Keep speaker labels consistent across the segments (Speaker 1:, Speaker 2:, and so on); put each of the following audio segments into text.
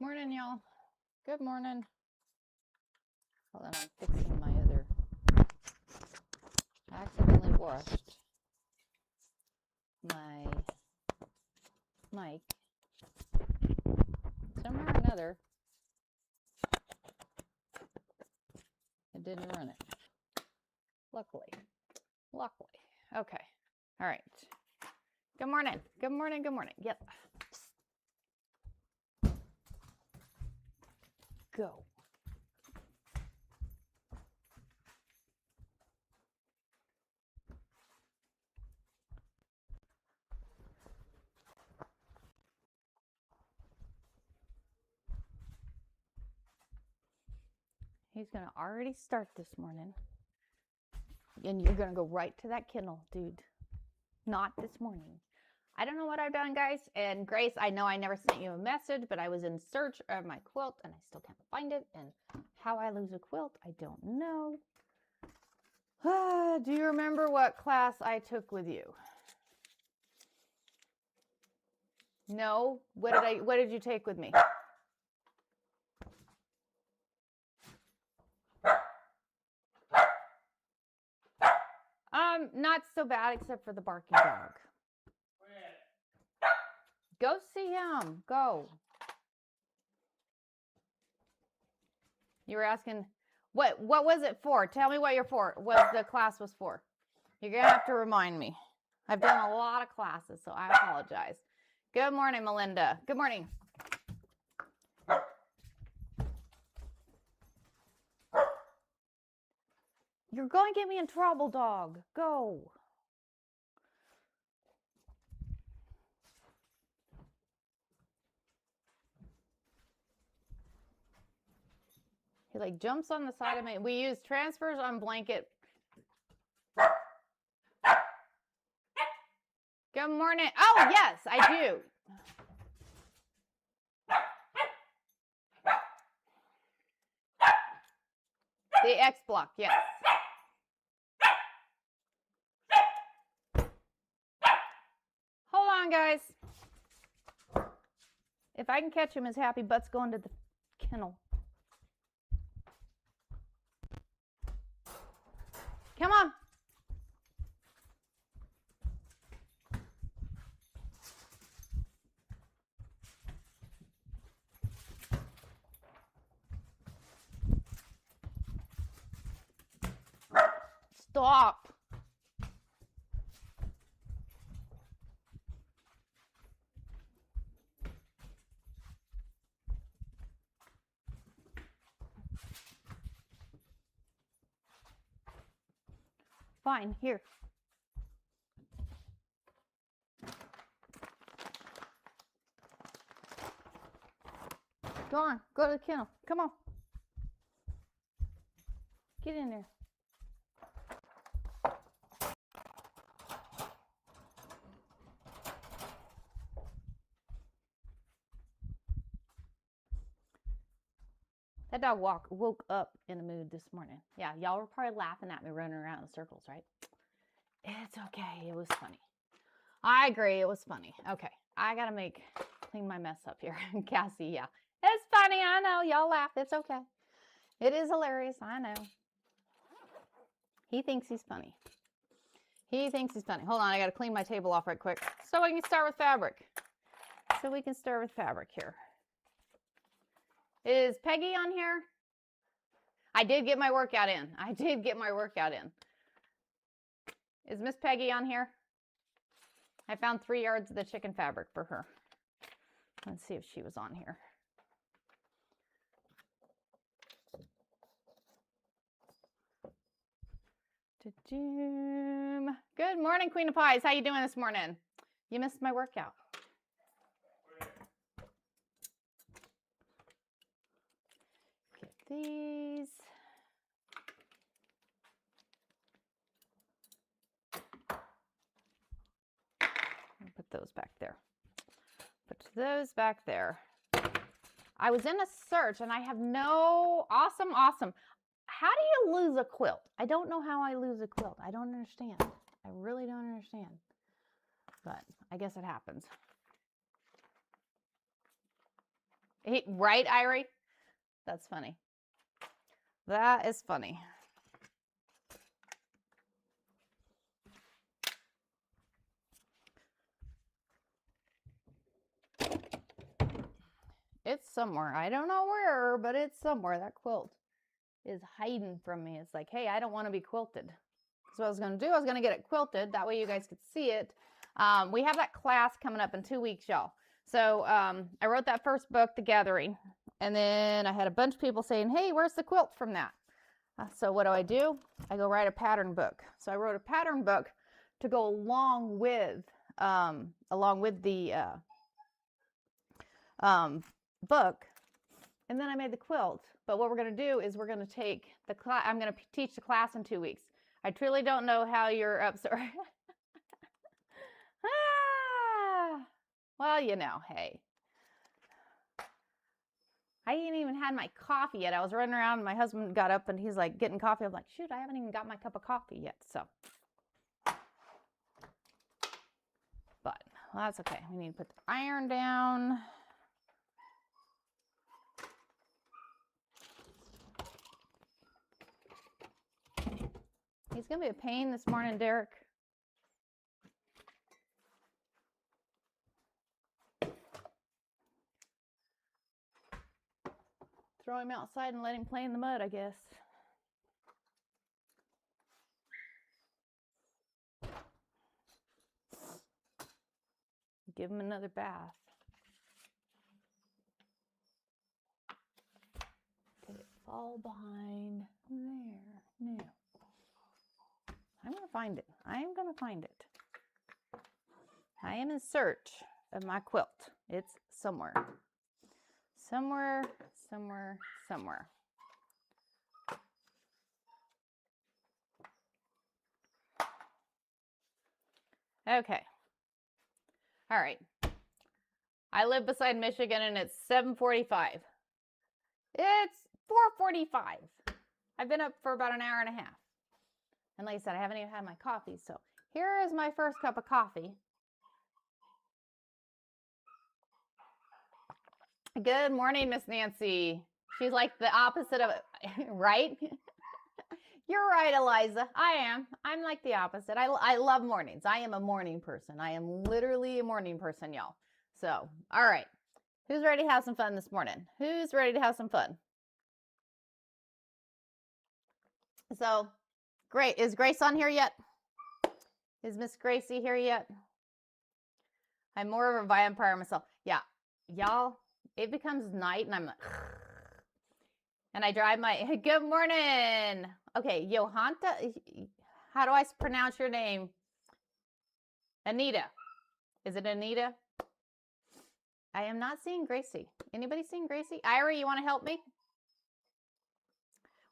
Speaker 1: Morning, y'all. Good morning. Hold on, I'm fixing my other. I accidentally washed my mic. Somehow or another, it didn't run it. Luckily. Okay. All right. Good morning. Good morning. Good morning. Yep. Go. He's going to already start this morning. And you're going to go right to that kennel, dude. Not this morning. I don't know what I've done, guys. And Grace, I know I never sent you a message, but I was in search of my quilt and I still can't find it. And how I lose a quilt, I don't know. Do you remember what class I took with you? No? What did you take with me? Not so bad except for the barking dog. Go see him. Go. You were asking what was it for? Tell me what the class was for. You're gonna have to remind me. I've done a lot of classes, so I apologize. Good morning, Melinda. Good morning. You're going to get me in trouble, dog. Go. He like jumps on the side of me. We use transfers on blanket. Good morning. Oh, yes, I do. The X block, yes. Hold on, guys. If I can catch him, his happy butt's going to the kennel. Come on. Stop. Fine, here. Go on, go to the kennel. Come on. Get in there. That dog woke up in a mood this morning. Yeah, y'all were probably laughing at me running around in circles, right? It's okay. It was funny. I agree. It was funny. Okay. I got to clean my mess up here. Cassie, yeah. It's funny. I know. Y'all laugh. It's okay. It is hilarious. I know. He thinks he's funny. He thinks he's funny. Hold on. I got to clean my table off right quick so we can start with fabric. Here. Is Peggy on here? I did get my workout in. Is Miss Peggy on here? I found 3 yards of the chicken fabric for her. Let's see if she was on here. Good morning, Queen of Pies. How you doing this morning? You missed my workout. Get these. Put those back there. I was in a search and I have no awesome. How do you lose a quilt? I don't know how I lose a quilt. I don't understand. I really don't understand. But I guess it happens. Right, Irie? That's funny. That is funny. It's somewhere. I don't know where, but it's somewhere. That quilt is hiding from me. It's like, hey, I don't want to be quilted. So what I was going to do, I was going to get it quilted. That way you guys could see it. We have that class coming up in 2 weeks, y'all. So I wrote that first book, The Gathering. And then I had a bunch of people saying, hey, where's the quilt from that? So what do? I go write a pattern book. So I wrote a pattern book to go along with the book. And then I made the quilt. But what we're going to do is we're going to take the class. I'm going to teach the class in 2 weeks. I truly don't know how you're up. Sorry. Well, you know, hey. I ain't even had my coffee yet. I was running around and my husband got up and he's like getting coffee. I'm like, shoot, I haven't even got my cup of coffee yet. So, but well, that's okay. We need to put the iron down. He's going to be a pain this morning, Derek. Throw him outside and let him play in the mud, I guess. Give him another bath. Did it fall behind there? No. I'm going to find it. I am going to find it. I am in search of my quilt. It's somewhere. Somewhere, somewhere, somewhere. Okay. All right. I live beside Michigan and it's 7:45. It's 4:45. I've been up for about an hour and a half. And like I said, I haven't even had my coffee. So here is my first cup of coffee. Good morning, Miss Nancy. She's like the opposite of, right? You're right, Eliza. I am. I'm like the opposite. I love mornings. I am a morning person. I am literally a morning person, y'all. So, all right. Who's ready to have some fun this morning? Who's ready to have some fun? So, great. Is Grace on here yet? Is Miss Gracie here yet? I'm more of a vampire myself. Yeah. Y'all, it becomes night and I'm like, and I drive my, good morning. Okay, Johanta, how do I pronounce your name? Anita. Is it Anita? I am not seeing Gracie. Anybody seeing Gracie? Ira, you want to help me?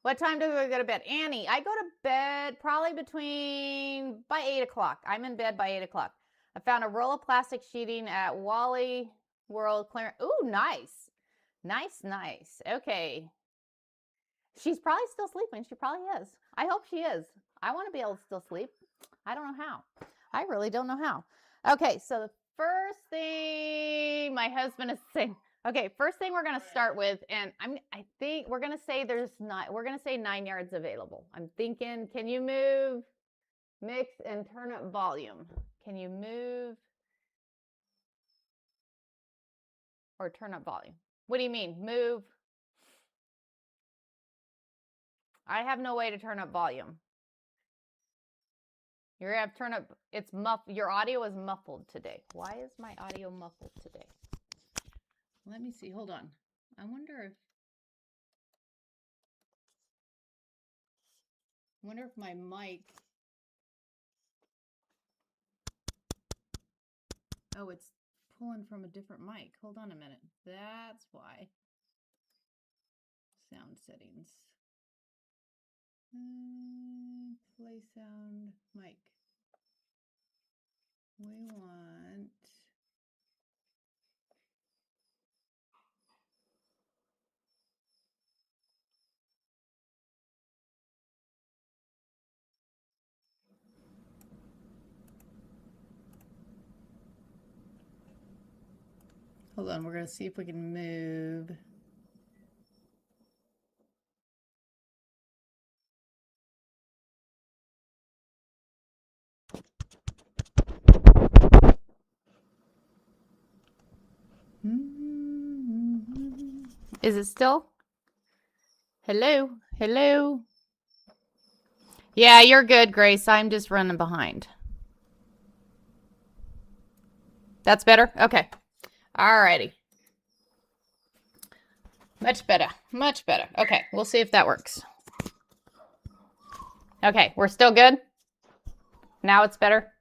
Speaker 1: What time do we go to bed? Annie, I go to bed probably by 8 o'clock. I'm in bed by 8 o'clock. I found a roll of plastic sheeting at Wally World Clearance. Ooh, nice. Nice, nice. Okay. She's probably still sleeping. She probably is. I hope she is. I want to be able to still sleep. I don't know how. I really don't know how. Okay, so the first thing my husband is saying. Okay, first thing we're going to start with, and I think we're going to say we're going to say 9 yards available. I'm thinking, can you move, mix, and turn up volume? Can you move or turn up volume? What do you mean, move? I have no way to turn up volume. You're going to have to turn up, your audio is muffled today. Why is my audio muffled today? Let me see, hold on. I wonder if my mic, oh, it's pulling from a different mic. Hold on a minute. That's why. Sound settings. Play sound mic. We want Hold on, we're going to see if we can move. Is it still? Hello? Hello? Yeah, you're good, Grace. I'm just running behind. That's better? Okay. Alrighty. Much better. Much better. Okay, we'll see if that works. Okay, we're still good? Now it's better?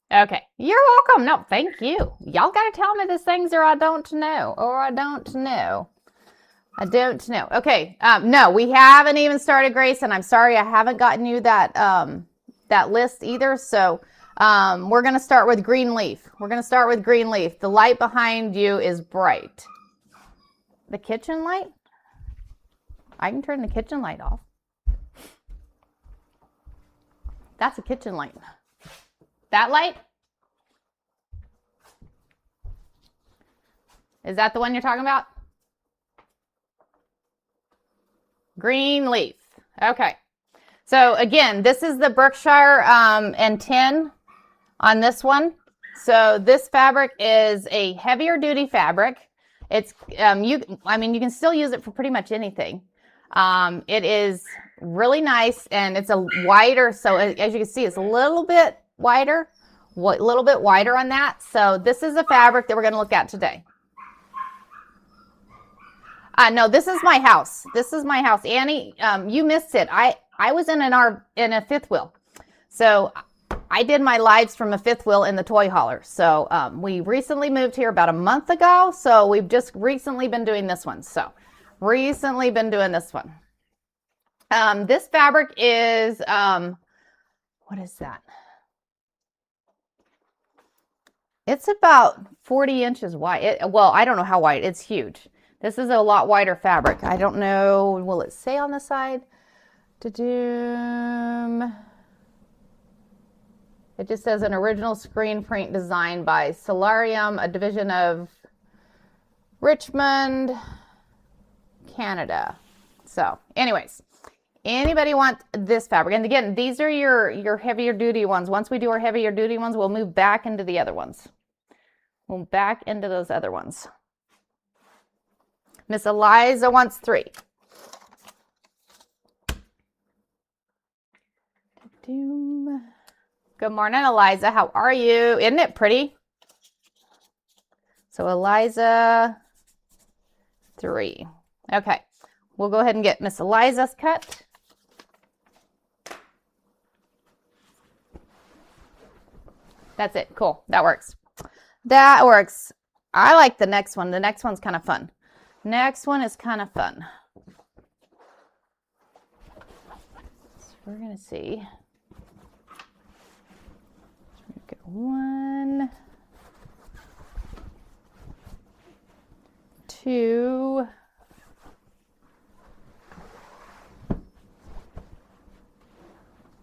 Speaker 1: Okay, you're welcome. No, thank you. Y'all got to tell me these things or I don't know. I don't know. Okay, no, we haven't even started, Grace, and I'm sorry I haven't gotten you that that list either. So we're going to start with green leaf. The light behind you is bright. The kitchen light? I can turn the kitchen light off. That's a kitchen light. That light? Is that the one you're talking about? Green leaf. Okay. So again, this is the Berkshire and 10 on this one. So this fabric is a heavier duty fabric. It's you can still use it for pretty much anything. It is really nice and it's a wider, so as you can see, it's a little bit wider on that. So this is a fabric that we're going to look at today. No, this is my house. Annie, you missed it. I was in a fifth wheel. So I did my lives from a fifth wheel in the toy hauler. So we recently moved here about a month ago. So we've just recently been doing this one. This fabric is, what is that? It's about 40 inches wide. Well, I don't know how wide. It's huge. This is a lot wider fabric. I don't know. Will it say on the side? It just says an original screen print design by Solarium, a division of Richmond, Canada. So anyways, anybody want this fabric? And again, these are your heavier duty ones. Once we do our heavier duty ones, we'll move back into the other ones. We'll back into those other ones. Miss Eliza wants 3. Good morning, Eliza. How are you? Isn't it pretty? So Eliza, 3. Okay, we'll go ahead and get Miss Eliza's cut. That's it. Cool. That works. I like the next one. The next one's kind of fun. Next one is kind of fun. So we're going to see. Get 1, 2,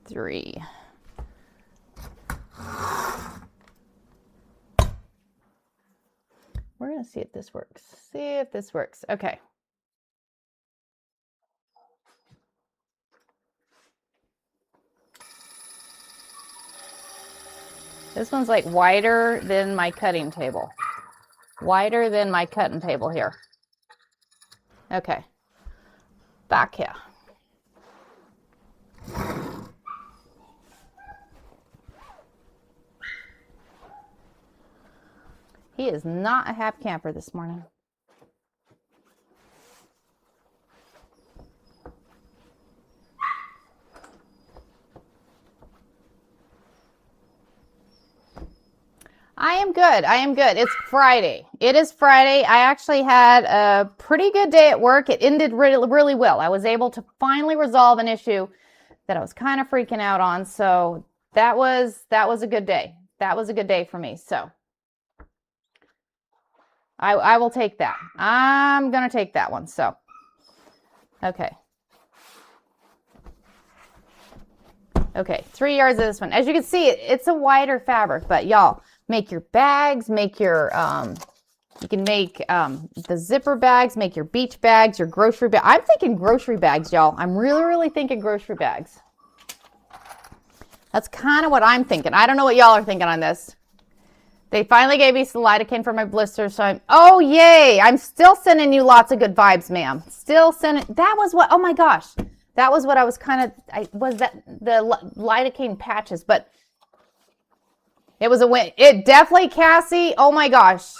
Speaker 1: 3. We're going to see if this works. Okay. This one's like wider than my cutting table. Here. Okay. Back here. He is not a happy camper this morning. I am good. It's Friday. It is Friday. I actually had a pretty good day at work. It ended really, really well. I was able to finally resolve an issue that I was kind of freaking out on. So that was a good day. That was a good day for me. So I will take that. I'm going to take that one. So, okay. Okay, 3 yards of this one. As you can see, it's a wider fabric, but y'all, make your bags, make your You can make the zipper bags, make your beach bags, your grocery bag. I'm thinking grocery bags, y'all. I'm really, really thinking grocery bags. That's kind of what I'm thinking. I don't know what y'all are thinking on this. They finally gave me some lidocaine for my blisters, so oh, yay. I'm still sending you lots of good vibes, ma'am. Still sending, that was what, oh my gosh. That was what I was was that the lidocaine patches, but it was a win. It definitely, Cassie, oh my gosh.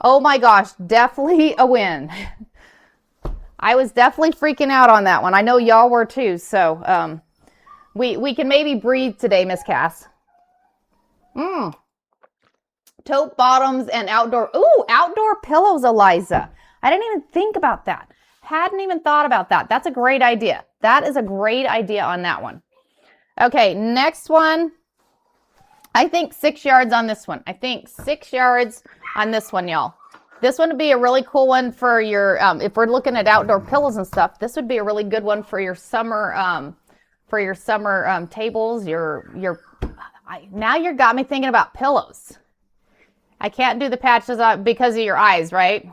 Speaker 1: Oh my gosh, definitely a win. I was definitely freaking out on that one. I know y'all were too, so we can maybe breathe today, Miss Cass. Tote bottoms and outdoor, ooh, outdoor pillows, Eliza. I didn't even think about that. Hadn't even thought about that. That's a great idea. That is a great idea on that one. Okay, next one. I think 6 yards on this one. I think 6 yards on this one, y'all. This one would be a really cool one for your, if we're looking at outdoor pillows and stuff, this would be a really good one for your summer, tables, now you got me thinking about pillows. I can't do the patches because of your eyes, right?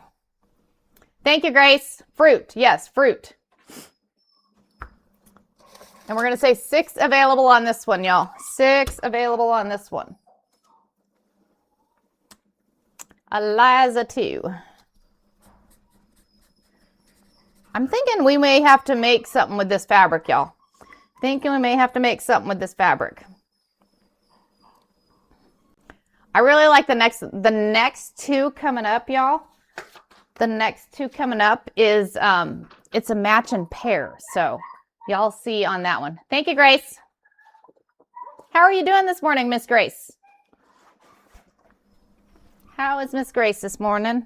Speaker 1: Thank you, Grace. Fruit. Yes, fruit. And we're going to say 6 available on this one, y'all. 6 available on this one. Eliza 2. I'm thinking we may have to make something with this fabric, y'all. Thinking we may have to make something with this fabric. I really like the next 2 coming up, y'all. The next 2 coming up is, it's a match and pair. So y'all see on that one. Thank you, Grace. How are you doing this morning, Miss Grace? How is Miss Grace this morning?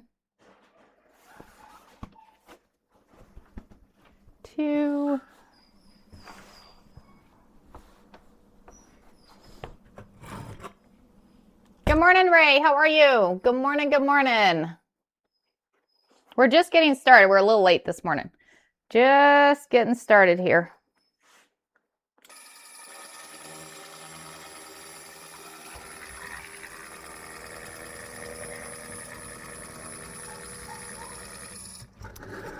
Speaker 1: 2. Good morning, Ray. How are you? Good morning. Good morning. We're just getting started. We're a little late this morning. Just getting started here.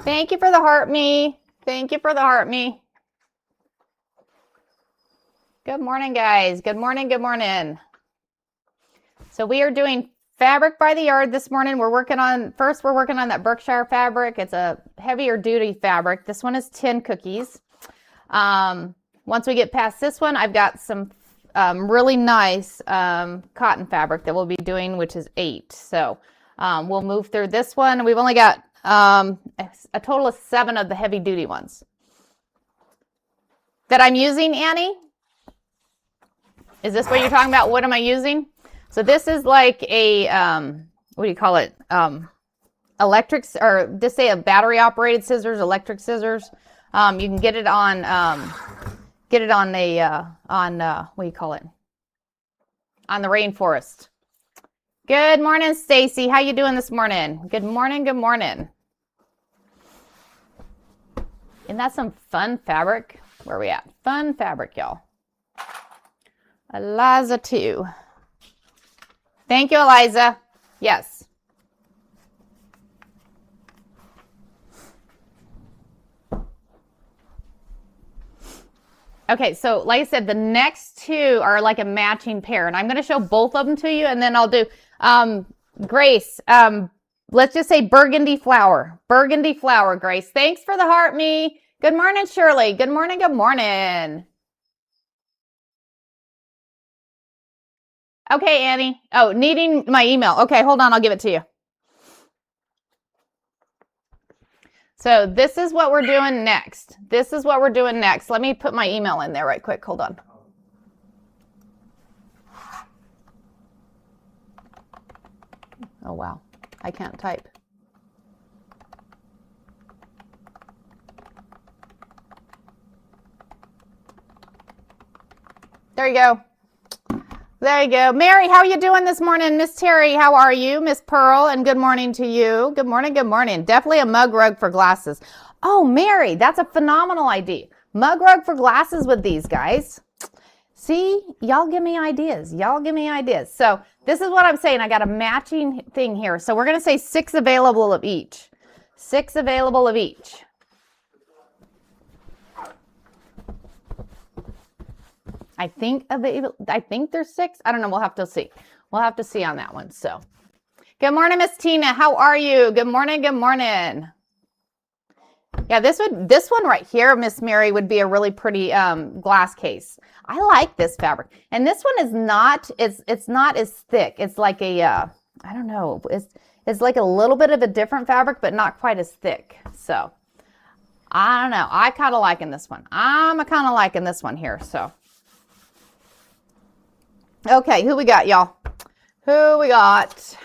Speaker 1: Thank you for the heart me. Thank you for the heart me. Good morning, guys. Good morning. Good morning. So we are doing fabric by the yard this morning. We're working on that Berkshire fabric. It's a heavier duty fabric. This one is 10 cookies. Once we get past this one, I've got some really nice cotton fabric that we'll be doing, which is 8. So we'll move through this one. We've only got a total of 7 of the heavy duty ones that I'm using. Annie, is this what you're talking about? What am I using? So this is like a, what do you call it? Electric, or just say a battery operated scissors, electric scissors. You can get it on, what do you call it? On the rainforest. Good morning, Stacy. How you doing this morning? Good morning. Good morning. Isn't that some fun fabric? Where are we at? Fun fabric, y'all. Eliza 2. Thank you, Eliza. Yes. Okay, so like I said, the next 2 are like a matching pair, and I'm going to show both of them to you, and then I'll do Grace. Let's just say burgundy flower. Burgundy flower, Grace. Thanks for the heart, me. Good morning, Shirley. Good morning. Good morning. Okay, Annie. Oh, needing my email. Okay, hold on. I'll give it to you. So this is what we're doing next. This is what we're doing next. Let me put my email in there right quick. Hold on. Oh, wow. I can't type. There you go. There you go. Mary, how are you doing this morning? Miss Terry, how are you? Miss Pearl, and good morning to you. Good morning, good morning. Definitely a mug rug for glasses. Oh, Mary, that's a phenomenal idea. Mug rug for glasses with these guys. See, y'all give me ideas. Y'all give me ideas. So this is what I'm saying. I got a matching thing here. So we're going to say 6 available of each. 6 available of each. I think there's 6. I don't know. We'll have to see. We'll have to see on that one. So good morning, Miss Tina. How are you? Good morning. Good morning. Yeah, this one right here, Miss Mary, would be a really pretty glass case. I like this fabric. And this one is not, it's not as thick. It's like a, I don't know, it's like a little bit of a different fabric, but not quite as thick. So, I don't know. I kind of liking this one. I'm kind of liking this one here, so. Okay, who we got, y'all? Who we got?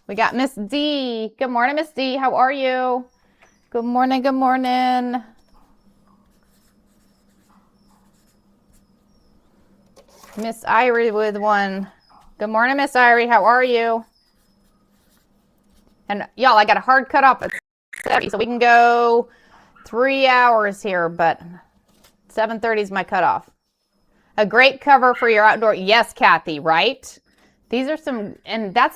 Speaker 1: We got Miss D. Good morning, Miss D. How are you? Good morning, good morning. Miss Irie with one. Good morning, Miss Irie. How are you? And y'all, I got a hard cut off at 7:30, so we can go 3 hours here, but 7:30 is my cutoff. A great cover for your outdoor. Yes, Kathy, right? These are some, and I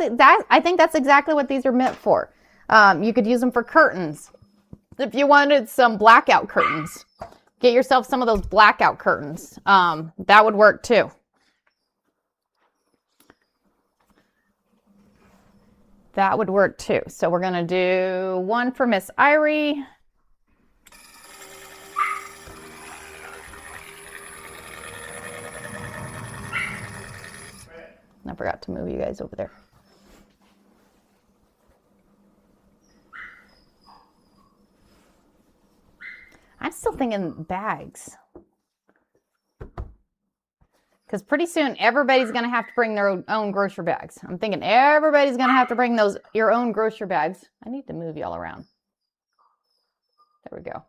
Speaker 1: think that's exactly what these are meant for. You could use them for curtains. If you wanted some blackout curtains, get yourself some of those blackout curtains. That would work too. That would work too. So we're going to do one for Miss Irie. I forgot to move you guys over there. I'm still thinking bags. Because pretty soon everybody's going to have to bring their own grocery bags. I'm thinking everybody's going to have to bring your own grocery bags. I need to move y'all around. There we go.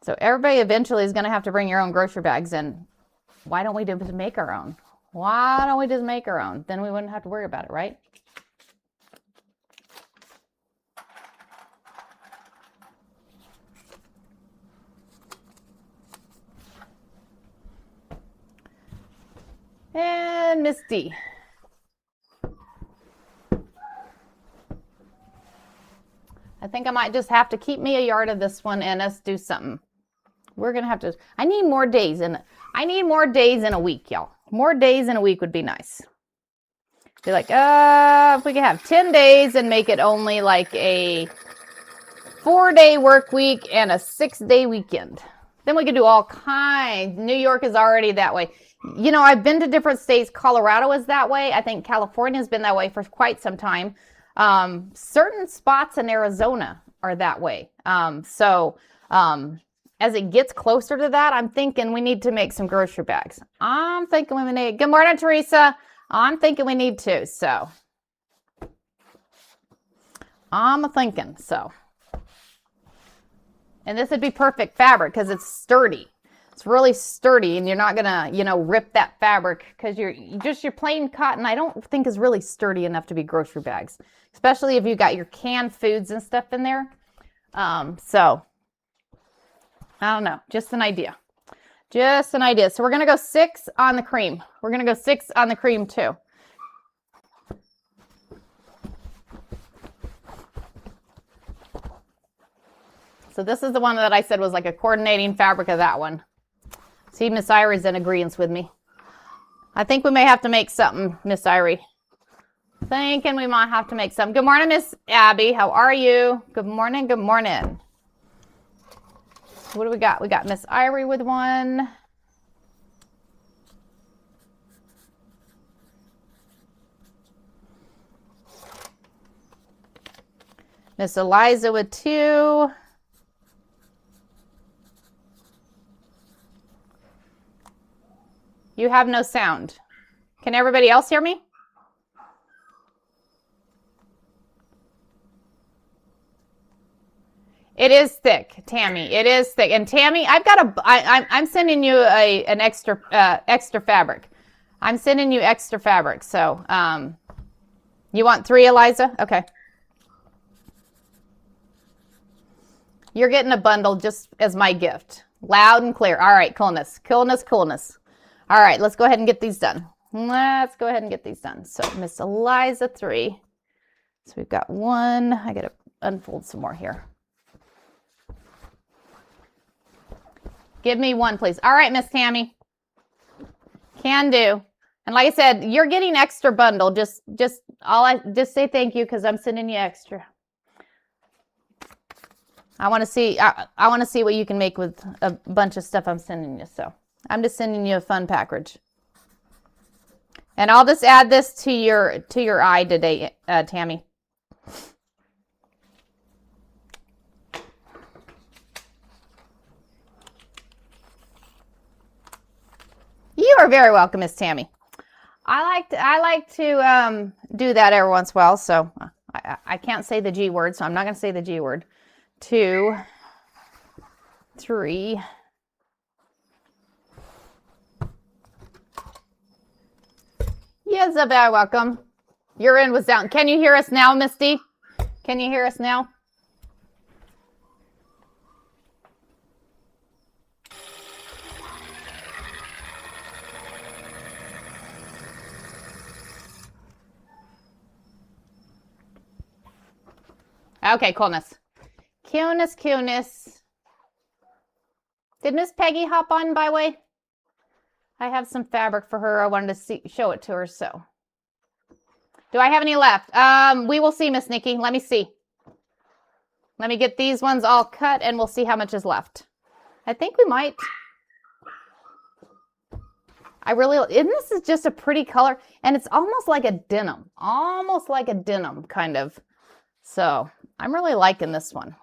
Speaker 1: So everybody eventually is going to have to bring your own grocery bags. And why don't we just make our own? Why don't we just make our own? Then we wouldn't have to worry about it, right? And Miss D. I think I might just have to keep me a yard of this one and us do something. We're going to have to, I need more days in a week, y'all. More days in a week would be nice. Be like, if we could have 10 days and make it only like a 4-day work week and a 6-day weekend. Then we could do all kinds. New York is already that way. You know, I've been to different states. Colorado is that way. I think California has been that way for quite some time. Certain spots in Arizona are that way. As it gets closer to that, I'm thinking we need to make some grocery bags. I'm thinking we need, good morning, Teresa. I'm thinking we need to, so. I'm thinking, so. And this would be perfect fabric because it's sturdy. It's really sturdy and you're not gonna, rip that fabric because your plain cotton, I don't think is really sturdy enough to be grocery bags, especially if you got your canned foods and stuff in there. So I don't know, just an idea. Just an idea. So we're gonna go 6 on the cream. We're gonna go 6 on the cream too. So this is the one that I said was like a coordinating fabric of that one. See, Miss Irie's in agreement with me. I think we may have to make something, Miss Irie. Thinking we might have to make some. Good morning, Miss Abby. How are you? Good morning. Good morning. What do we got? We got Miss Irie with one. Miss Eliza with 2. You have no sound. Can everybody else hear me? It is thick, Tammy. It is thick. And Tammy, I'm sending you an extra fabric. I'm sending you extra fabric. So, you want 3, Eliza? Okay. You're getting a bundle just as my gift. Loud and clear. All right, coolness. Coolness, coolness. All right, let's go ahead and get these done. Let's go ahead and get these done. So Miss Eliza 3. So we've got 1. I got to unfold some more here. Give me 1, please. All right, Miss Tammy. Can do. And like I said, you're getting extra bundle. Just say thank you because I'm sending you extra. I want to see what you can make with a bunch of stuff I'm sending you. So I'm just sending you a fun package. And I'll just add this to your eye today, Tammy. You are very welcome, Miss Tammy. I like to do that every once in a while. So I can't say the G word, so I'm not going to say the G word. 2, 3. Yes, you're very welcome. Your end was down. Can you hear us now, Misty? Can you hear us now? Okay, coolness. Cuteness. Did Miss Peggy hop on by way? I have some fabric for her. I wanted to show it to her, so. Do I have any left? We will see, Miss Nikki. Let me see. Let me get these ones all cut, and we'll see how much is left. I think we might. And this is just a pretty color, and it's almost like a denim. Almost like a denim, kind of. So, I'm really liking this one.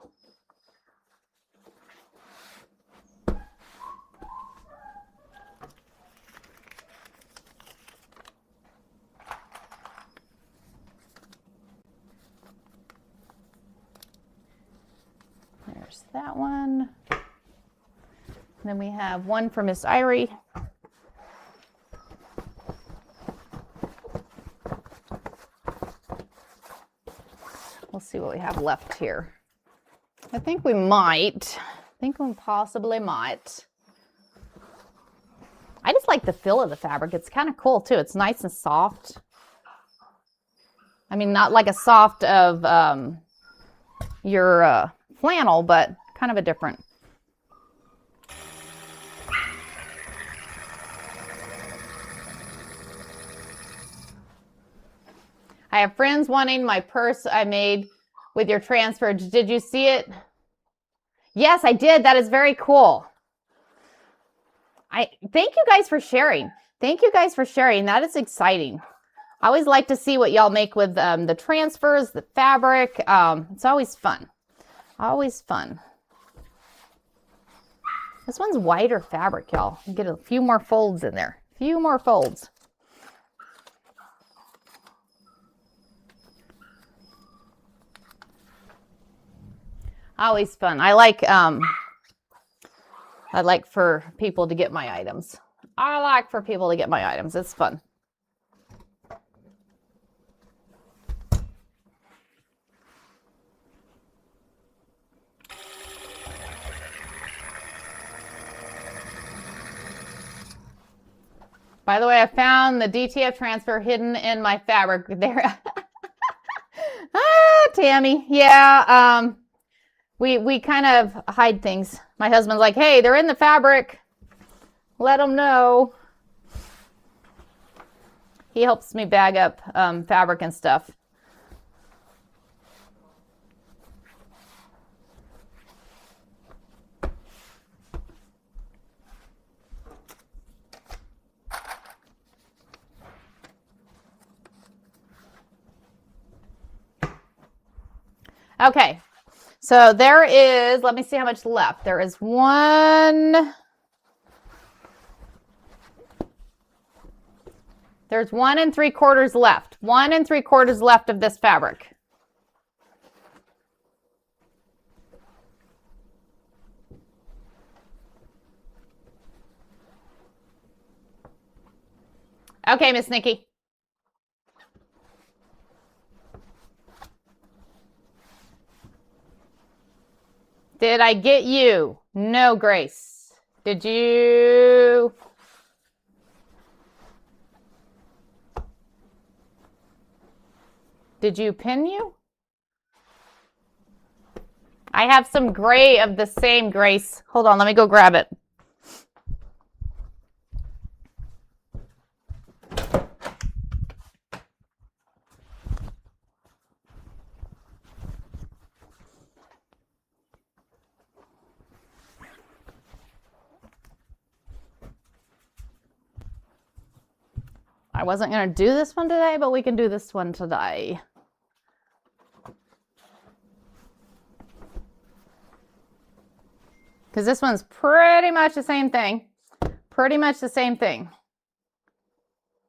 Speaker 1: There's that one. And then we have one for Miss Irie. We'll see what we have left here. I think we might. I think we possibly might. I just like the feel of the fabric. It's kind of cool too. It's nice and soft. I mean, not like a soft of your flannel, but kind of a different. I have friends wanting my purse I made with your transfer. Did you see it? Yes, I did. That is very cool. Thank you guys for sharing. Thank you guys for sharing. That is exciting. I always like to see what y'all make with the transfers, the fabric. It's always fun. Always fun. This one's whiter fabric, y'all. Get a few more folds in there. A few more folds. Always fun. I like for people to get my items. I like for people to get my items. It's fun. By the way, I found the DTF transfer hidden in my fabric there. Tammy. Yeah, we kind of hide things. My husband's like, hey, they're in the fabric. Let them know. He helps me bag up fabric and stuff. Okay, so there is, let me see how much left. There is one. There's 1 3/4 left. 1 3/4 left of this fabric. Okay, Miss Nikki. Did I get you? No, Grace. Did you? Did you pin you? I have some gray of the same, Grace. Hold on, let me go grab it. I wasn't going to do this one today, but we can do this one today. Because this one's pretty much the same thing. Pretty much the same thing.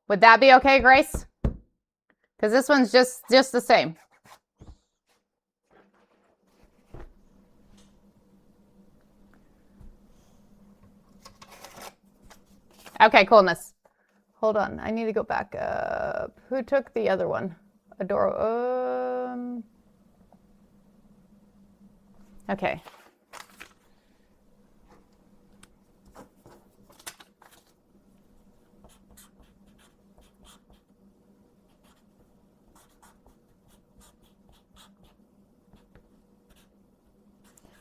Speaker 1: Would that be okay, Grace? Because this one's just the same. Okay, coolness. Hold on, I need to go back up. Who took the other one? Adoro. Okay.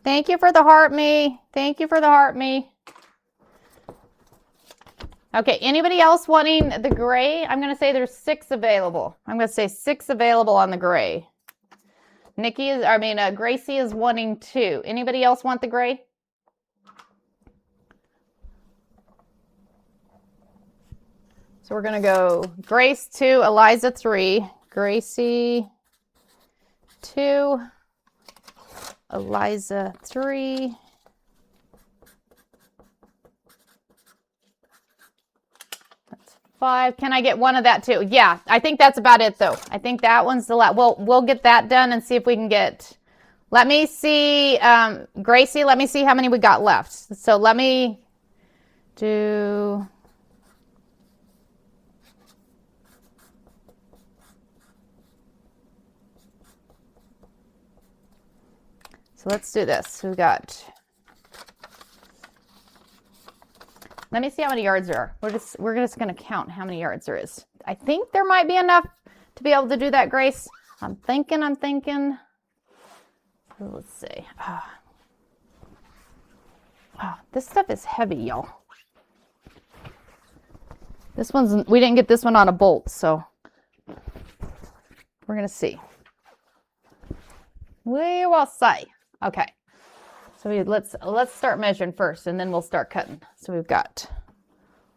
Speaker 1: Thank you for the heart me. Thank you for the heart me. Okay, anybody else wanting the gray? I'm going to say there's 6 available. I'm going to say 6 available on the gray. Gracie is wanting 2. Anybody else want the gray? So we're going to go Grace 2, Eliza 3, Gracie 2, Eliza 3. That's 5. Can I get one of that too? Yeah, I think that's about it though. I think that one's the last. We'll get that done and see if we can get. Let me see, Gracie. Let me see how many we got left. So let me do. So let's do this. We've got. Let me see how many yards there are. We're just going to count how many yards there is. I think there might be enough to be able to do that, Grace. I'm thinking. Let's see. Oh, this stuff is heavy, y'all. This one's, we didn't get this one on a bolt, so we're going to see. We will see. Okay. So let's start measuring first, and then we'll start cutting. So we've got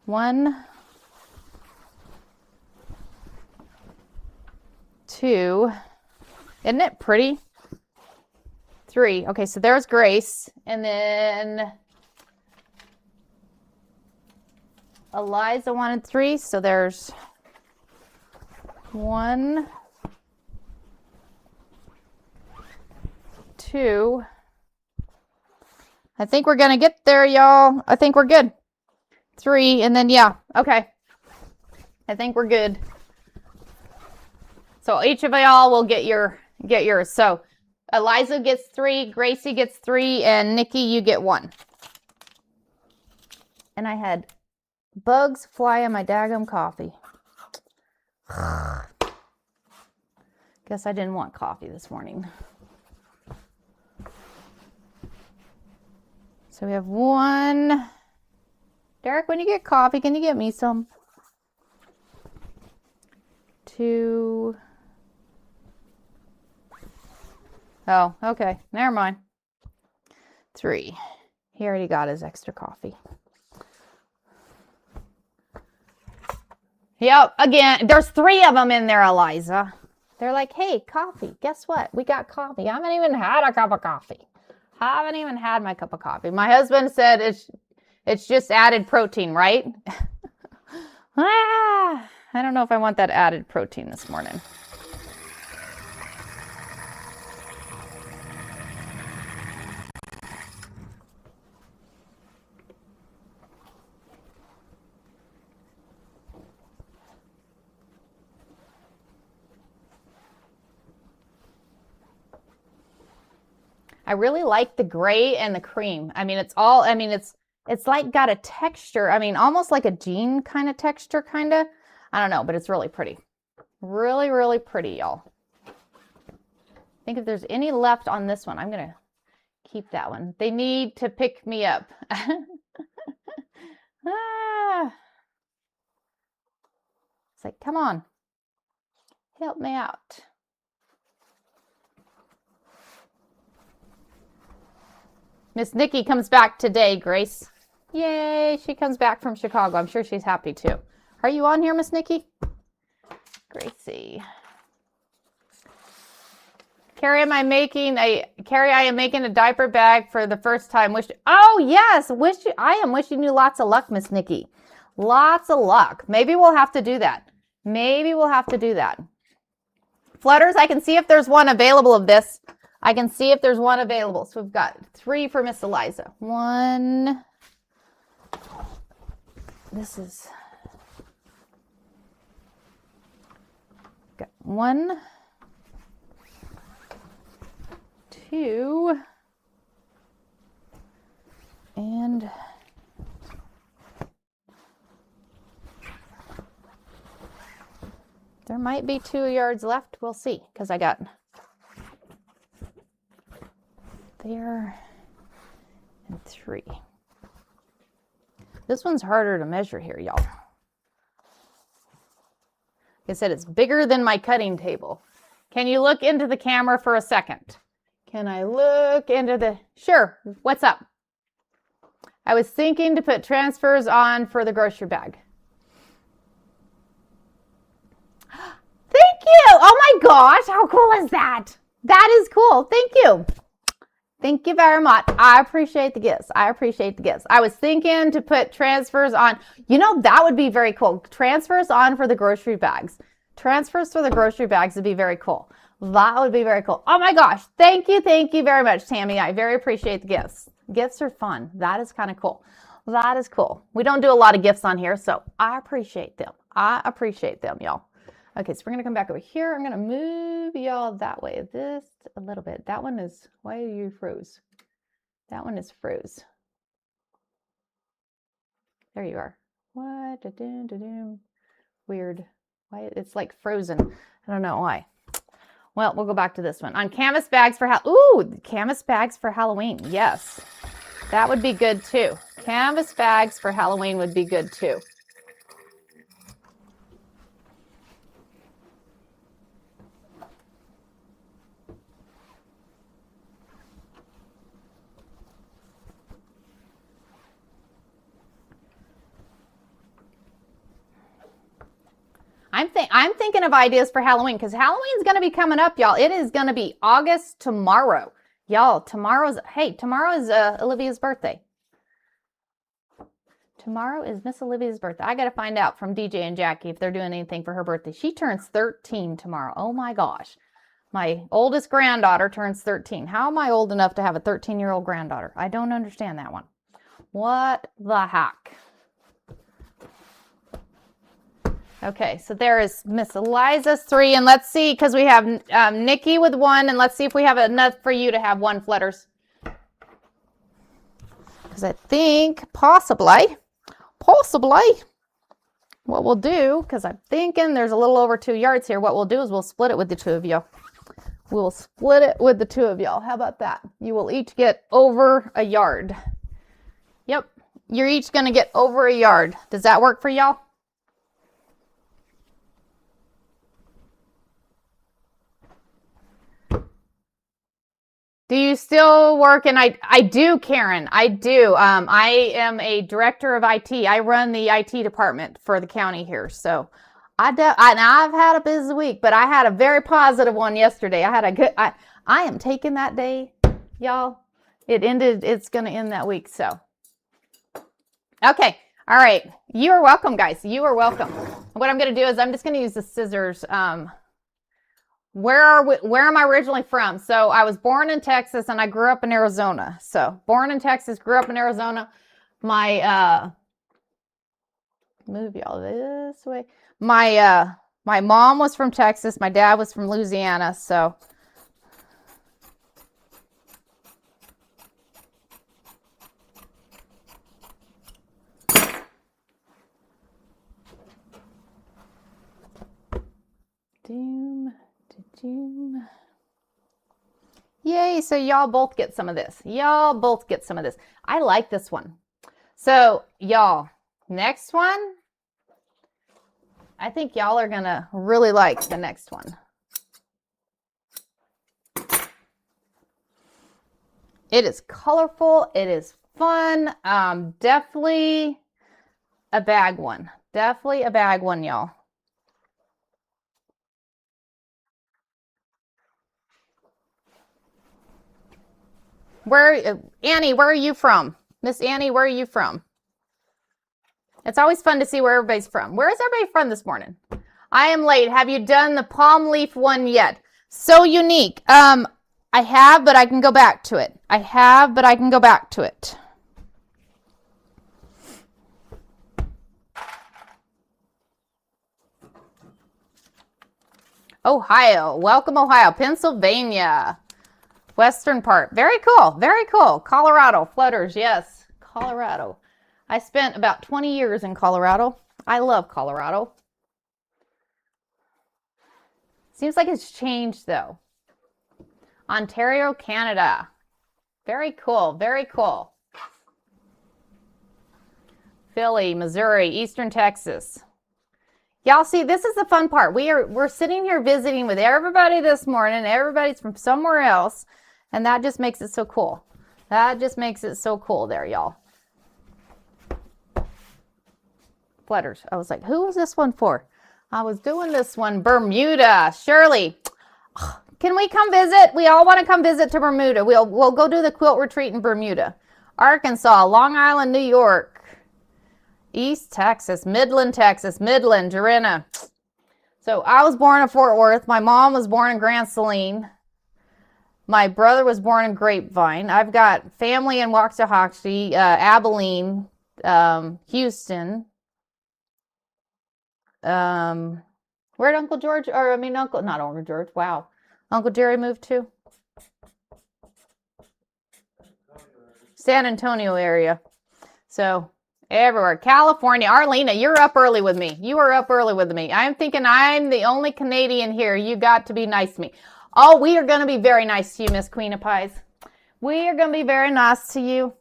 Speaker 1: 1, 2. Isn't it pretty? 3. Okay, so there's Grace, and then Eliza wanted 3, so there's 1, 2. I think we're gonna get there, y'all. I think we're good. 3, and then yeah, okay. I think we're good. So each of y'all will get yours. So Eliza gets 3, Gracie gets 3, and Nikki, you get 1. And I had bugs fly in my daggum coffee. Guess I didn't want coffee this morning. So we have 1. Derek, when you get coffee, can you get me some? 2. Oh, okay. Never mind. 3. He already got his extra coffee. Yep, again, there's 3 of them in there, Eliza. They're like, hey, coffee. Guess what? We got coffee. I haven't even had a cup of coffee. I haven't even had my cup of coffee. My husband said it's just added protein, right? I don't know if I want that added protein this morning. I really like the gray and the cream. I mean, it's like got a texture. I mean, almost like a jean kind of texture, kind of. I don't know, but it's really pretty. Really, really pretty, y'all. think if there's any left on this one, I'm going to keep that one. They need to pick me up. It's like, come on, help me out. Miss Nikki comes back today, Grace. Yay, she comes back from Chicago. I'm sure she's happy too. Are you on here, Miss Nikki? Gracie. Carrie, I am making a diaper bag for the first time. Oh yes, I am wishing you lots of luck, Miss Nikki. Lots of luck. Maybe we'll have to do that. Flutters, I can see if there's one available of this. I can see if there's one available. So we've got 3 for Miss Eliza. 1. This is got 1, 2, and there might be 2 yards left. We'll see, because I got there and 3. This one's harder to measure here, y'all. Like I said, it's bigger than my cutting table. Can you look into the camera for a second? Can I look into the... Sure. What's up? I was thinking to put transfers on for the grocery bag. Thank you. Oh my gosh. How cool is that? That is cool. Thank you. Thank you very much. I appreciate the gifts. I was thinking to put transfers on. You know, that would be very cool. Transfers on for the grocery bags. Transfers for the grocery bags would be very cool. That would be very cool. Oh my gosh. Thank you very much, Tammy. I very appreciate the gifts. Gifts are fun. That is kind of cool. That is cool. We don't do a lot of gifts on here, so I appreciate them. Y'all. Okay, so we're going to come back over here. I'm going to move y'all that way. This a little bit. That one is, why are you froze? That one is froze. There you are. What? Weird. Why? It's like frozen. I don't know why. Well, we'll go back to this one. On canvas bags for canvas bags for Halloween. Yes. That would be good too. Canvas bags for Halloween would be good too. I'm thinking of ideas for Halloween, because Halloween's going to be coming up, y'all. It is going to be August tomorrow. Y'all, tomorrow is Olivia's birthday. Tomorrow is Miss Olivia's birthday. I got to find out from DJ and Jackie if they're doing anything for her birthday. She turns 13 tomorrow. Oh my gosh. My oldest granddaughter turns 13. How am I old enough to have a 13-year-old granddaughter? I don't understand that one. What the heck? Okay, so there is Miss Eliza's 3, and let's see, because we have Nikki with 1, and let's see if we have enough for you to have 1, Flutters. Because I think possibly, what we'll do, because I'm thinking there's a little over 2 yards here, what we'll do is we'll split it with the 2 of you. We'll split it with the 2 of y'all. How about that? You will each get over a yard. Yep, you're each going to get over a yard. Does that work for y'all? Do you still work? And I do, Karen. I do. I am a director of IT. I run the IT department for the county here. So I've had a busy week, but I had a very positive one yesterday. I am taking that day, y'all. It's going to end that week. So, okay. All right. You are welcome, guys. You are welcome. What I'm going to do is I'm just going to use the scissors. Where am I originally from? So I was born in Texas and I grew up in Arizona. So born in Texas, grew up in Arizona. My move y'all this way. My mom was from Texas. My dad was from Louisiana. So doom. Yay, so y'all both get some of this. Y'all both get some of this. I like this one. So y'all, next one, I think y'all are gonna really like the next one. It is colorful, it is fun, definitely a bag one. Definitely a bag one, y'all. Annie, where are you from? Miss Annie, where are you from? It's always fun to see where everybody's from. Where is everybody from this morning? I am late. Have you done the palm leaf one yet? So unique. I have, but I can go back to it. I have, but I can go back to it. Ohio. Welcome, Ohio. Pennsylvania. Western part. Very cool. Very cool. Colorado. Flutters. Yes. Colorado. I spent about 20 years in Colorado. I love Colorado. Seems like it's changed though. Ontario, Canada. Very cool. Very cool. Philly, Missouri, Eastern Texas. Y'all see, this is the fun part. We're sitting here visiting with everybody this morning. Everybody's from somewhere else, and that just makes it so cool. That just makes it so cool there, y'all. Flutters. I was like, who was this one for? I was doing this one, Bermuda. Shirley, can we come visit? We all want to come visit to Bermuda. We'll go do the quilt retreat in Bermuda. Arkansas, Long Island, New York. East Texas, Midland, Joanna. So I was born in Fort Worth. My mom was born in Grand Saline. My brother was born in Grapevine. I've got family in Waxahachie, Abilene, Houston. Where'd Uncle George, or I mean, not Uncle George, wow. Uncle Jerry moved to? San Antonio area. So everywhere. California. Arlena, you're up early with me. You are up early with me. I'm thinking I'm the only Canadian here. You got to be nice to me. Oh, we are going to be very nice to you, Miss Queen of Pies. We are going to be very nice to you.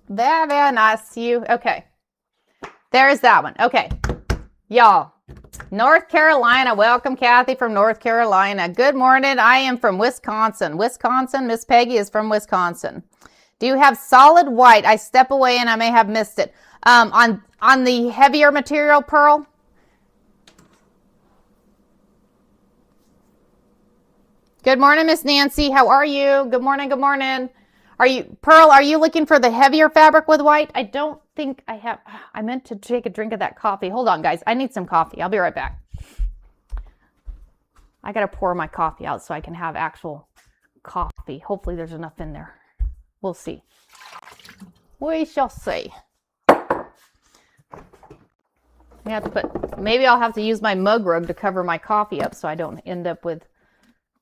Speaker 1: Very, very nice to you. Okay. There's that one. Okay. Y'all. North Carolina. Welcome, Kathy from North Carolina. Good morning. I am from Wisconsin. Wisconsin. Miss Peggy is from Wisconsin. Do you have solid white? I step away and I may have missed it. On the heavier material, Pearl? Good morning, Miss Nancy. How are you? Good morning, good morning. Pearl, are you looking for the heavier fabric with white? I don't think I have. I meant to take a drink of that coffee. Hold on, guys. I need some coffee. I'll be right back. I got to pour my coffee out so I can have actual coffee. Hopefully there's enough in there. We'll see. We shall see. We have to put, maybe I'll have to use my mug rug to cover my coffee up so I don't end up with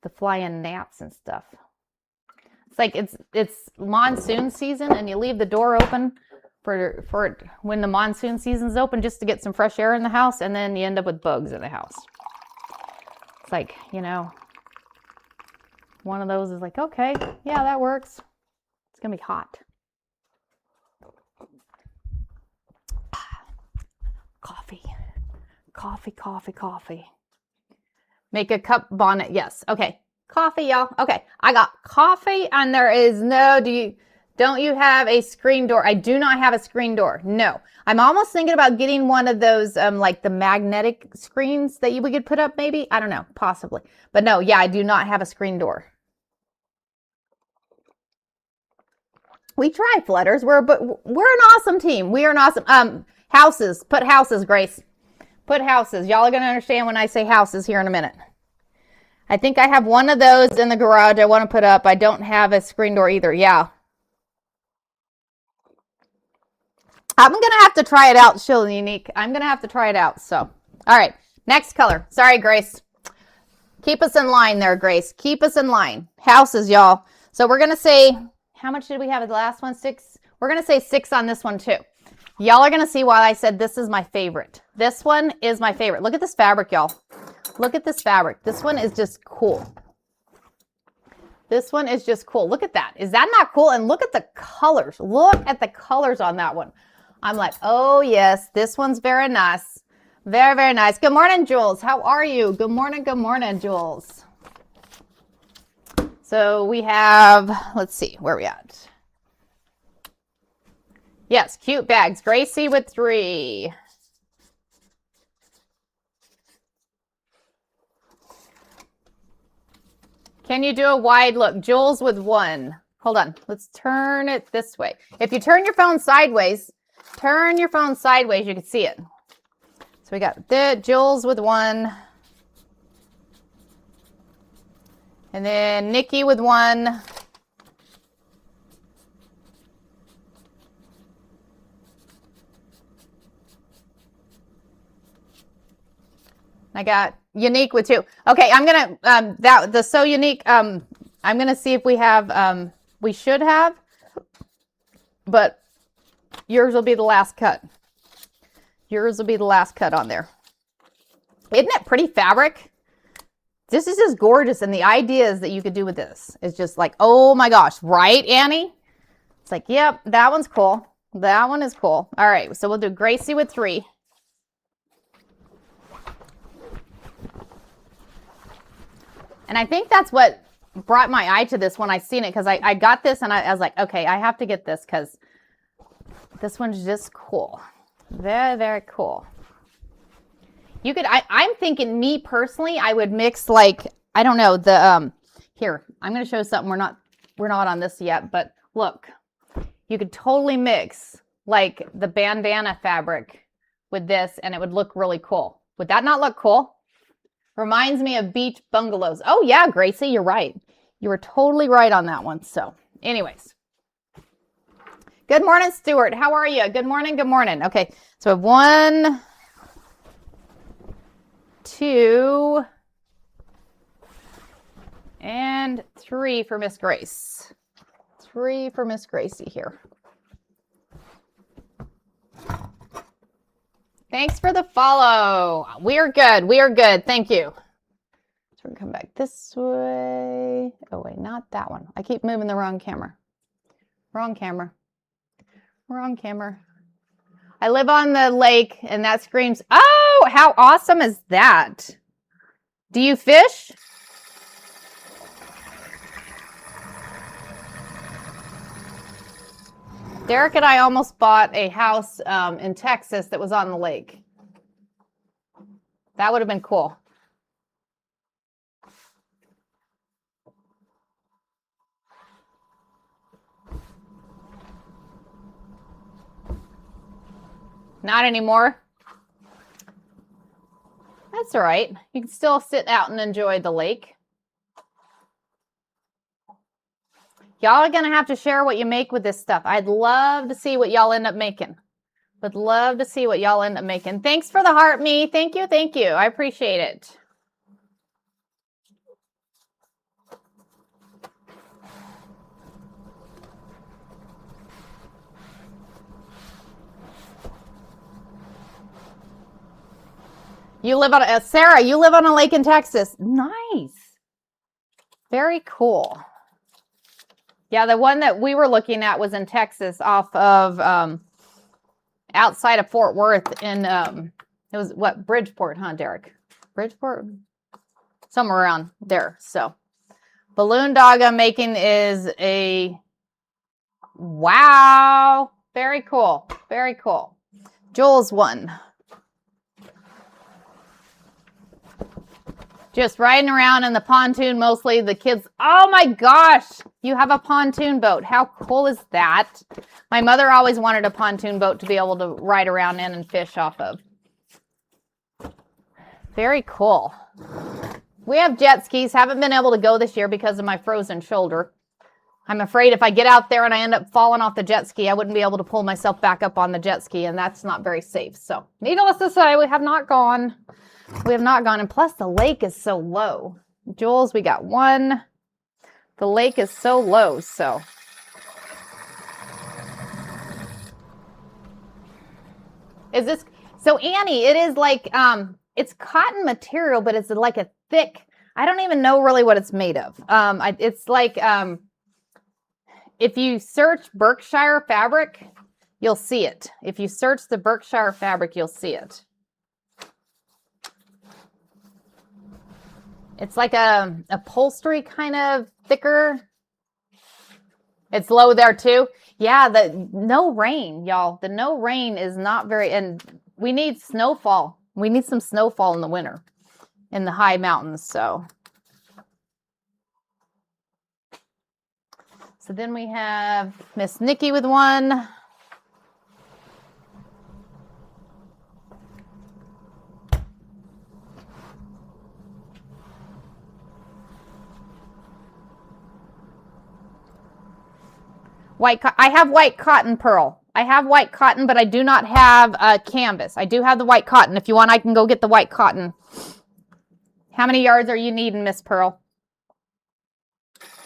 Speaker 1: the flying gnats and stuff. It's like it's monsoon season and you leave the door open for when the monsoon season's open just to get some fresh air in the house, and then you end up with bugs in the house. It's like, you know, one of those is like, okay, yeah, that works. It's gonna be hot. Coffee, coffee, coffee, coffee. Make a cup bonnet. Yes. Okay. Coffee, y'all. Okay. I got coffee, and there is no, don't you have a screen door? I do not have a screen door. No. I'm almost thinking about getting one of those, like the magnetic screens that we could put up maybe. I don't know. Possibly. But no, yeah, I do not have a screen door. We try, Flutters. We're an awesome team. We are an awesome, houses. Put houses, Grace. Put houses. Y'all are going to understand when I say houses here in a minute. I think I have one of those in the garage I want to put up. I don't have a screen door either. Yeah. I'm going to have to try it out, Sheila Unique. I'm going to have to try it out. So, all right. Next color. Sorry, Grace. Keep us in line there, Grace. Keep us in line. Houses, y'all. So we're going to say, how much did we have at the last one? 6. We're going to say 6 on this one too. Y'all are going to see why I said this is my favorite. This one is my favorite. Look at this fabric, y'all. Look at this fabric. This one is just cool. This one is just cool. Look at that. Is that not cool? And look at the colors. Look at the colors on that one. I'm like, oh yes, this one's very nice. Very, very nice. Good morning, Jules. How are you? Good morning, Jules. So we have, let's see, where are we at? Yes, cute bags. Gracie with 3. Can you do a wide look? Jules with 1. Hold on. Let's turn it this way. If you turn your phone sideways, you can see it. So we got the Jules with 1. And then Nikki with 1. I got Unique with 2. Okay, I'm gonna the So Unique. I'm gonna see if we have. We should have, but yours will be the last cut. Yours will be the last cut on there. Isn't it pretty fabric? This is just gorgeous, and the ideas that you could do with this is just like, oh my gosh, right, Annie? It's like, yep, that one's cool. That one is cool. All right, so we'll do Gracie with 3. And I think that's what brought my eye to this when I seen it, because I got this and I was like, okay, I have to get this because this one's just cool. Very, very cool. You could, I'm thinking, me personally, I would mix, like, I don't know, the, here, I'm going to show something. We're not on this yet, but look, you could totally mix like the bandana fabric with this and it would look really cool. Would that not look cool? Reminds me of beach bungalows. Oh yeah, Gracie, you're right. You were totally right on that one. So anyways, good morning, Stuart. How are you? Good morning. Good morning. Okay. So I have 1, 2, and 3 for Miss Grace. 3 for Miss Gracie here. Thanks for the follow. We are good. We are good. Thank you. So we're going to come back this way. Oh, wait, not that one. I keep moving the wrong camera. Wrong camera. Wrong camera. I live on the lake, and that screams, oh, how awesome is that? Do you fish? Derek and I almost bought a house in Texas that was on the lake. That would have been cool. Not anymore. That's all right. You can still sit out and enjoy the lake. Y'all are going to have to share what you make with this stuff. I'd love to see what y'all end up making. Would love to see what y'all end up making. Thanks for the heart, me. Thank you. Thank you. I appreciate it. You live on Sarah, you live on a lake in Texas. Nice. Very cool. Yeah, the one that we were looking at was in Texas off of outside of Fort Worth in it was what, Bridgeport, huh, Derek? Bridgeport? Somewhere around there. So balloon dog I'm making is a wow. Very cool. Very cool. Joel's one. Just riding around in the pontoon, mostly the kids. Oh my gosh, you have a pontoon boat. How cool is that? My mother always wanted a pontoon boat to be able to ride around in and fish off of. Very cool. We have jet skis. Haven't been able to go this year because of my frozen shoulder. I'm afraid if I get out there and I end up falling off the jet ski, I wouldn't be able to pull myself back up on the jet ski, and that's not very safe. So needless to say, we have not gone. We have not gone, and plus the lake is so low. Jules, we got one. The lake is so low, so. Is this, so Annie, it is like, it's cotton material, but it's like a thick I don't even know really what it's made of. It's like if you search Berkshire fabric, you'll see it. If you search the Berkshire fabric, you'll see it. It's like a upholstery kind of thicker. It's low there too. Yeah, the no rain, y'all. The no rain is not very, and we need snowfall. We need some snowfall in the winter in the high mountains. So then we have Miss Nikki with one. I have white cotton, Pearl. I have white cotton, but I do not have canvas. I do have the white cotton. If you want, I can go get the white cotton. How many yards are you needing, Miss Pearl?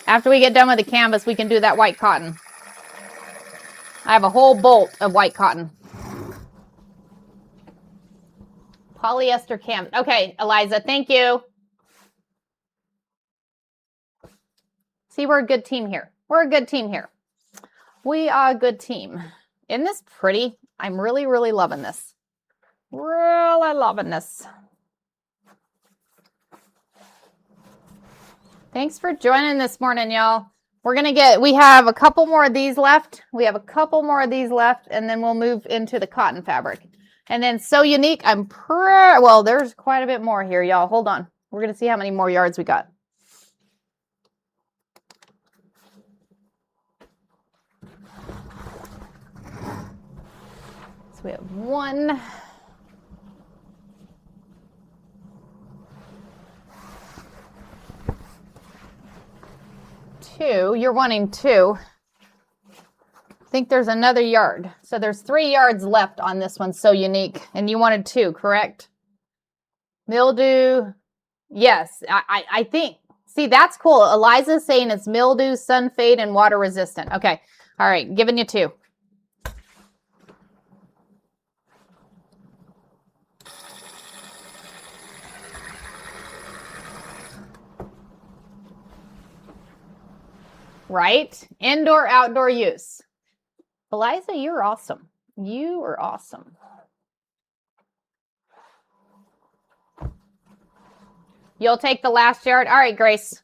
Speaker 1: After we get done with the canvas, we can do that white cotton. I have a whole bolt of white cotton. Polyester canvas. Okay, Eliza, thank you. See, we're a good team here. We're a good team here. We are a good team. Isn't this pretty? I'm really, really loving this. Really loving this. Thanks for joining this morning, y'all. We have a couple more of these left. And then we'll move into the cotton fabric. And then So Unique, well, there's quite a bit more here, y'all. Hold on. We're going to see how many more yards we got. So we have 1, 2. You're wanting 2. I think there's another yard. So there's 3 yards left on this one, So Unique. And you wanted 2, correct? Mildew. Yes, I think. See, that's cool. Eliza's saying it's mildew, sun fade, and water resistant. Okay. All right. Giving you 2. Right? Indoor, outdoor use. Eliza, you're awesome. You are awesome. You'll take the last yard? All right, Grace.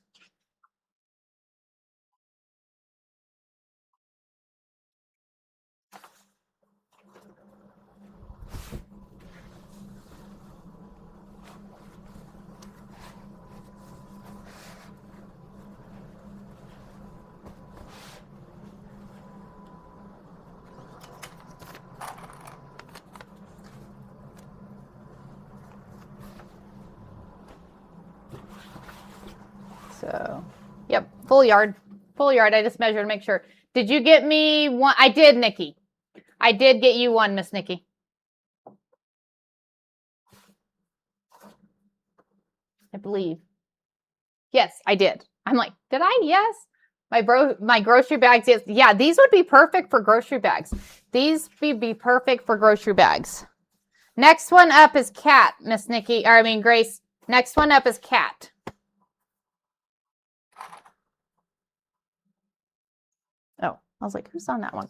Speaker 1: So, yep, full yard. Full yard. I just measured to make sure. Did you get me one? I did, Nikki. I did get you one, Miss Nikki. I believe. Yes, I did. I'm like, did I? Yes. My grocery bags. Yes. Yeah, these would be perfect for grocery bags. These would be perfect for grocery bags. Next one up is Cat, Miss Nikki. Grace. Next one up is Cat. Oh, I was like, who's on that one?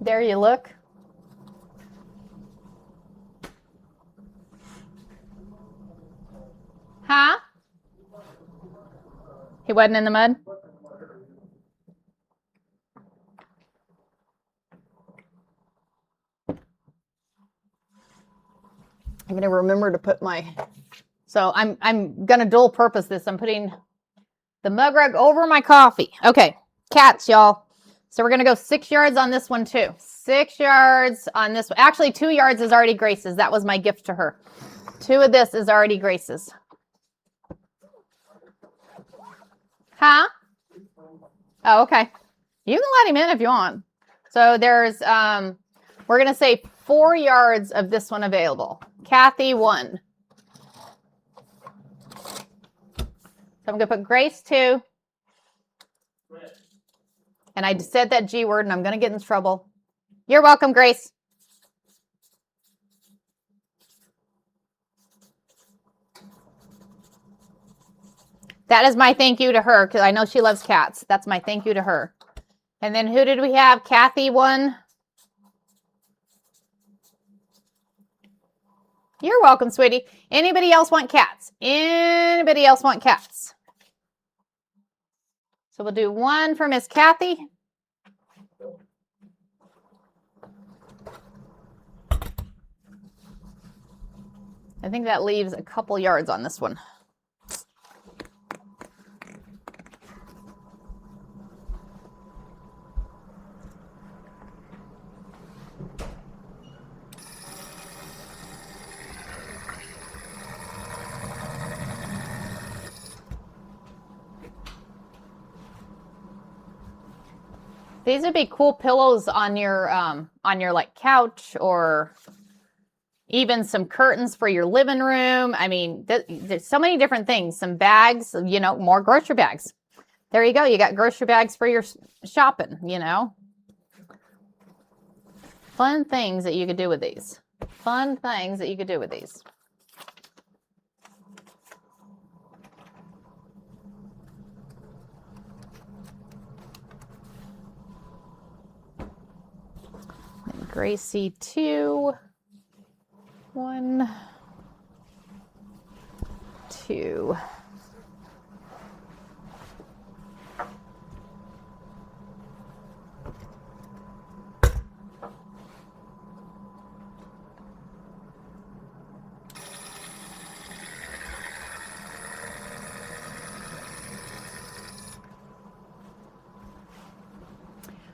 Speaker 1: There you look. Huh? He wasn't in the mud? I'm gonna remember to put so I'm gonna dual purpose this. I'm putting the mug rug over my coffee. Okay, Cats, y'all. So we're gonna go 6 yards on this one too. 6 yards on this one. Actually, 2 yards is already Grace's. That was my gift to her. 2 of this is already Grace's. Huh? Oh, okay. You can let him in if you want. So there's, we're going to say 4 yards of this one available. Kathy, 1. So I'm going to put Grace 2. And I said that G word and I'm going to get in trouble. You're welcome, Grace. That is my thank you to her because I know she loves cats. That's my thank you to her. And then who did we have? Kathy won. You're welcome, sweetie. Anybody else want cats? Anybody else want cats? So we'll do one for Miss Kathy. I think that leaves a couple yards on this one. These would be cool pillows on your like couch, or even some curtains for your living room. I mean, there's so many different things. Some bags, you know, more grocery bags. There you go. You got grocery bags for your shopping, you know. Fun things that you could do with these. Fun things that you could do with these. Gracie 2, 1, 2.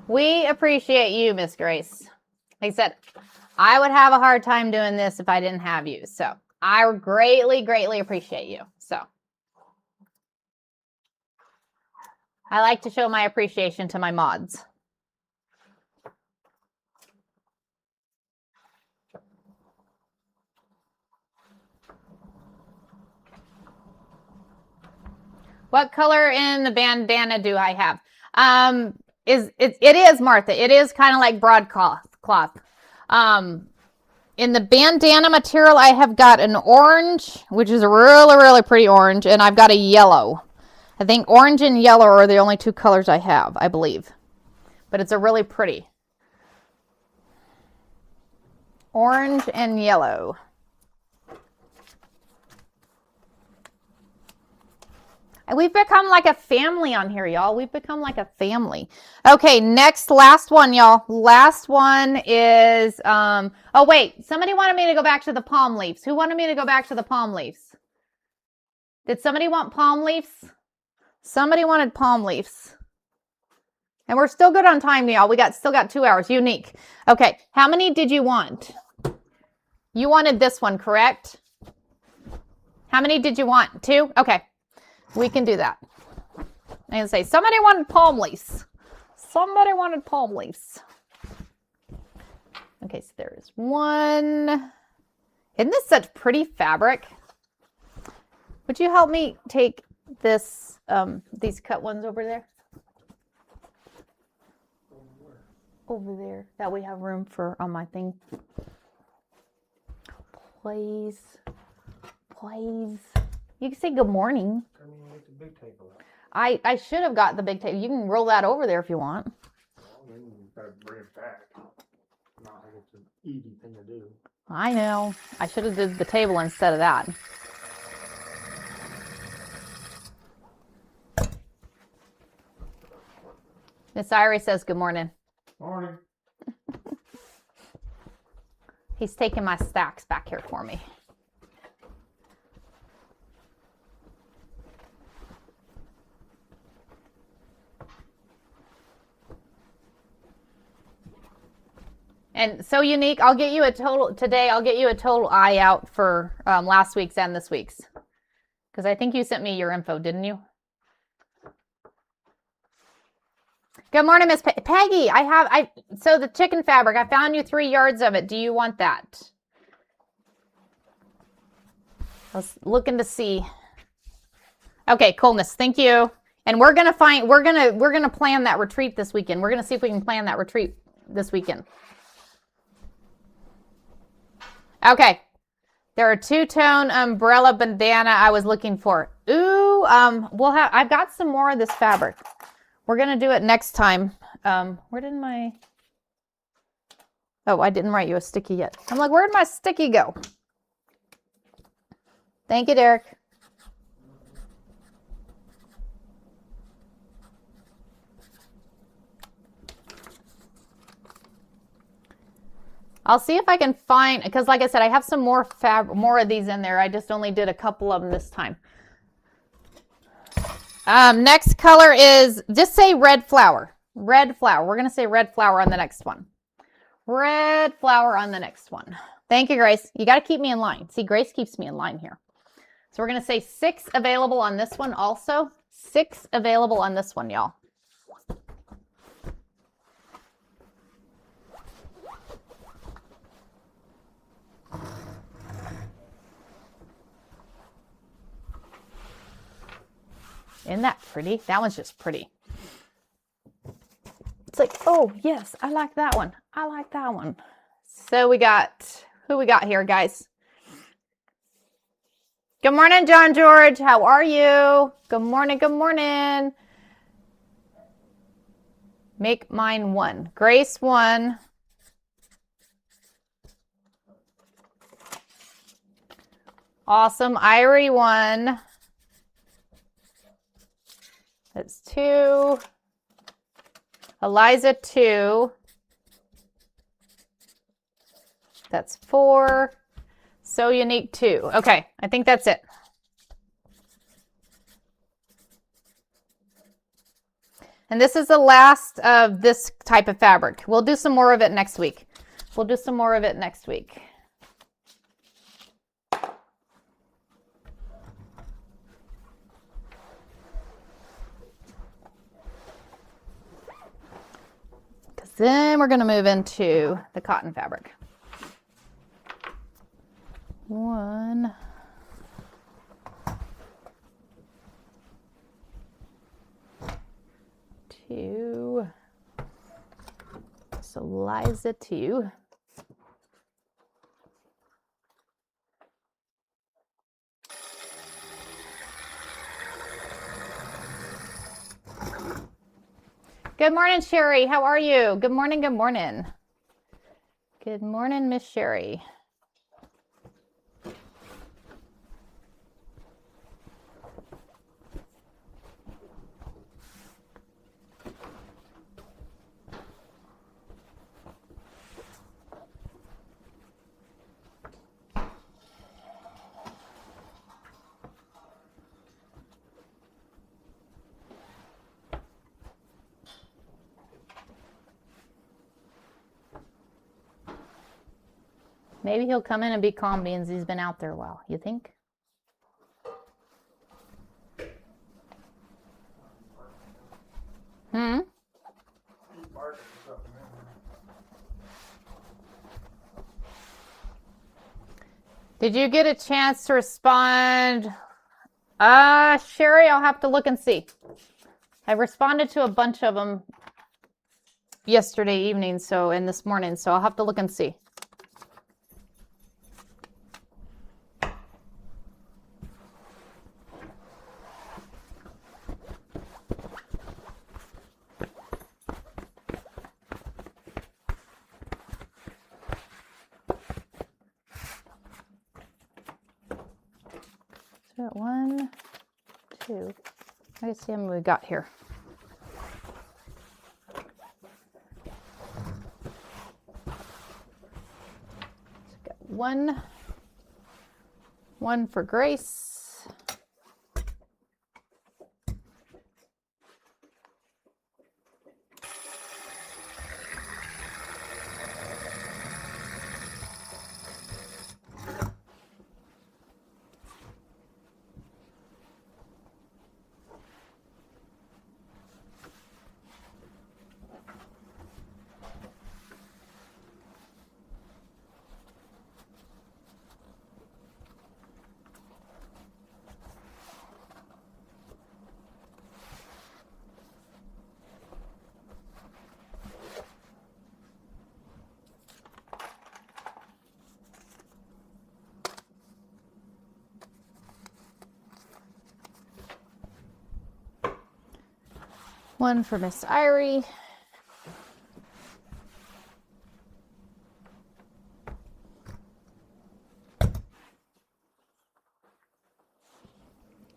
Speaker 1: We appreciate you, Miss Grace. Like I said, I would have a hard time doing this if I didn't have you. So I greatly, greatly appreciate you. So I like to show my appreciation to my mods. What color in the bandana do I have? It is, Martha. It is kind of like broadcloth. In the bandana material, I have got an orange, which is a really, really pretty orange, and I've got a yellow. I think orange and yellow are the only two colors I have, I believe. But it's a really pretty orange and yellow. We've become like a family on here, y'all. We've become like a family. Okay, last one, y'all. Last one is, oh, wait. Somebody wanted me to go back to the palm leaves. Who wanted me to go back to the palm leaves? Did somebody want palm leaves? Somebody wanted palm leaves. And we're still good on time, y'all. Still got 2 hours. Unique. Okay, how many did you want? You wanted this one, correct? How many did you want? 2? Okay. We can do that. I can say, somebody wanted palm leaves. Somebody wanted palm leaves. Okay, so there is one. Isn't this such pretty fabric? Would you help me take this, these cut ones over there? Over there, that we have room for on my thing. Please. Please. You can say good morning.
Speaker 2: I mean, get the big table out.
Speaker 1: I should have got the big table. You can roll that over there if you want.
Speaker 2: Well, then you gotta bring it back. Not like it's an easy thing to do.
Speaker 1: I know. I should have did the table instead of that. Miss Irie says good morning.
Speaker 2: Morning.
Speaker 1: He's taking my stacks back here for me. And so Unique, I'll get you a total today. I'll get you a total eye out for last week's and this week's, because I think you sent me your info, didn't you? Good morning, Miss Peggy. So the chicken fabric, I found you 3 yards of it. Do you want that? I was looking to see. Okay, coolness. Thank you. And we're gonna plan that retreat this weekend. We're gonna see if we can plan that retreat this weekend. Okay. There are two-tone umbrella bandana I was looking for. Ooh, I've got some more of this fabric. We're gonna do it next time. Where did my, oh, I didn't write you a sticky yet. I'm like, where'd my sticky go? Thank you, Derek. I'll see if I can find, because like I said, I have some more of these in there. I just only did a couple of them this time. Next color is, just say red flower. Red flower. We're going to say red flower on the next one. Red flower on the next one. Thank you, Grace. You got to keep me in line. See, Grace keeps me in line here. So we're going to say 6 available on this one also. 6 available on this one, y'all. Isn't that pretty? That one's just pretty. It's like, oh, yes, I like that one. I like that one. So we got, who we got here, guys? Good morning, John George. How are you? Good morning. Good morning. Make mine 1. Grace 1. Awesome. Irie 1. That's 2. Eliza 2. That's 4. So Unique 2. Okay, I think that's it. And this is the last of this type of fabric. We'll do some more of it next week. We'll do some more of it next week. Because then we're going to move into the cotton fabric. 1. 2. So Liza 2. Good morning, Sherry. How are you? Good morning. Good morning. Good morning, Miss Sherry. Maybe he'll come in and be calm being he's been out there a while. You think? Did you get a chance to respond? Sherry, I'll have to look and see. I responded to a bunch of them yesterday evening, and this morning, so I'll have to look and see. So 1, 2. Let's see how many we got here. One for Grace. One for Miss Irie.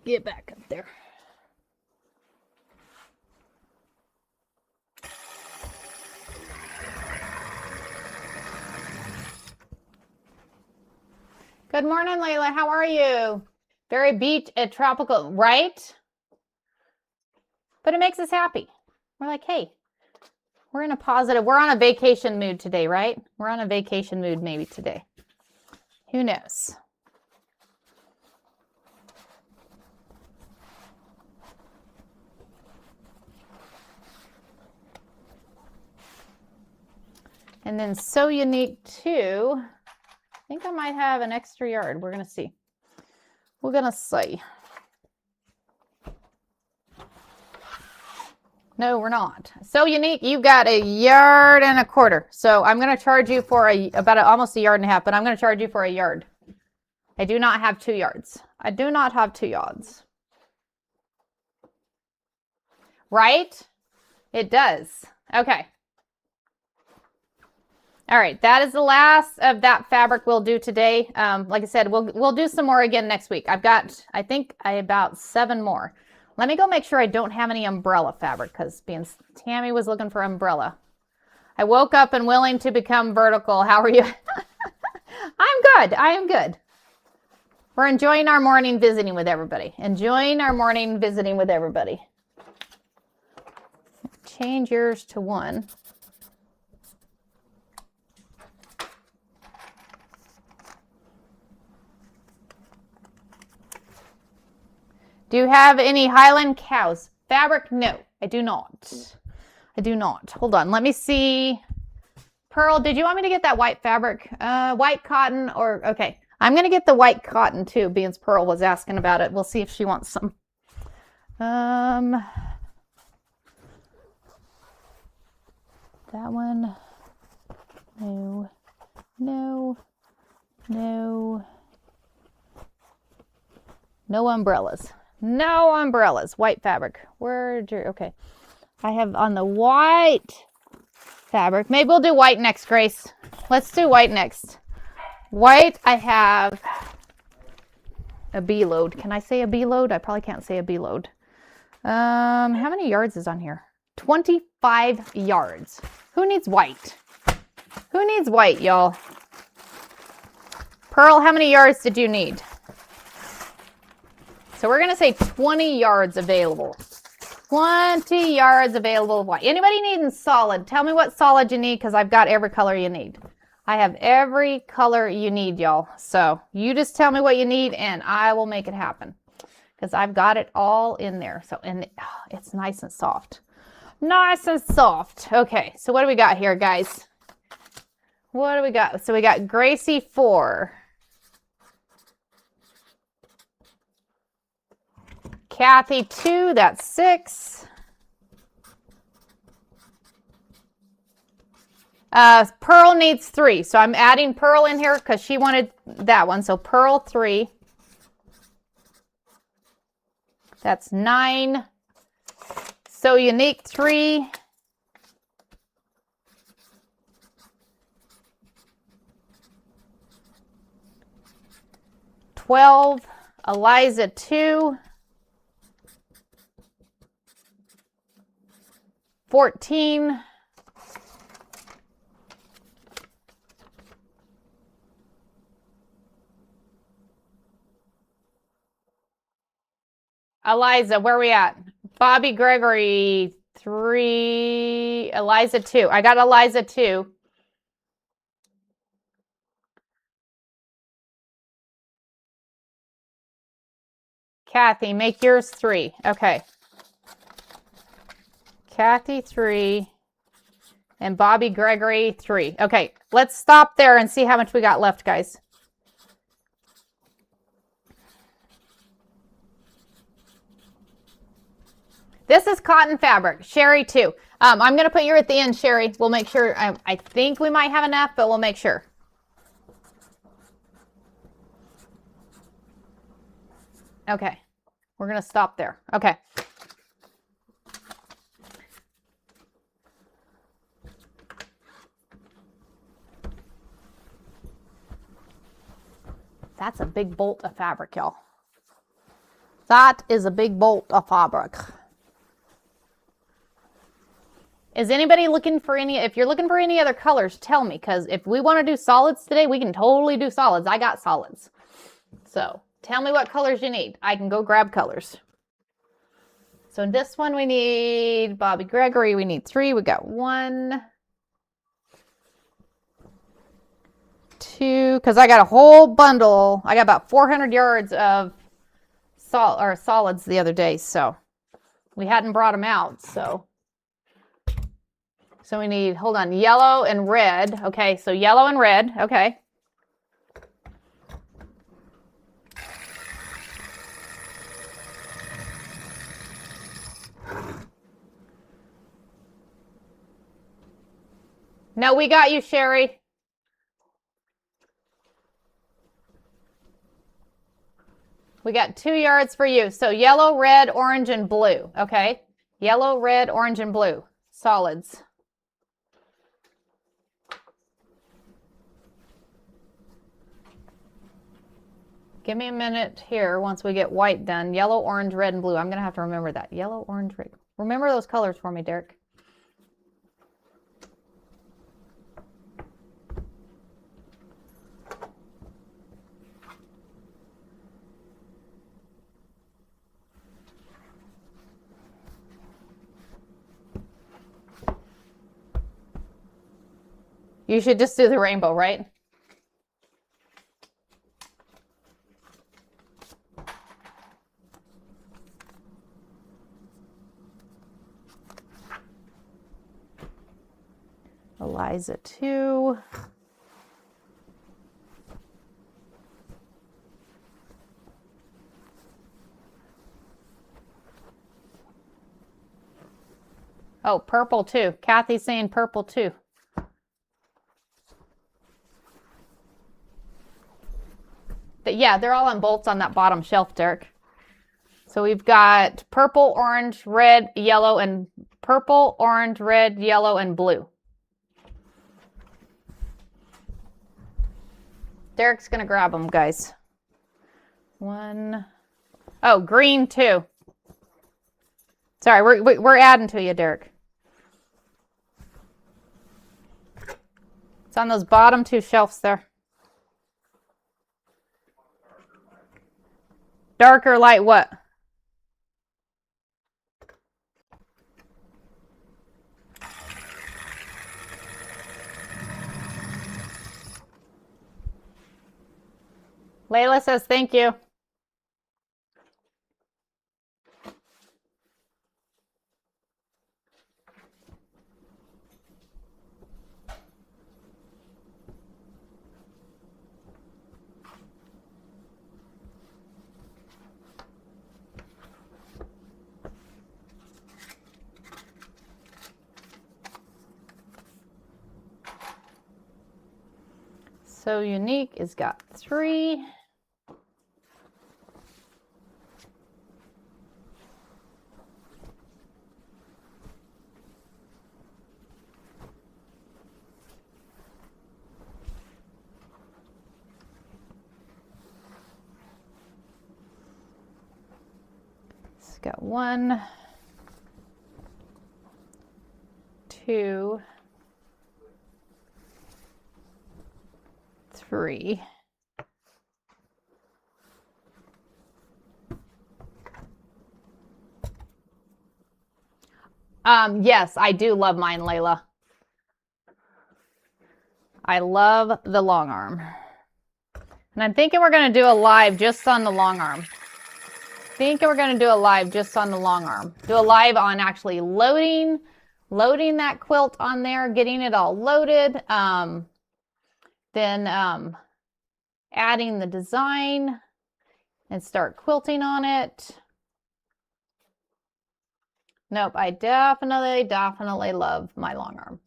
Speaker 1: Get back up there. Good morning, Layla. How are you? Very beach and tropical, right? But it makes us happy. We're like, hey, we're in a positive, we're on a vacation mood today, right? We're on a vacation mood maybe today. Who knows? And then So Unique too. I think I might have an extra yard. We're going to see. We're going to see. No, we're not. So Unique, you've got 1.25 yards. So I'm going to charge you for about almost 1.5 yards, but I'm going to charge you for 1 yard. I do not have 2 yards. I do not have 2 yards. Right? It does. Okay. All right, that is the last of that fabric we'll do today. Like I said, we'll do some more again next week. I think about 7 more. Let me go make sure I don't have any umbrella fabric because Tammy was looking for umbrella. I woke up and willing to become vertical. How are you? I'm good. I am good. We're enjoying our morning visiting with everybody. Enjoying our morning visiting with everybody. Change yours to 1. Do you have any Highland cows? Fabric? No, I do not. I do not. Hold on. Let me see. Pearl, did you want me to get that white fabric? White cotton or, okay. I'm going to get the white cotton too, being Pearl was asking about it. We'll see if she wants some. That one. No. No. No. No umbrellas. No umbrellas. White fabric. Okay. I have on the white fabric. Maybe we'll do white next, Grace. Let's do white next. White, I have a B load. Can I say a B load? I probably can't say a B load. How many yards is on here? 25 yards. Who needs white? Who needs white, y'all? Pearl, how many yards did you need? So we're going to say 20 yards available. 20 yards available of white. Anybody needing solid? Tell me what solid you need because I've got every color you need. I have every color you need, y'all. So you just tell me what you need and I will make it happen because I've got it all in there. So, and it's nice and soft. Nice and soft. Okay, so what do we got here, guys? What do we got? So we got Gracie 4. Kathy 2, that's 6. Pearl needs 3. So I'm adding Pearl in here because she wanted that one. So Pearl 3. That's 9. So Unique 3. $12. Eliza 2. 14. Eliza, where are we at? Bobby Gregory 3. Eliza 2. I got Eliza 2. Kathy, make yours 3. Okay. Kathy 3 and Bobby Gregory 3. Okay, let's stop there and see how much we got left, guys. This is cotton fabric. Sherry 2. I'm going to put you at the end, Sherry. We'll make sure. I think we might have enough, but we'll make sure. Okay, we're going to stop there. Okay. That's a big bolt of fabric, y'all. That is a big bolt of fabric. Is anybody looking for any, if you're looking for any other colors, tell me, because if we want to do solids today, we can totally do solids. I got solids. So tell me what colors you need. I can go grab colors. So in this one, we need Bobby Gregory. We need 3. We got 1, 2, because I got a whole bundle. I got about 400 yards of solids the other day, so we hadn't brought them out. So we need, hold on, yellow and red. Okay, so yellow and red. Okay. No, we got you, Sherry. We got 2 yards for you. So yellow, red, orange, and blue. Okay. Yellow, red, orange, and blue. Solids. Give me a minute here once we get white done. Yellow, orange, red, and blue. I'm going to have to remember that. Yellow, orange, red. Remember those colors for me, Derek. You should just do the rainbow, right? Eliza 2. Oh, purple 2. Kathy's saying purple 2. Yeah, they're all on bolts on that bottom shelf, Derek. So we've got purple, orange, red, yellow, and purple, orange, red, yellow, and blue. Derek's going to grab them, guys. 1. Oh, green 2. Sorry, we're adding to you, Derek. It's on those bottom 2 shelves there. Darker light what? Layla says thank you. So Unique has got 3. It's got 1, 2, 3. Yes, I do love mine, Layla. I love the long arm. And I'm thinking we're going to do a live just on the long arm. Do a live on actually loading that quilt on there, getting it all loaded. Then adding the design and start quilting on it. Nope, I definitely love my long arm.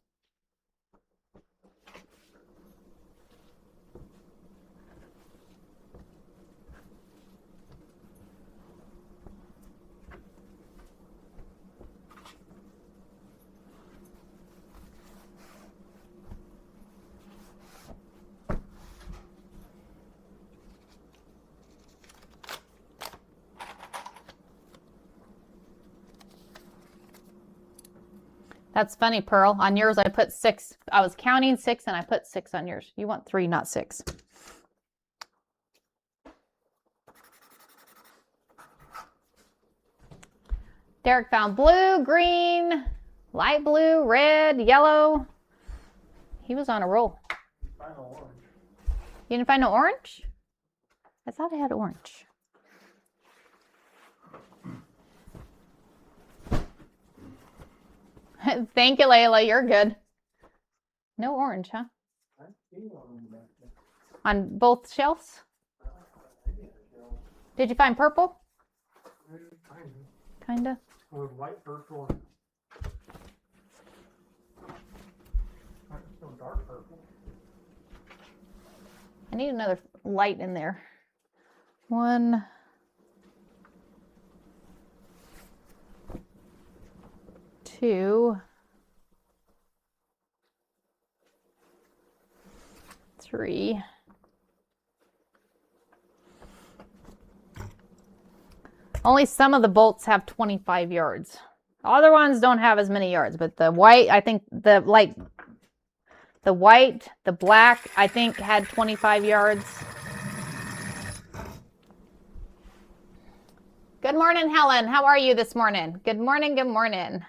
Speaker 1: That's funny, Pearl. On yours, I put 6. I was counting 6, and I put 6 on yours. You want 3, not 6. Derek found blue, green, light blue, red, yellow. He was on a roll.
Speaker 2: Final orange.
Speaker 1: You didn't find no orange? I thought I had orange. Thank you, Layla. You're good. No orange, huh?
Speaker 2: I see one back there.
Speaker 1: On both shelves? Did you find purple? Kinda.
Speaker 2: With light purple and no dark purple.
Speaker 1: I need another light in there. 1, 2, 3. Only some of the bolts have 25 yards. Other ones don't have as many yards, but the white, I think the white, the black, I think had 25 yards. Good morning, Helen. How are you this morning? Good morning, good morning.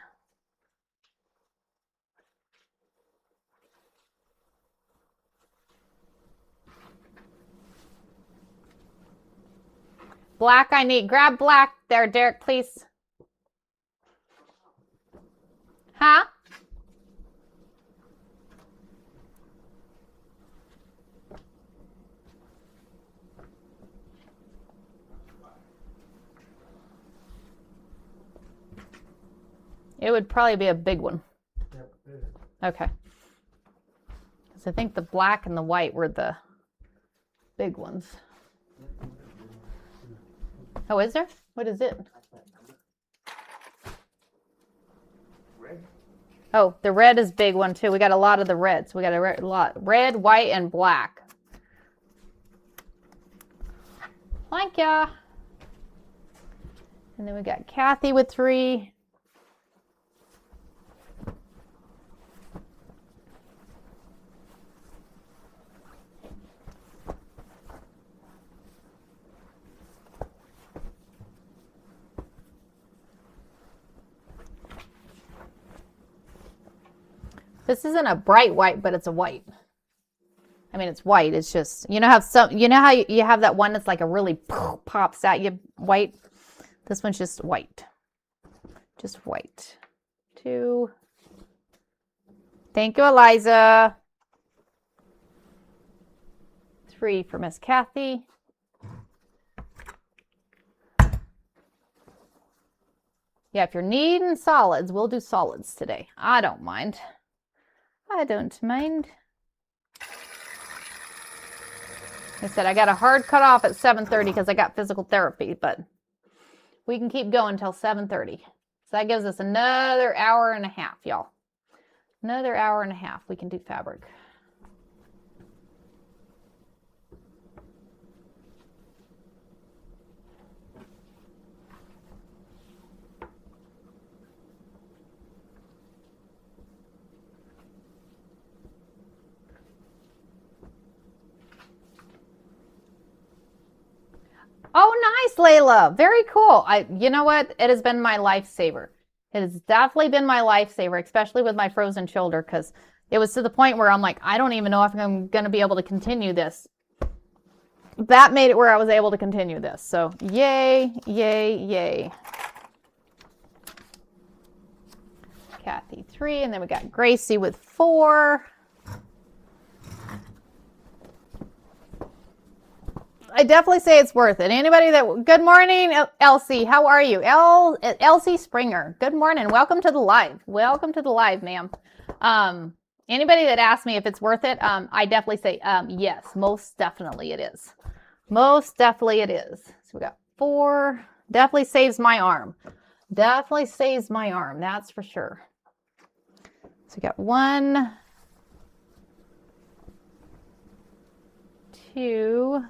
Speaker 1: Black, I need. Grab black there, Derek, please. Huh? It would probably be a big one.
Speaker 2: Yep, it is.
Speaker 1: Okay. Because I think the black and the white were the big ones. Oh, is there? What is it?
Speaker 2: Red.
Speaker 1: Oh, the red is big one too. We got a lot of the reds. We got a lot. Red, white, and black. Thank ya. And then we got Kathy with 3. This isn't a bright white, but it's a white. I mean, it's white. It's just, you know, how you have that one that's like a really pops at you white. This one's just white. Just white. 2. Thank you, Eliza. 3 for Miss Kathy. Yeah, if you're needing solids, we'll do solids today. I don't mind. I don't mind. I said I got a hard cutoff at 7:30 because I got physical therapy, but we can keep going until 7:30. So that gives us another hour and a half, y'all. Another hour and a half we can do fabric. Oh, nice, Layla. Very cool. You know what? It has been my lifesaver. It has definitely been my lifesaver, especially with my frozen shoulder, because it was to the point where I'm like, I don't even know if I'm going to be able to continue this. That made it where I was able to continue this. So yay, yay, yay. Kathy 3, and then we got Gracie with 4. I definitely say it's worth it. Anybody that, good morning, Elsie. How are you? Elsie Springer. Good morning. Welcome to the live. Welcome to the live, ma'am. Anybody that asks me if it's worth it, I definitely say yes, most definitely it is. Most definitely it is. So we got 4. Definitely saves my arm. Definitely saves my arm. That's for sure. So we got 1, 2,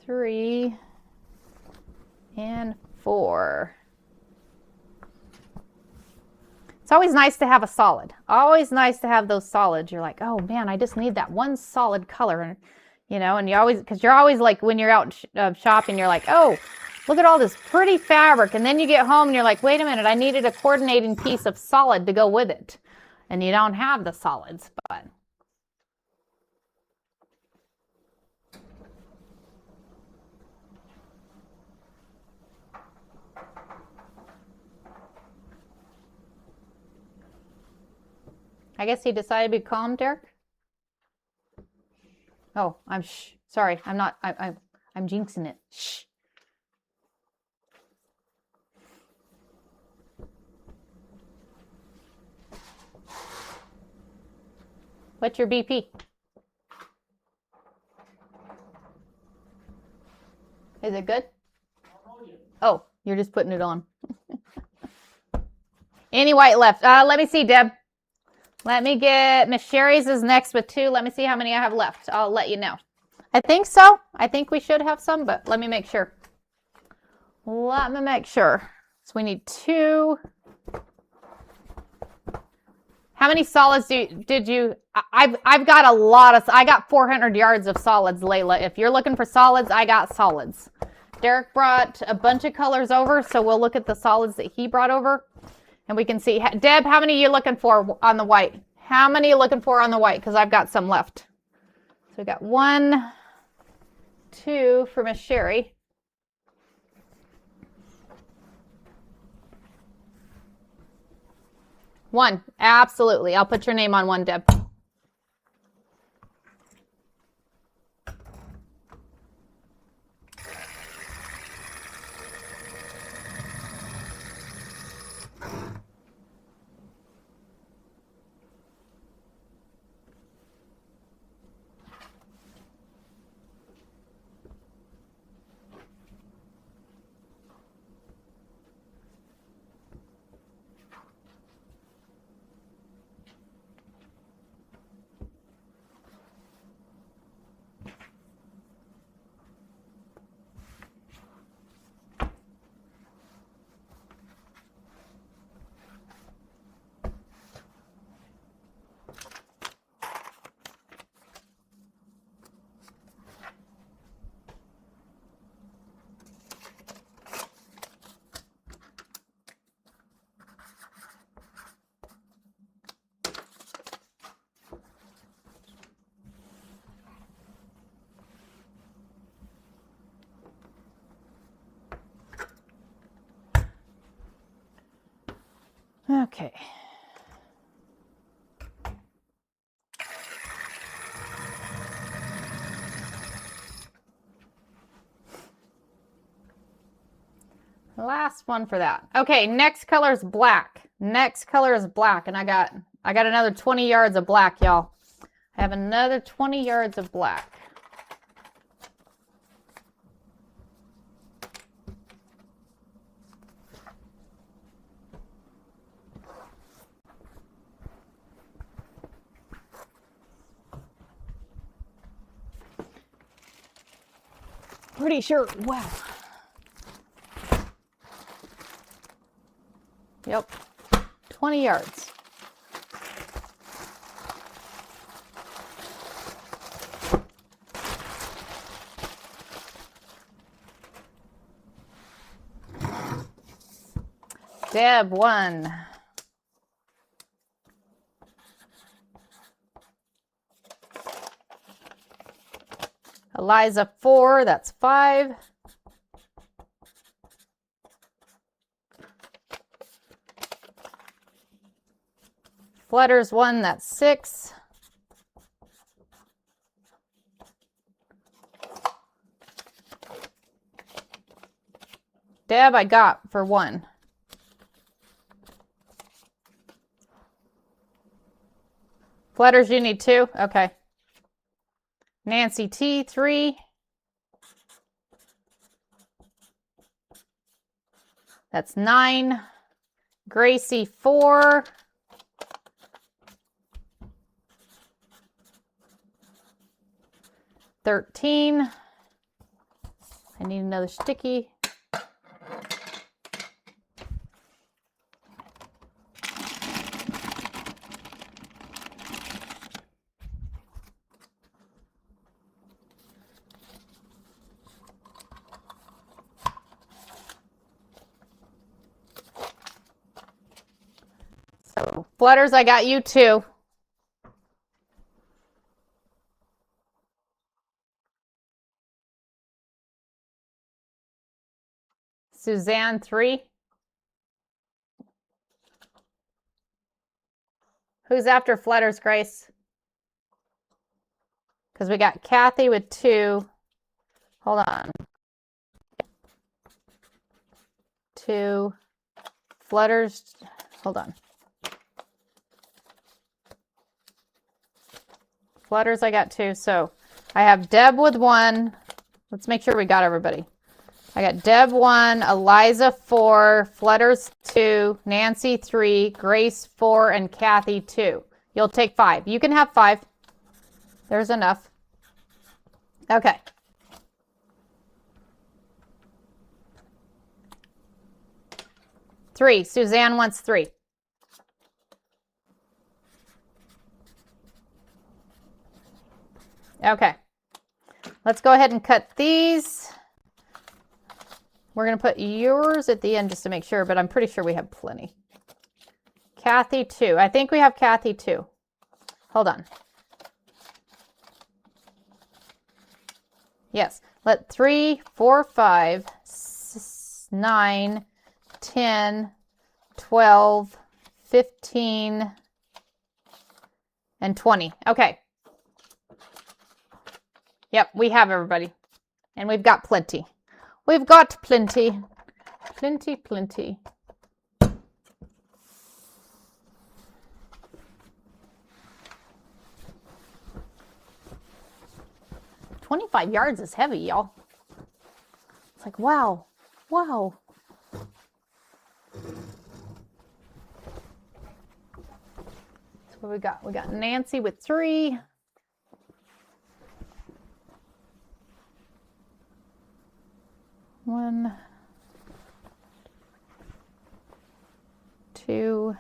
Speaker 1: 3, and 4. It's always nice to have a solid. Always nice to have those solids. You're like, oh man, I just need that one solid color. You know, and you always, because you're always like, when you're out shopping, you're like, oh, look at all this pretty fabric. And then you get home and you're like, wait a minute, I needed a coordinating piece of solid to go with it. And you don't have the solids, but. I guess he decided to be calm, Derek. Oh, sorry. I'm not. I'm jinxing it. Shh. What's your BP? Is it good? Oh, you're just putting it on. Any white left? Let me see, Deb. Let me get, Miss Sherry's is next with 2. Let me see how many I have left. I'll let you know. I think so. I think we should have some, but let me make sure. Let me make sure. So we need 2. How many solids did you? I've got a lot of. I got 400 yards of solids, Layla. If you're looking for solids, I got solids. Derek brought a bunch of colors over, so we'll look at the solids that he brought over. And we can see, Deb, how many are you looking for on the white? How many are you looking for on the white? Because I've got some left. So we got 1, 2 for Miss Sherry. One, absolutely. I'll put your name on one, Deb. Okay. Last one for that. Okay, next color is black. Next color is black, and I got another 20 yards of black, y'all. I have another 20 yards of black. Pretty sure, wow. Yep, 20 yards. Deb, 1. Eliza, 4, that's 5. Flutters, 1, that's 6. Deb, I got for 1. Flutters, you need 2? Okay. Nancy T, 3. That's 9. Gracie, 4. $13. I need another sticky. Flutters, I got you too. Suzanne, 3. Who's after Flutters, Grace? Because we got Kathy with 2. Hold on. 2. Flutters. Hold on. Flutters, I got 2. So I have Deb with 1. Let's make sure we got everybody. I got Deb 1, Eliza 4, Flutters 2, Nancy 3, Grace 4, and Kathy 2. You'll take 5. You can have 5. There's enough. Okay. Three. Suzanne wants 3. Okay. Let's go ahead and cut these. We're going to put yours at the end just to make sure, but I'm pretty sure we have plenty. Kathy 2. I think we have Kathy 2. Hold on. Yes. Let 3, 4, 5, 9, 10, 12, 15, and 20. Okay. Yep, we have everybody. And we've got plenty. We've got plenty. Plenty, plenty. $25 is heavy, y'all. It's like, wow. Wow. So what we got? We got Nancy with 3. One, 2,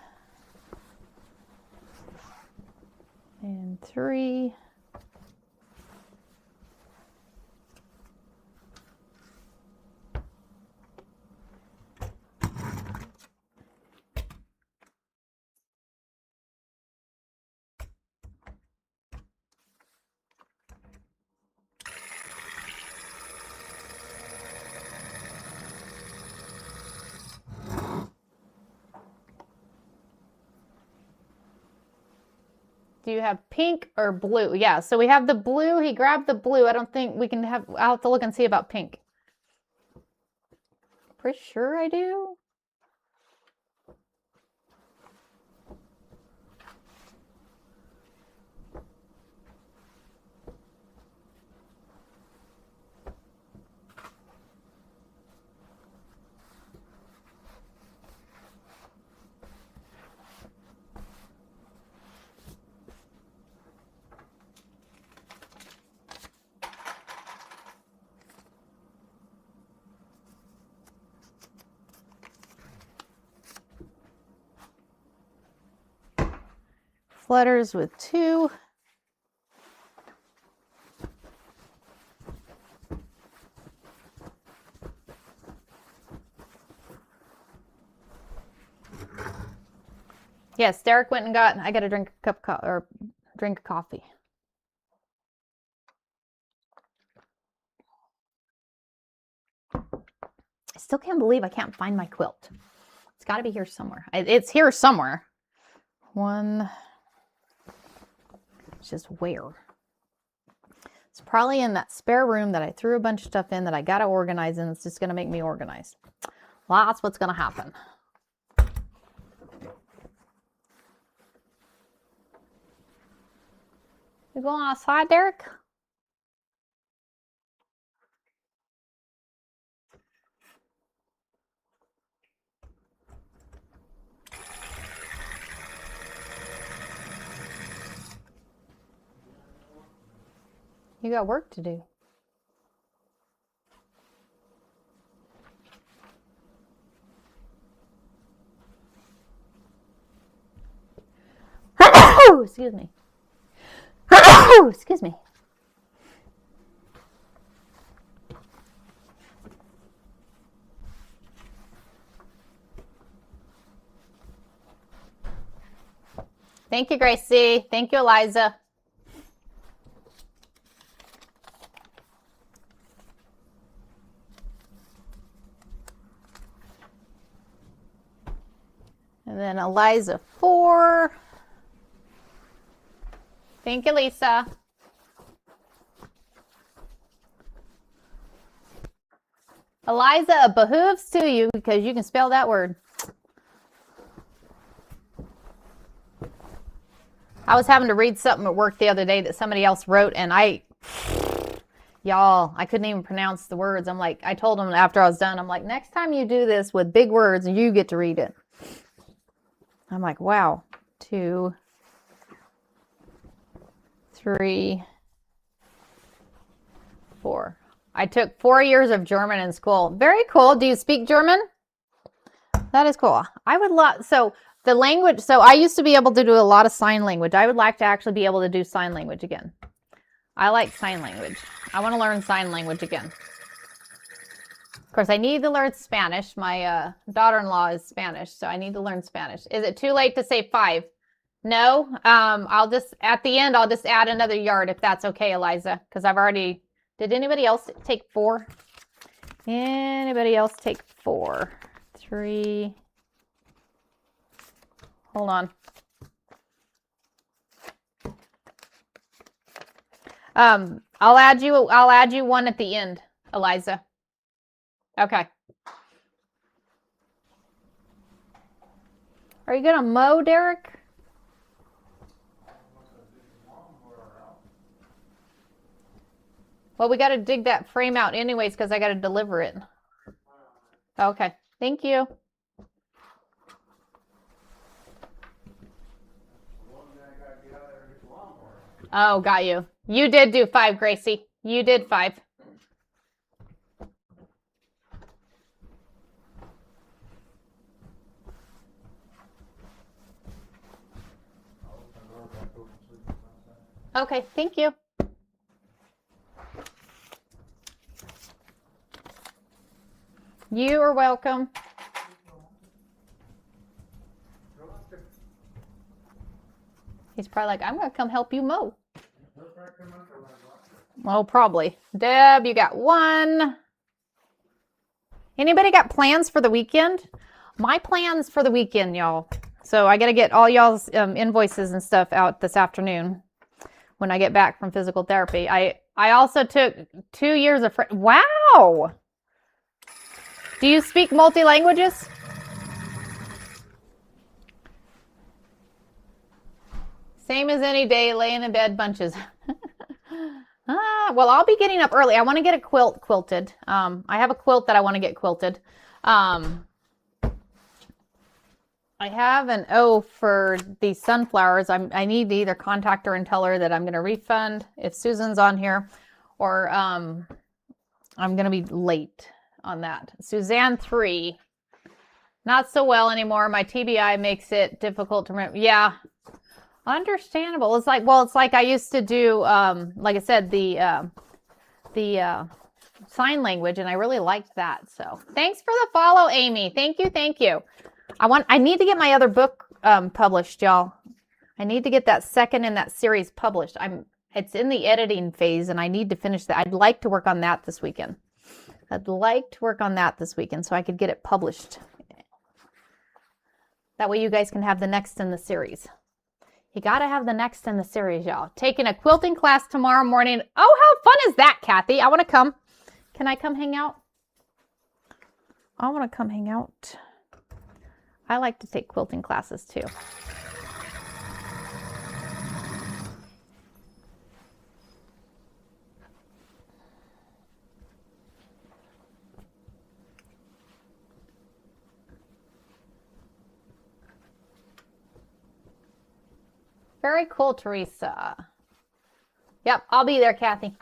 Speaker 1: and 3. Do you have pink or blue? Yeah, so we have the blue. He grabbed the blue. I don't think we can have, I'll have to look and see about pink. Pretty sure I do. Flutters with 2. Yes, Derek went and got, I got to drink a cup of coffee, or drink coffee. I still can't believe I can't find my quilt. It's got to be here somewhere. It's here somewhere. One. It's just where? It's probably in that spare room that I threw a bunch of stuff in that I got to organize, and it's just going to make me organize. Well, that's what's going to happen. You going outside, Derek? You got work to do. Excuse me. Excuse me. Thank you, Gracie. Thank you, Eliza. And then Eliza 4. Thank you, Lisa. Eliza, it behooves to you because you can spell that word. I was having to read something at work the other day that somebody else wrote, and y'all, I couldn't even pronounce the words. I'm like, I told them after I was done, I'm like, next time you do this with big words, you get to read it. I'm like, wow. 2, 3, 4. I took 4 years of German in school. Very cool. Do you speak German? That is cool. I would love, so the language, so I used to be able to do a lot of sign language. I would like to actually be able to do sign language again. I like sign language. I want to learn sign language again. Of course, I need to learn Spanish. My daughter-in-law is Spanish, so I need to learn Spanish. Is it too late to say 5? No. I'll just, at the end, I'll just add another yard if that's okay, Eliza, because I've already, did anybody else take 4? Anybody else take 4? 3. Hold on. I'll add you one at the end, Eliza. Okay. Are you gonna mow, Derek? Well, we got to dig that frame out anyways because I got to deliver it. Okay. Thank you. Oh, got you. You did do 5, Gracie. You did 5. Okay, thank you. You are welcome. He's probably like, I'm going to come help you mow. Well, probably. Deb, you got 1. Anybody got plans for the weekend? My plans for the weekend, y'all. So I got to get all y'all's invoices and stuff out this afternoon when I get back from physical therapy. I also took 2 years of... Wow! Do you speak multi-languages? Same as any day, laying in bed bunches. Well, I'll be getting up early. I want to get a quilt quilted. I have a quilt that I want to get quilted. I have an O for these sunflowers. I need to either contact her and tell her that I'm going to refund if Susan's on here, or I'm going to be late on that. Suzanne 3, not so well anymore. My TBI makes it difficult to remember. Yeah, understandable. It's like, well, it's like I used to do, like I said, the sign language, and I really liked that. So thanks for the follow, Amy. Thank you. Thank you. I need to get my other book published, y'all. I need to get that second in that series published. It's in the editing phase, and I need to finish that. I'd like to work on that this weekend. So I could get it published. That way you guys can have the next in the series. You got to have the next in the series, y'all. Taking a quilting class tomorrow morning. Oh, how fun is that, Kathy? I want to come. Can I come hang out? I want to come hang out. I like to take quilting classes too. Very cool, Teresa. Yep, I'll be there, Kathy.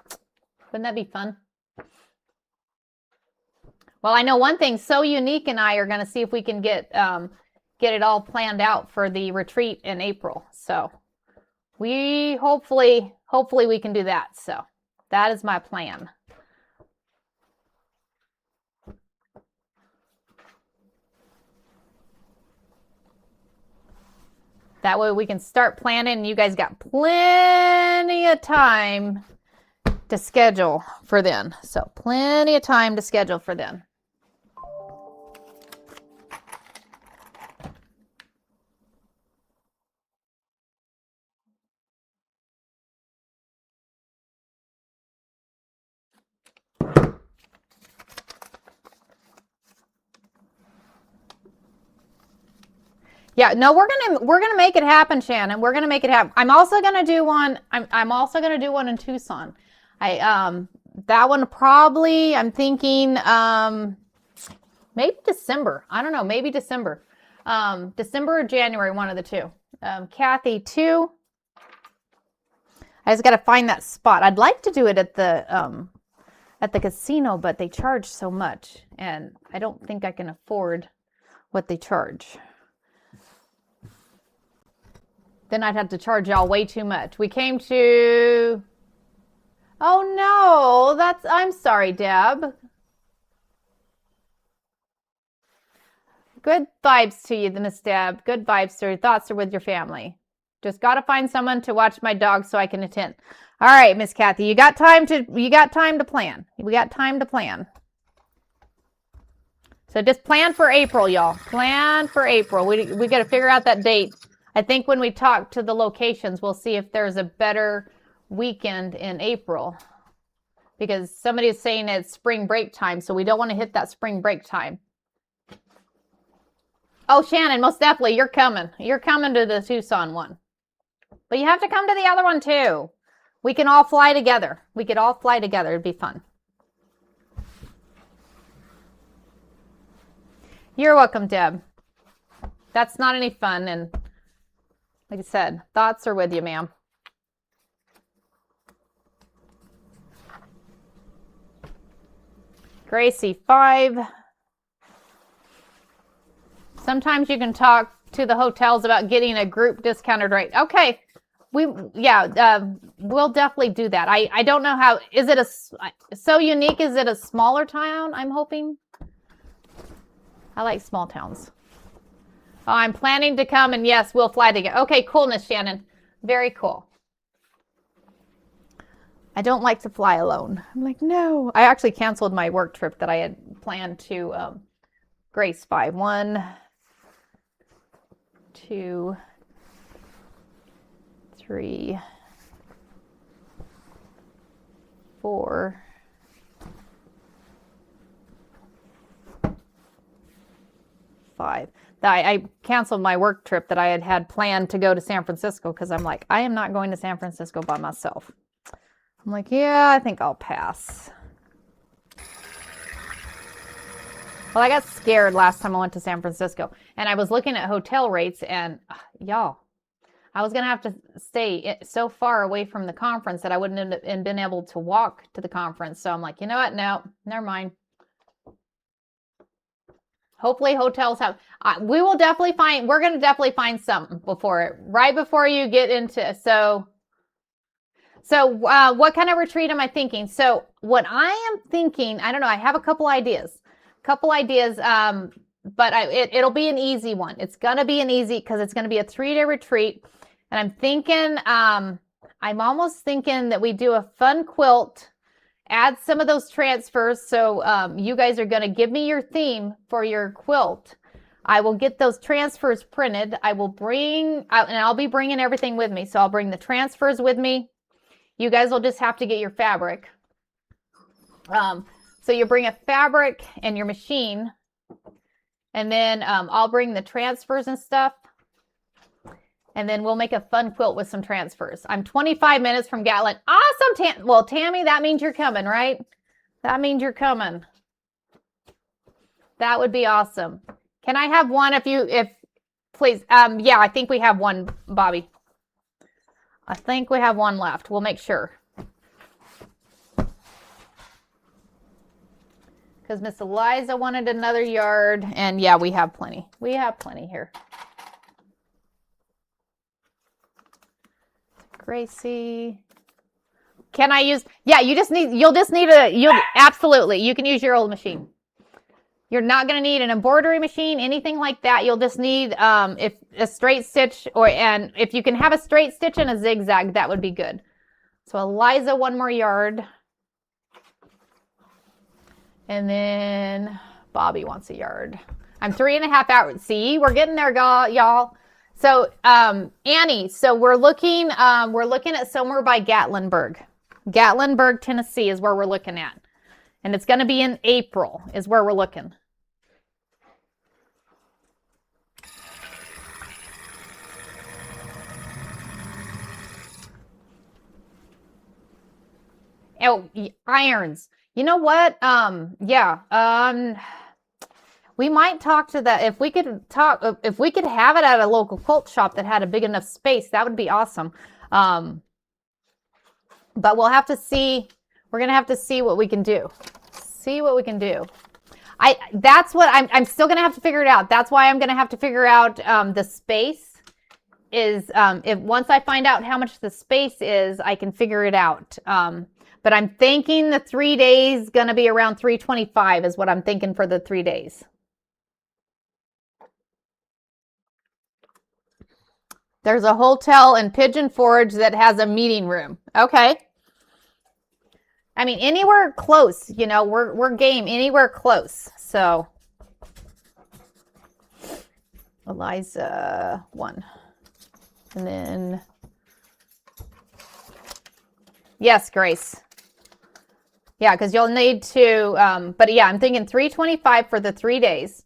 Speaker 1: Wouldn't that be fun? Well, I know one thing. So Unique and I are going to see if we can get it all planned out for the retreat in April. So we hopefully we can do that. So that is my plan. That way we can start planning and you guys got plenty of time to schedule for then. So plenty of time to schedule for then. Yeah, no, we're gonna make it happen, Shannon. We're gonna make it happen. I'm also gonna do one. I'm also gonna do one in Tucson. That one probably I'm thinking maybe December. I don't know, maybe December. December or January, one of the two. Kathy too. I just gotta find that spot. I'd like to do it at the casino, but they charge so much, and I don't think I can afford what they charge. Then I'd have to charge y'all way too much. We came to... Oh no, I'm sorry, Deb. Good vibes to you, Miss Deb. Good vibes to your thoughts are with your family. Just got to find someone to watch my dog so I can attend. All right, Miss Kathy, you got time to plan. We got time to plan. So just plan for April, y'all. Plan for April. We got to figure out that date. I think when we talk to the locations, we'll see if there's a better weekend in April. Because somebody is saying it's spring break time, so we don't want to hit that spring break time. Oh, Shannon, most definitely, you're coming. You're coming to the Tucson one. But you have to come to the other one too. We can all fly together. We could all fly together. It'd be fun. You're welcome, Deb. That's not any fun, and like I said, thoughts are with you, ma'am. Gracie, 5. Sometimes you can talk to the hotels about getting a group discounted rate. Okay. We'll definitely do that. I don't know how, is it so unique? Is it a smaller town? I'm hoping. I like small towns. Oh, I'm planning to come, and yes, we'll fly together. Okay, coolness, Shannon. Very cool. I don't like to fly alone. I'm like, no. I actually canceled my work trip that I had planned to Grace 5. 1, 2, 3, 4. 5. I canceled my work trip that I had planned to go to San Francisco because I'm like, I am not going to San Francisco by myself. I'm like, yeah, I think I'll pass. Well, I got scared last time I went to San Francisco, and I was looking at hotel rates, and y'all, I was going to have to stay so far away from the conference that I wouldn't have been able to walk to the conference. So I'm like, you know what? No, never mind. Hopefully hotels have, we're going to definitely find something right before you get into, so what kind of retreat am I thinking? So what I am thinking, I don't know, I have a couple ideas, but it'll be an easy one. It's going to be an easy, because it's going to be a 3-day retreat. And I'm thinking, I'm almost thinking that we do a fun quilt, add some of those transfers. So you guys are going to give me your theme for your quilt. I will get those transfers printed. I will and I'll be bringing everything with me. So I'll bring the transfers with me. You guys will just have to get your fabric. So you bring a fabric and your machine, and then I'll bring the transfers and stuff. And then we'll make a fun quilt with some transfers. I'm 25 minutes from Gatlin. Awesome, well, Tammy, that means you're coming, right? That means you're coming. That would be awesome. Can I have one please? Yeah, I think we have one, Bobby. I think we have one left. We'll make sure. Because Miss Eliza wanted another yard. And yeah, we have plenty. We have plenty here. Gracie. Can I use, yeah, you'll absolutely, you can use your old machine. You're not going to need an embroidery machine, anything like that. You'll just need if a straight stitch, and if you can have a straight stitch and a zigzag, that would be good. So Eliza, 1 more yard. And then Bobby wants a yard. I'm 3.5 hours. See, we're getting there, y'all. So Annie, so we're looking at somewhere by Gatlinburg. Gatlinburg, Tennessee is where we're looking at. And it's going to be in April is where we're looking. Oh, irons. You know what? We might talk to that. If we could have it at a local quilt shop that had a big enough space, that would be awesome. But we'll have to see. We're going to have to see what we can do. See what we can do. That's what I'm still going to have to figure it out. That's why I'm going to have to figure out the space is, if once I find out how much the space is, I can figure it out. But I'm thinking the 3 days going to be around $325 is what I'm thinking for the 3 days. There's a hotel in Pigeon Forge that has a meeting room. Okay. I mean, anywhere close, you know, we're game anywhere close. So Eliza 1. And then yes, Grace. Yeah, because you'll need to, but yeah, I'm thinking $325 for the 3 days.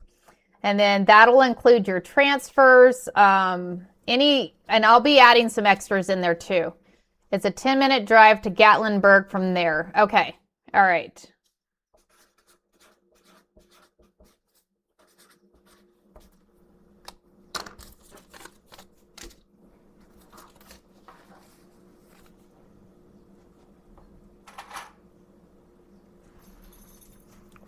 Speaker 1: And then that'll include your transfers, and I'll be adding some extras in there too. It's a 10-minute drive to Gatlinburg from there. Okay. All right.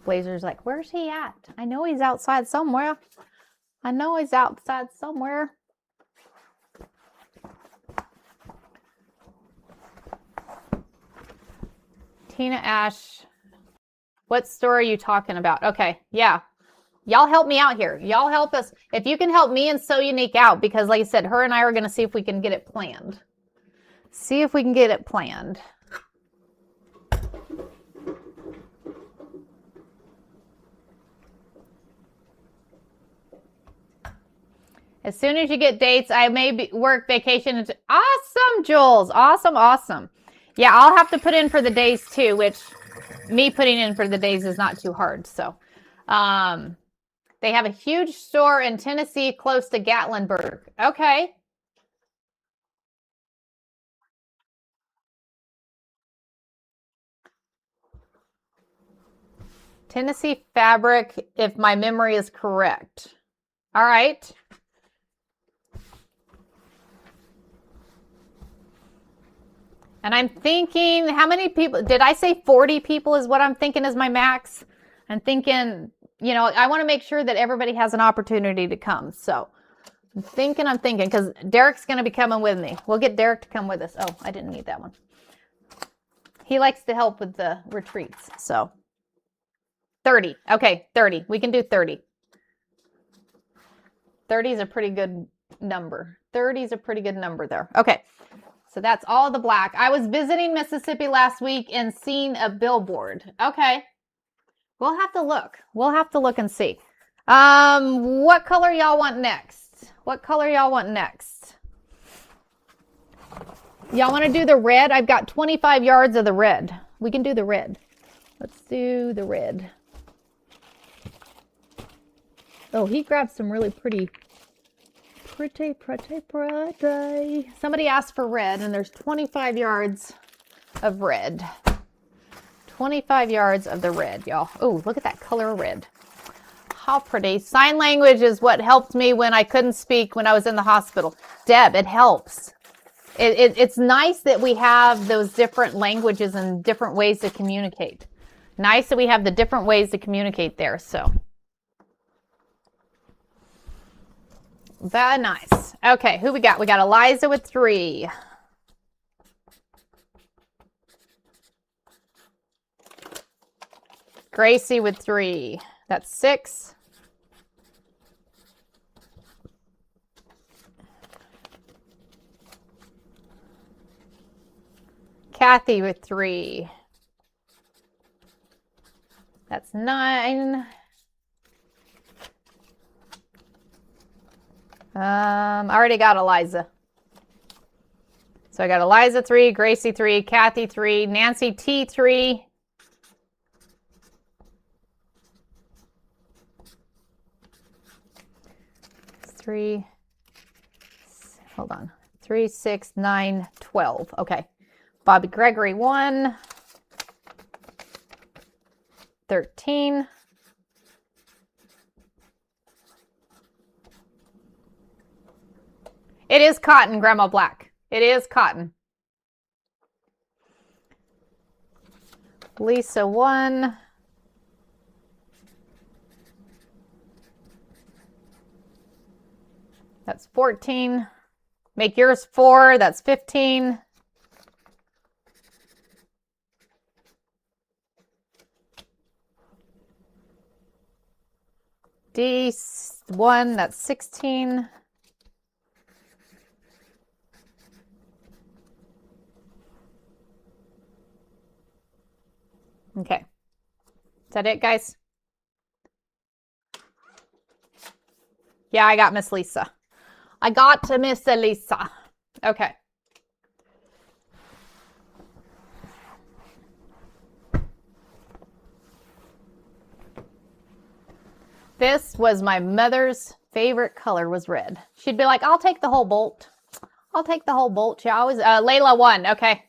Speaker 1: Blazer's like, where's he at? I know he's outside somewhere. I know he's outside somewhere. Tina Ash, what store are you talking about? Okay, yeah. Y'all help me out here. Y'all help us. If you can help me and Sew Unique out, because like I said, her and I are going to see if we can get it planned. See if we can get it planned. As soon as you get dates, I may work vacation. Awesome, Jules. Awesome, awesome. Yeah, I'll have to put in for the days too, which me putting in for the days is not too hard. So they have a huge store in Tennessee close to Gatlinburg. Okay. Tennessee Fabric, if my memory is correct. All right. And I'm thinking, how many people, did I say 40 people is what I'm thinking is my max? I'm thinking, you know, I want to make sure that everybody has an opportunity to come. So I'm thinking, because Derek's going to be coming with me. We'll get Derek to come with us. Oh, I didn't need that one. He likes to help with the retreats. So 30. Okay, 30. We can do 30. 30 is a pretty good number. 30 is a pretty good number there. Okay. So that's all the black. I was visiting Mississippi last week and seen a billboard. Okay. We'll have to look. We'll have to look and see. What color y'all want next? What color y'all want next? Y'all want to do the red? I've got 25 yards of the red. We can do the red. Let's do the red. Oh, he grabbed some really pretty. Somebody asked for red, and there's 25 yards of red. 25 yards of the red, y'all. Oh, look at that color of red. How pretty. Sign language is what helped me when I couldn't speak when I was in the hospital. Deb, it helps. It's nice that we have those different languages and different ways to communicate. Nice that we have the different ways to communicate there, so. Very nice. Okay, who we got? We got Eliza with 3. Gracie with 3. That's 6. Kathy with 3. That's 9. I already got Eliza. So I got Eliza 3, Gracie 3, Kathy 3, Nancy T 3. Three, hold on. 3, 6, 9, 12. Okay. Bobby Gregory 1. 13. It is cotton, Grandma Black. It is cotton. Lisa 1. That's 14. Make yours 4. That's 15. D1, that's 16. Okay. Is that it, guys? Yeah, I got Miss Lisa. I got to Miss Lisa. Okay. This was my mother's favorite color, was red. She'd be like, I'll take the whole bolt. I'll take the whole bolt. She always, Layla 1. Okay.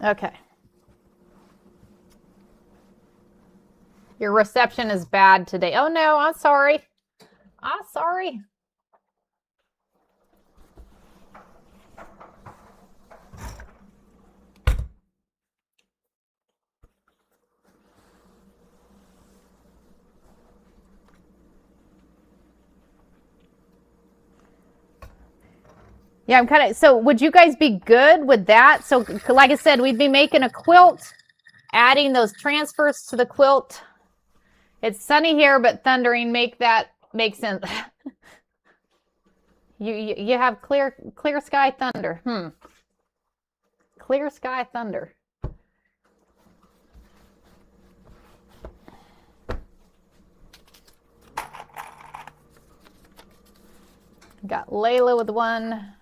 Speaker 1: Okay. Your reception is bad today. Oh no, I'm sorry. I'm sorry. Yeah, I'm kind of, so would you guys be good with that? So like I said, we'd be making a quilt, adding those transfers to the quilt. It's sunny here, but thundering. Make that make sense. You have clear sky thunder. Clear sky thunder. Got Layla with 1.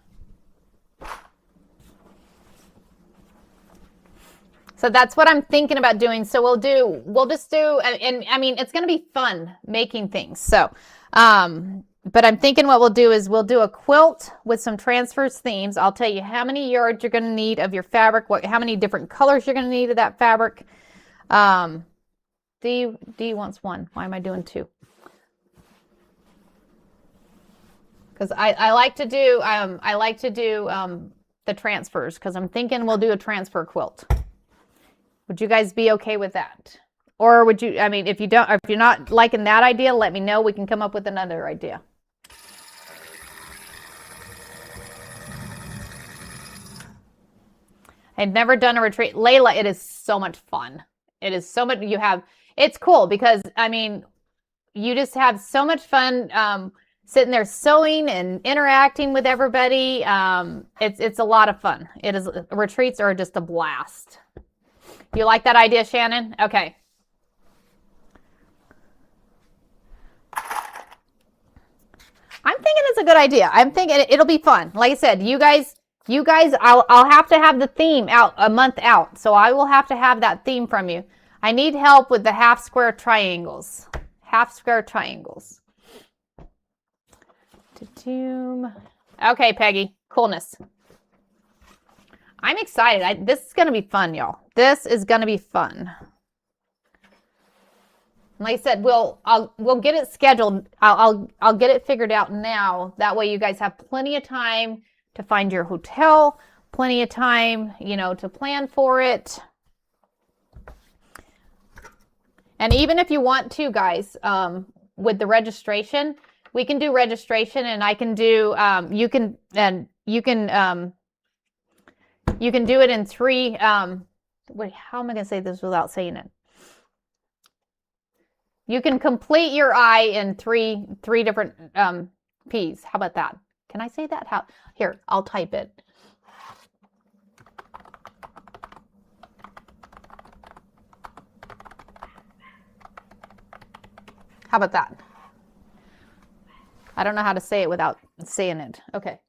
Speaker 1: So that's what I'm thinking about doing. So we'll just do, and I mean, it's going to be fun making things. So, but I'm thinking what we'll do is we'll do a quilt with some transfers themes. I'll tell you how many yards you're going to need of your fabric, how many different colors you're going to need of that fabric. D wants 1. Why am I doing 2? Because I like to do the transfers, because I'm thinking we'll do a transfer quilt. Would you guys be okay with that? Or would you, I mean, if you're not liking that idea, let me know. We can come up with another idea. I'd never done a retreat. Layla, it is so much fun. It is so much, it's cool because, I mean, you just have so much fun sitting there sewing and interacting with everybody. It's a lot of fun. Retreats are just a blast. You like that idea, Shannon? Okay. I'm thinking it's a good idea. I'm thinking it'll be fun. Like I said, you guys, I'll have to have the theme out a month out. So I will have to have that theme from you. I need help with the half square triangles. Half square triangles. Okay, Peggy. Coolness. I'm excited. This is going to be fun, y'all. This is going to be fun. Like I said, we'll get it scheduled. I'll get it figured out now. That way you guys have plenty of time to find your hotel, plenty of time, to plan for it. And even if you want to, guys, with the registration, we can do registration, and I can do you can do it in 3 wait, how am I going to say this without saying it? You can complete your I in three different P's. How about that? Can I say that? How? Here, I'll type it. How about that? I don't know how to say it without saying it. Okay.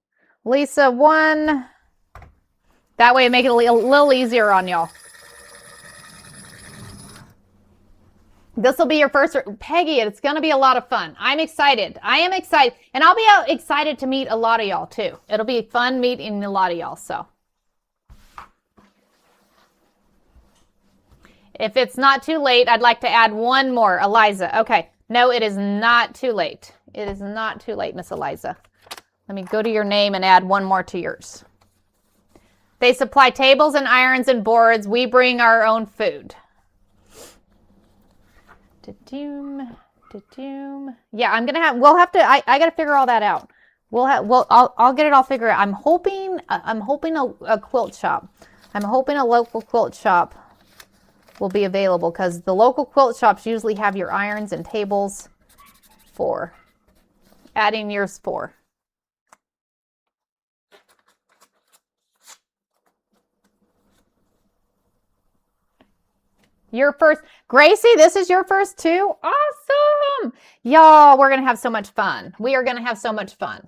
Speaker 1: Lisa 1. That way it make it a little easier on y'all. This will be your first, Peggy, it's going to be a lot of fun. I'm excited. I am excited. And I'll be excited to meet a lot of y'all too. It'll be fun meeting a lot of y'all. So if it's not too late, I'd like to add one more. Eliza. Okay. No, it is not too late. It is not too late, Miss Eliza. Let me go to your name and add one more to yours. They supply tables and irons and boards. We bring our own food. Yeah, we'll have to, I got to figure all that out. I'll get it all figured out. I'm hoping a quilt shop. I'm hoping a local quilt shop will be available, because the local quilt shops usually have your irons and tables for adding yours for. Your first, Gracie, this is your first too? Awesome. Y'all, we're going to have so much fun. We are going to have so much fun.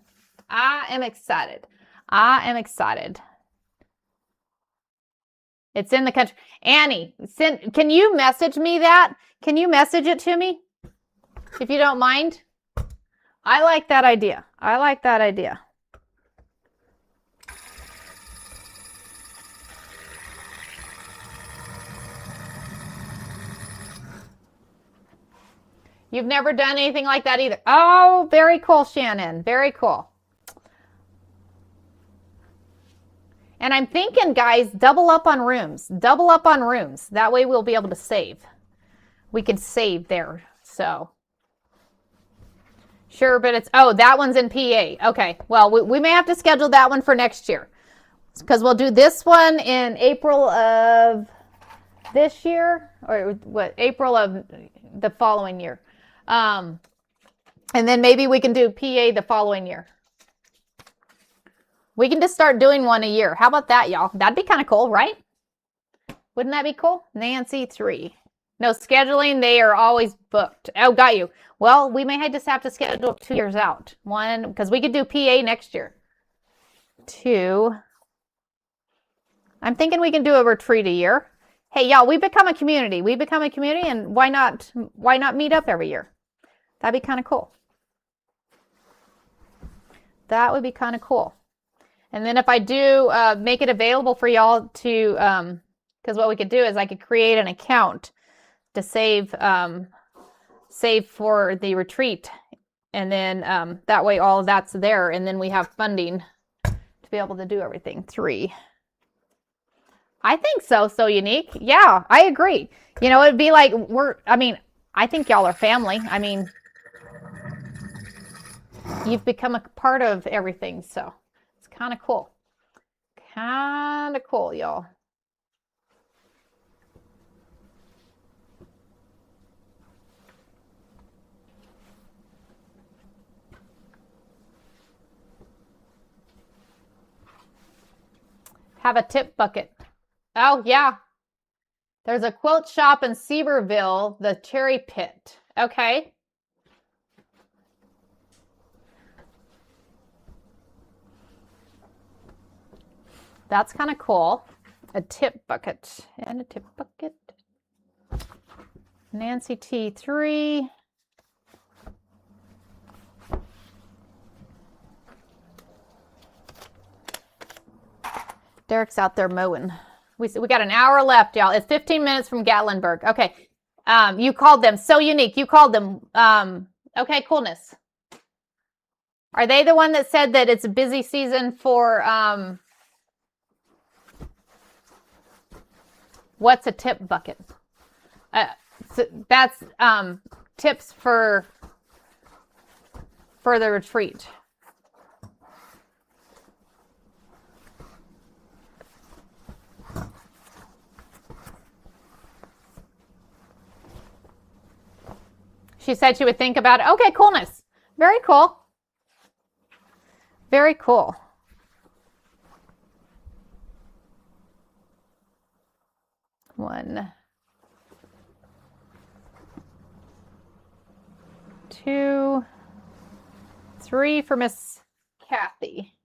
Speaker 1: I am excited. I am excited. It's in the country. Annie, can you message me that? Can you message it to me? If you don't mind. I like that idea. I like that idea. You've never done anything like that either. Oh, very cool, Shannon. Very cool. And I'm thinking, guys, double up on rooms. Double up on rooms. That way we'll be able to save. We can save there. So. Sure, but it's, oh, that one's in PA. Okay. Well, we may have to schedule that one for next year. Because we'll do this one in April of this year. Or what? April of the following year. And then maybe we can do PA the following year. We can just start doing one a year. How about that, y'all? That'd be kind of cool, right? Wouldn't that be cool? Nancy 3. No scheduling. They are always booked. Oh, got you. Well, we may just have to schedule 2 years out. 1, because we could do PA next year. 2. I'm thinking we can do a retreat a year. Hey, y'all, we become a community. We become a community, and why not meet up every year? That'd be kind of cool. That would be kind of cool. And then if I do make it available for y'all to, because what we could do is I could create an account to save for the retreat. And then that way all of that's there. And then we have funding to be able to do everything. 3. I think so. So unique. Yeah, I agree. You know, it'd be like I think y'all are family. I mean, you've become a part of everything. So it's kind of cool. Kind of cool, y'all. Have a tip bucket. Oh, yeah. There's a quilt shop in Seaverville, the Cherry Pit. Okay. That's kind of cool. A tip bucket and a tip bucket. Nancy T3. Derek's out there mowing. We got an hour left, y'all. It's 15 minutes from Gatlinburg. Okay. You called them. So unique. You called them. Okay, coolness. Are they the one that said that it's a busy season for what's a tip bucket? So that's tips for the retreat. She said she would think about it. Okay, coolness. Very cool. Very cool. One, two, three for Miss Kathy.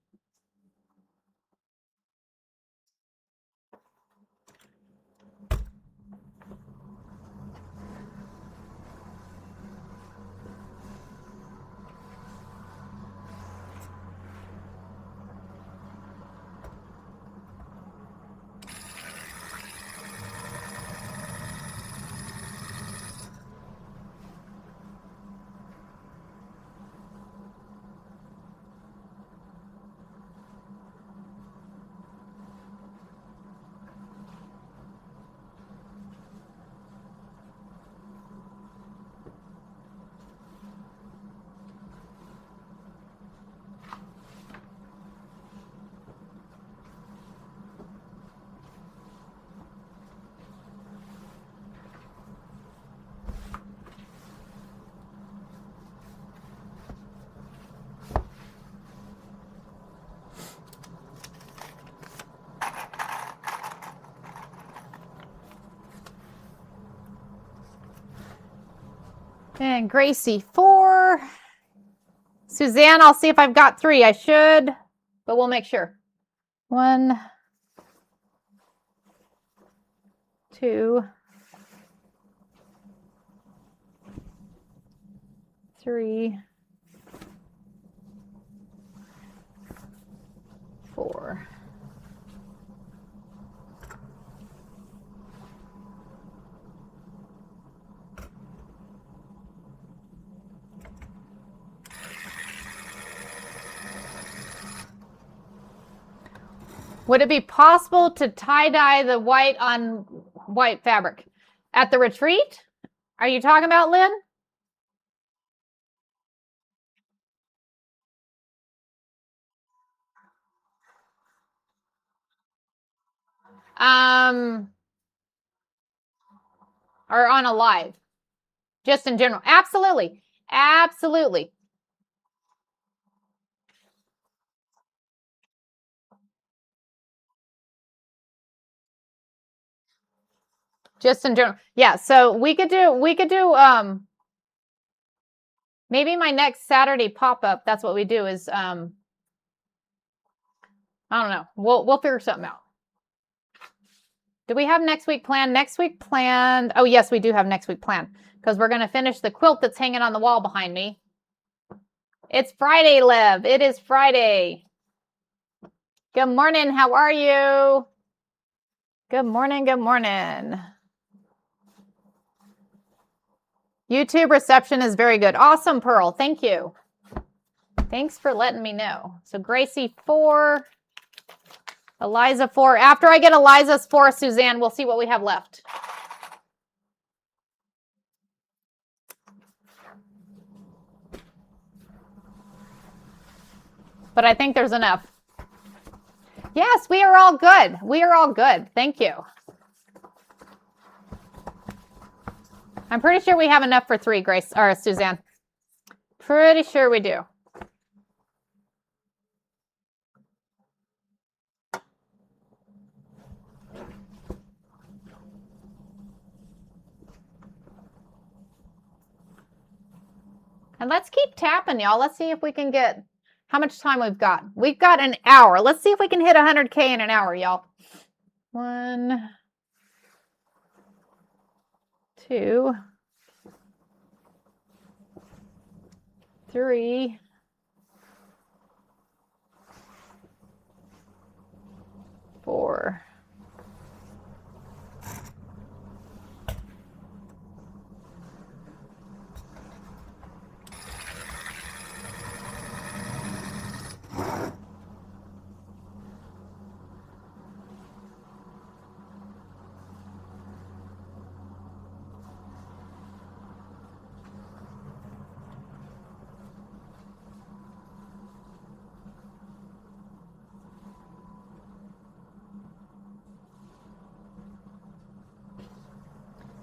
Speaker 1: And Gracie 4. Suzanne, I'll see if I've got 3. I should, but we'll make sure. 1, 2, 3, 4. Would it be possible to tie-dye the white on white fabric at the retreat? Are you talking about, Lynn? Or on a live, just in general. Absolutely. Absolutely. Just in general. Yeah, so we could do maybe my next Saturday pop-up, that's what we do is I don't know. We'll figure something out. Do we have next week planned? Next week planned. Oh, yes, we do have next week planned because we're going to finish the quilt that's hanging on the wall behind me. It's Friday, Liv. It is Friday. Good morning. How are you? Good morning. Good morning. YouTube reception is very good. Awesome, Pearl. Thank you. Thanks for letting me know. So Gracie 4. Eliza 4. After I get Eliza's 4, Suzanne, we'll see what we have left. But I think there's enough. Yes, we are all good. We are all good. Thank you. I'm pretty sure we have enough for 3, Grace, or Suzanne. Pretty sure we do. And let's keep tapping, y'all. Let's see if we can get how much time we've got. We've got an hour. Let's see if we can hit 100K in an hour, y'all. 1, 2, 3, 4,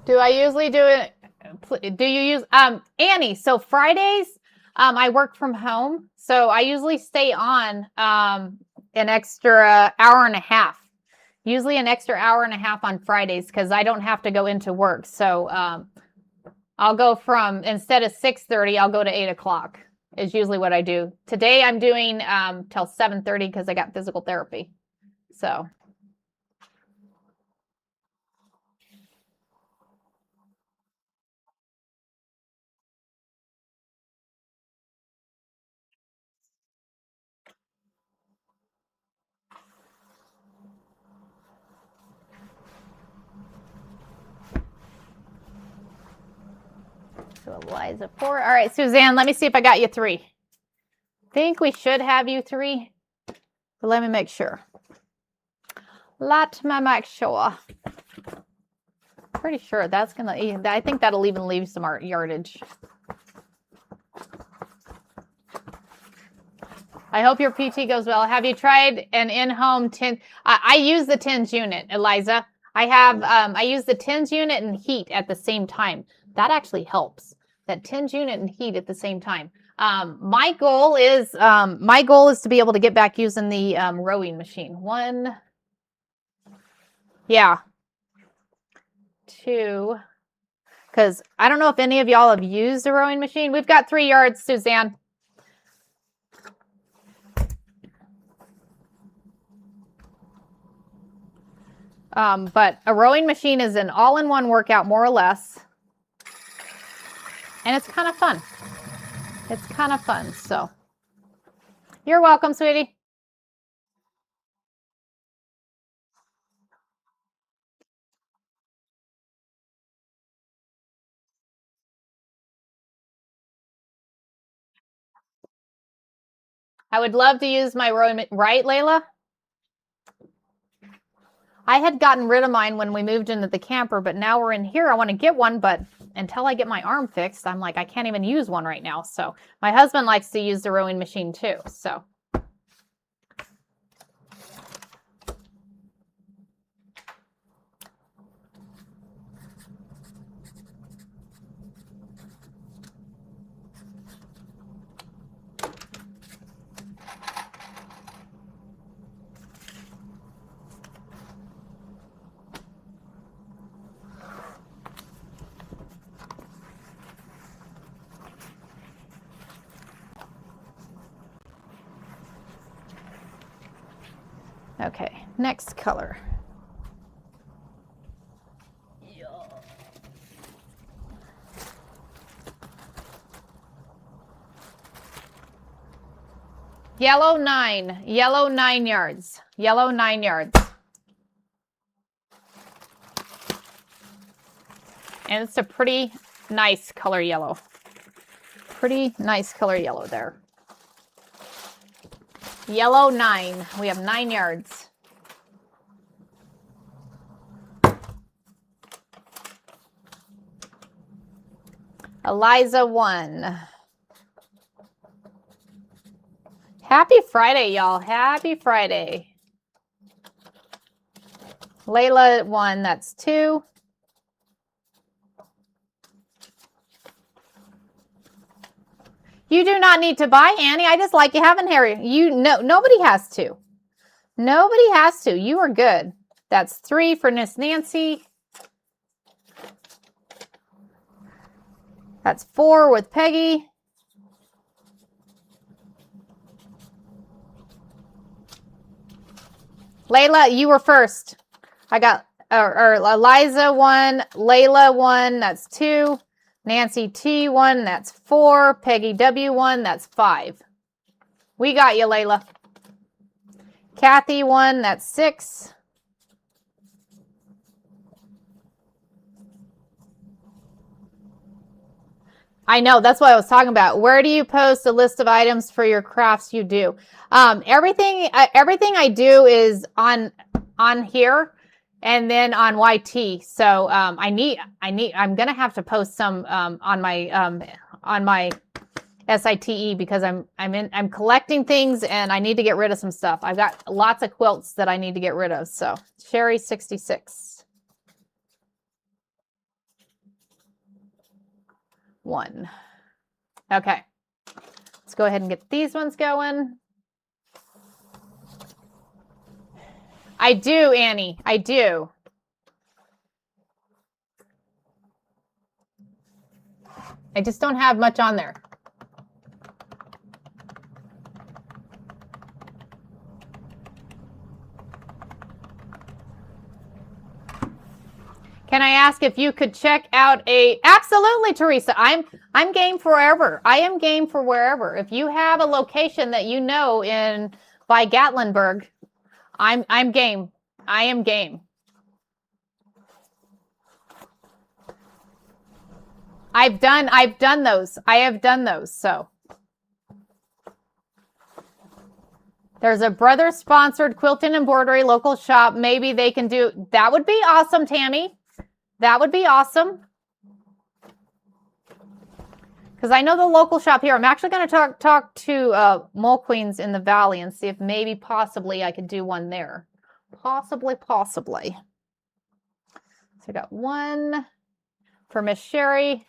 Speaker 1: Do I usually do it? Do you use Annie? So Fridays, I work from home, so I usually stay on an extra hour and a half. Usually an extra hour and a half on Fridays because I don't have to go into work. So I'll go from instead of 6:30, I'll go to 8 o'clock. Is usually what I do. Today I'm doing till 7:30 because I got physical therapy. So. So Eliza 4. All right, Suzanne, let me see if I got you 3. Think we should have you 3, but let me make sure. Let me make sure. Pretty sure that's gonna. I think that'll even leave some yardage. I hope your PT goes well. Have you tried an in-home TENS? I use the TENS unit, Eliza. I use the TENS unit and heat at the same time. That actually helps. That TENS unit and heat at the same time. My goal is to be able to get back using the rowing machine. 1, yeah, 2, because I don't know if any of y'all have used a rowing machine. We've got 3 yards, Suzanne. But a rowing machine is an all-in-one workout, more or less. And it's kind of fun. It's kind of fun, so. You're welcome, sweetie. I would love to use my rowing, right, Layla? I had gotten rid of mine when we moved into the camper, but now we're in here. I want to get one, but until I get my arm fixed, I'm like, I can't even use one right now. So my husband likes to use the rowing machine too, so. Okay, next color. Yellow 9 yards. Yellow 9 yards. And it's a pretty nice color yellow. Pretty nice color yellow there. Yellow 9. We have 9 yards. Eliza 1. Happy Friday, y'all. Happy Friday. Layla 1, that's 2. You do not need to buy, Annie. I just like you having hair. Nobody has to. Nobody has to. You are good. That's 3 for Miss Nancy. That's 4 with Peggy. Layla, you were first. I got Eliza 1, Layla 1, that's 2. Nancy T 1, that's 4. Peggy W 1, that's 5. We got you, Layla. Kathy 1, that's 6. I know, that's what I was talking about. Where do you post a list of items for your crafts you do? Everything I do is on here and then on YT. So I'm gonna have to post some on my SITE because I'm collecting things and I need to get rid of some stuff. I've got lots of quilts that I need to get rid of. So Sherry 66. 1. Okay. Let's go ahead and get these ones going. I do, Annie. I do. I just don't have much on there. Can I ask if you could check out absolutely, Teresa. I'm game forever. I am game for wherever. If you have a location that you know by Gatlinburg, I'm game. I am game. I've done those. I have done those. So there's a brother-sponsored quilting and embroidery local shop. Maybe they can do that. Would be awesome, Tammy. That would be awesome. Because I know the local shop here. I'm actually going to talk to Mole Queens in the Valley and see if maybe possibly I could do one there. Possibly. So I got one for Miss Sherry.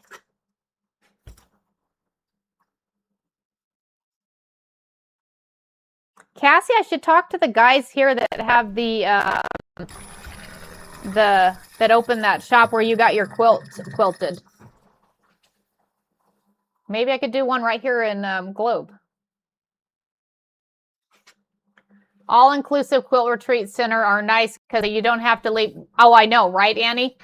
Speaker 1: Cassie, I should talk to the guys here that have that opened that shop where you got your quilted. Maybe I could do one right here in Globe. All-inclusive quilt retreat center are nice because you don't have to leave. Oh, I know, right, Annie?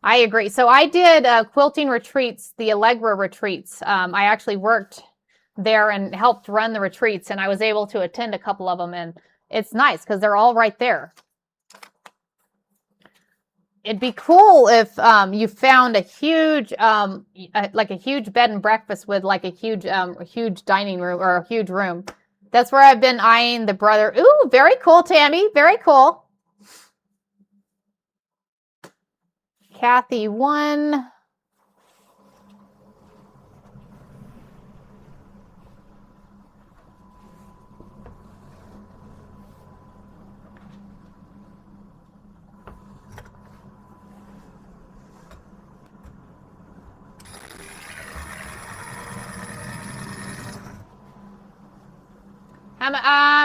Speaker 1: I agree. So I did quilting retreats, the Allegra retreats. I actually worked there and helped run the retreats, and I was able to attend a couple of them, and it's nice because they're all right there. It'd be cool if you found a huge, like a huge bed and breakfast with like a huge dining room or a huge room. That's where I've been eyeing the brother. Ooh, very cool, Tammy. Very cool. Kathy 1.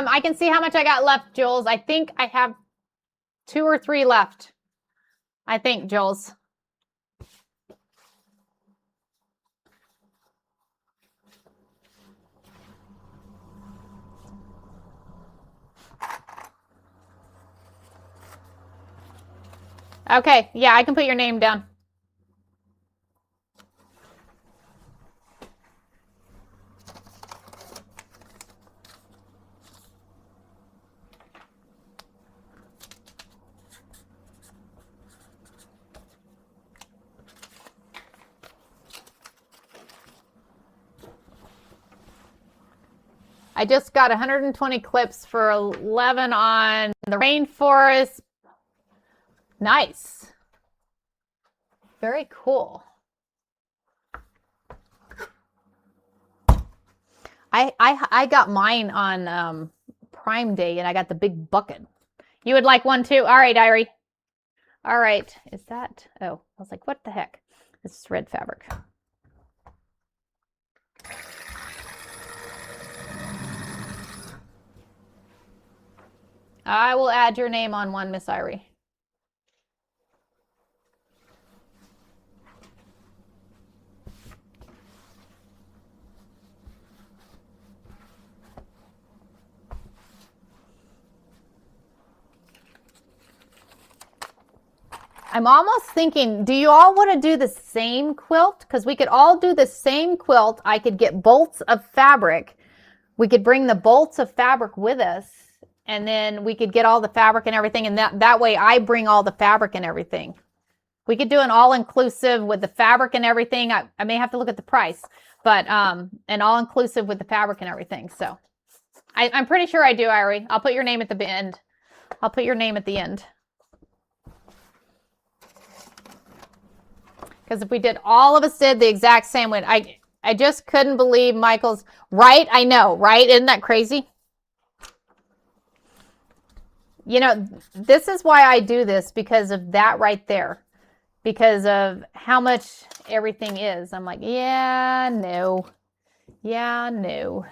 Speaker 1: I can see how much I got left, Jules. I think I have 2 or 3 left. I think, Jules. Okay, yeah, I can put your name down. I just got 120 clips for 11 on the rainforest. Nice. Very cool. I got mine on Prime Day, and I got the big bucket. You would like one too? All right, Irie. All right. Is that? Oh, I was like, what the heck? This is red fabric. I will add your name on one, Miss Irie. I'm almost thinking, do you all want to do the same quilt? Because we could all do the same quilt. I could get bolts of fabric. We could bring the bolts of fabric with us, and then we could get all the fabric and everything, and that way I bring all the fabric and everything. We could do an all-inclusive with the fabric and everything. I may have to look at the price, but an all-inclusive with the fabric and everything. So I'm pretty sure I do, Irie. I'll put your name at the end. I'll put your name at the end. Because if we did, all of us did the exact same way. I just couldn't believe Michael's, right? I know, right? Isn't that crazy? You know, this is why I do this, because of that right there. because of how much everything is. I'm like, yeah, no. Yeah, no.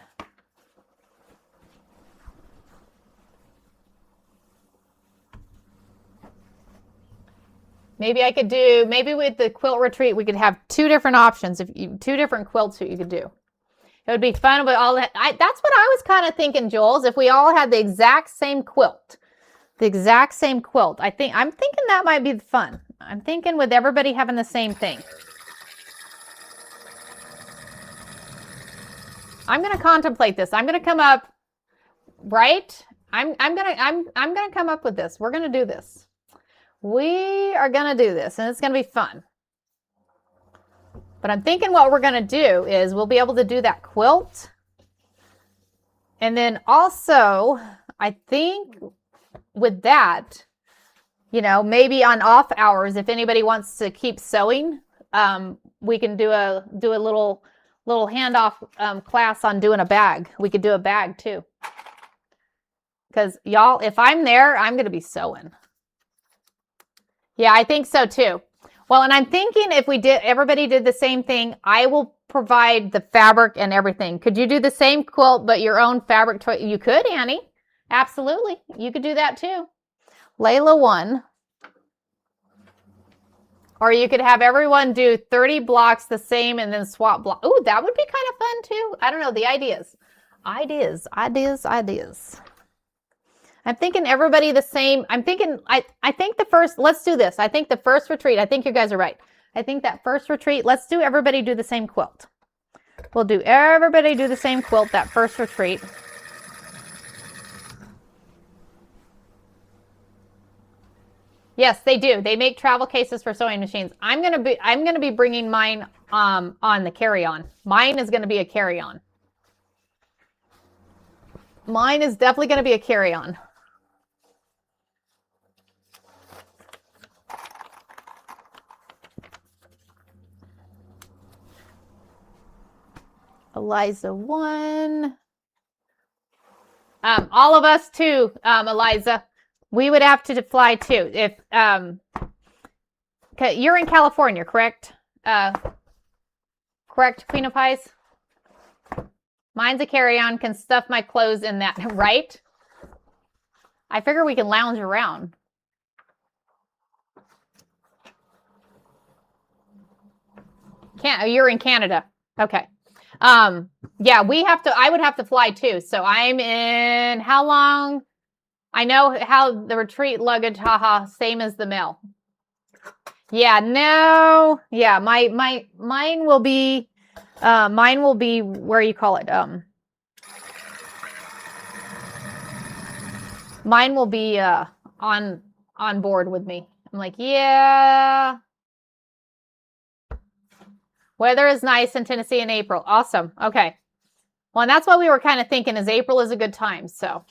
Speaker 1: Maybe I could do, maybe with the quilt retreat, we could have 2 different options, two different quilts that you could do. It would be fun, but that's what I was kind of thinking, Jules, if we all had the exact same quilt. The exact same quilt. I'm thinking that might be fun. I'm thinking with everybody having the same thing. I'm going to contemplate this. I'm going to come up, right? I'm going to come up with this. We're going to do this. We are going to do this, and it's going to be fun. But I'm thinking what we're going to do is we'll be able to do that quilt. And then also, I think with that, you know, maybe on off hours, if anybody wants to keep sewing, we can do a little handoff class on doing a bag. We could do a bag too. Because y'all, if I'm there, I'm going to be sewing. Yeah, I think so too. Well, and I'm thinking if everybody did the same thing, I will provide the fabric and everything. Could you do the same quilt, but your own fabric? You could, Annie. Absolutely. You could do that too. Layla 1. Or you could have everyone do 30 blocks the same and then swap blocks. Ooh, that would be kind of fun too. I don't know, the ideas. Ideas. I'm thinking everybody the same. I think the first, let's do this. I think the first retreat, I think you guys are right. I think that first retreat, let's do everybody do the same quilt. We'll do everybody do the same quilt that first retreat. Yes, they do. They make travel cases for sewing machines. I'm gonna be bringing mine on the carry-on. Mine is gonna be a carry-on. Mine is definitely gonna be a carry-on. Eliza 1. All of us too, Eliza. We would have to fly too. If you're in California, correct? Correct, Queen of Pies? Mine's a carry-on. Can stuff my clothes in that, right? I figure we can lounge around. You're in Canada. Okay. Yeah, I would have to fly too. So I'm in, how long? I know how the retreat luggage, haha, same as the mail. Yeah, no. Yeah, mine will be where you call it, mine will be on board with me. I'm like, yeah. Weather is nice in Tennessee in April. Awesome. Okay. Well, and that's what we were kind of thinking, is April is a good time. So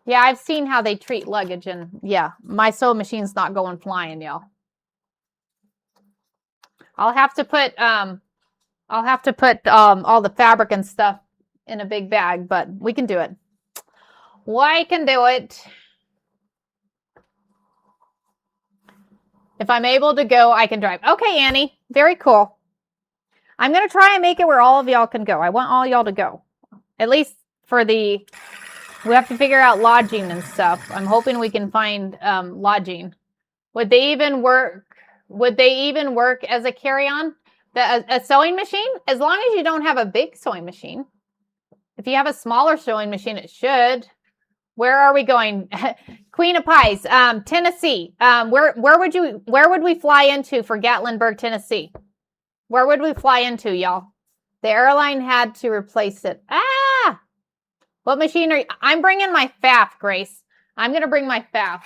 Speaker 1: yeah, I've seen how they treat luggage, and yeah, my sewing machine's not going flying, y'all. I'll have to put all the fabric and stuff in a big bag, but we can do it. We can do it. If I'm able to go, I can drive. Okay, Annie. Very cool. I'm going to try and make it where all of y'all can go. I want all y'all to go. At least for we have to figure out lodging and stuff. I'm hoping we can find lodging. Would they even work as a carry-on? A sewing machine? As long as you don't have a big sewing machine. If you have a smaller sewing machine, it should. Where are we going? Queen of Pies, Tennessee. Where would we fly into for Gatlinburg, Tennessee? Where would we fly into, y'all? The airline had to replace it. Ah! What machine are you? I'm bringing my FAF, Grace. I'm going to bring my FAF.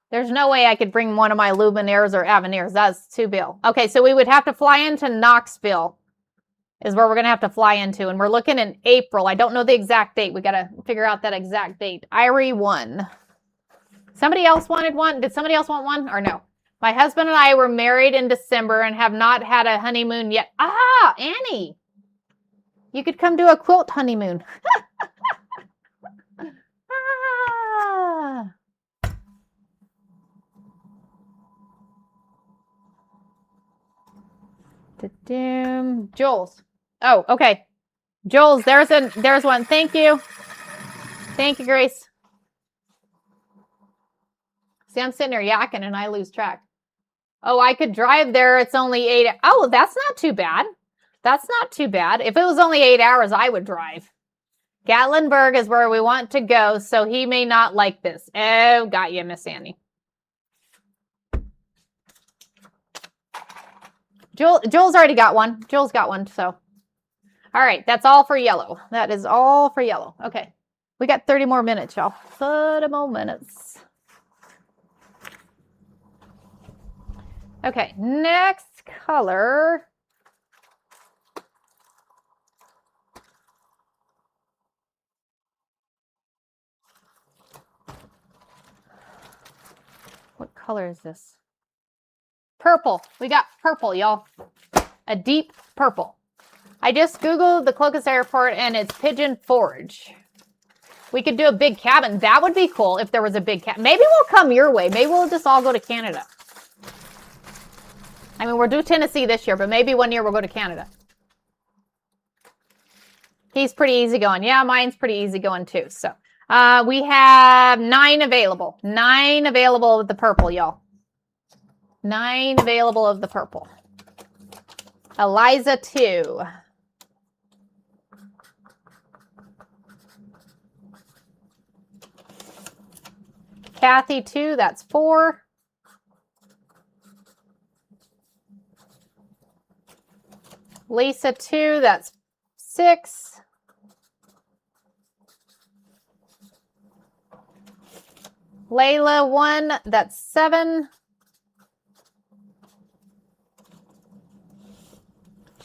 Speaker 1: There's no way I could bring one of my Lumineers or Avenires. That's too big. Okay, so we would have to fly into Knoxville is where we're going to have to fly into. And we're looking in April. I don't know the exact date. We got to figure out that exact date. Irie 1. Somebody else wanted one? Did somebody else want one or no? My husband and I were married in December and have not had a honeymoon yet. Ah, Annie. You could come do a quilt honeymoon. Ah. Jules. Oh, okay. Jules, there's one. Thank you. Thank you, Grace. See, I'm sitting there yakking and I lose track. Oh, I could drive there. It's only 8. Oh, that's not too bad. That's not too bad. If it was only 8 hours, I would drive. Gatlinburg is where we want to go, so he may not like this. Oh, got you, Miss Annie. Joel's already got one. Joel's got one, so. All right, that's all for yellow. That is all for yellow. Okay, we got 30 more minutes, y'all. 30 more minutes. Okay, next color. What color is this? Purple. We got purple, y'all. A deep purple. I just Googled the Cloacus Airport and it's Pigeon Forge. We could do a big cabin. That would be cool if there was a big cabin. Maybe we'll come your way. Maybe we'll just all go to Canada. I mean, we'll do Tennessee this year, but maybe one year we'll go to Canada. He's pretty easygoing. Yeah, mine's pretty easygoing too. So we have 9 available. 9 available with the purple, y'all. 9 available of the purple. Eliza 2. Kathy 2, that's 4. Lisa 2, that's 6. Layla 1, that's 7.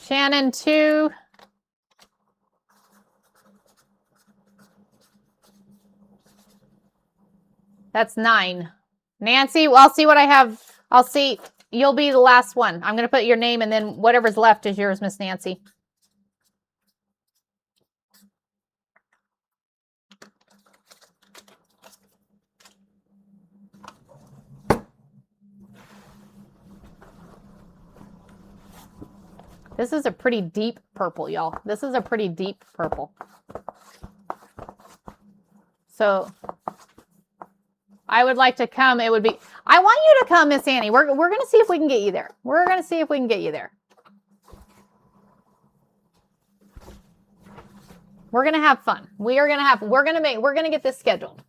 Speaker 1: Shannon 2. That's 9. Nancy, well, I'll see what I have. I'll see. You'll be the last one. I'm going to put your name and then whatever's left is yours, Miss Nancy. This is a pretty deep purple, y'all. This is a pretty deep purple. So I would like to come. It would be, I want you to come, Miss Annie. We're going to see if we can get you there. We're going to see if we can get you there. We're going to have fun. We're going to get this scheduled.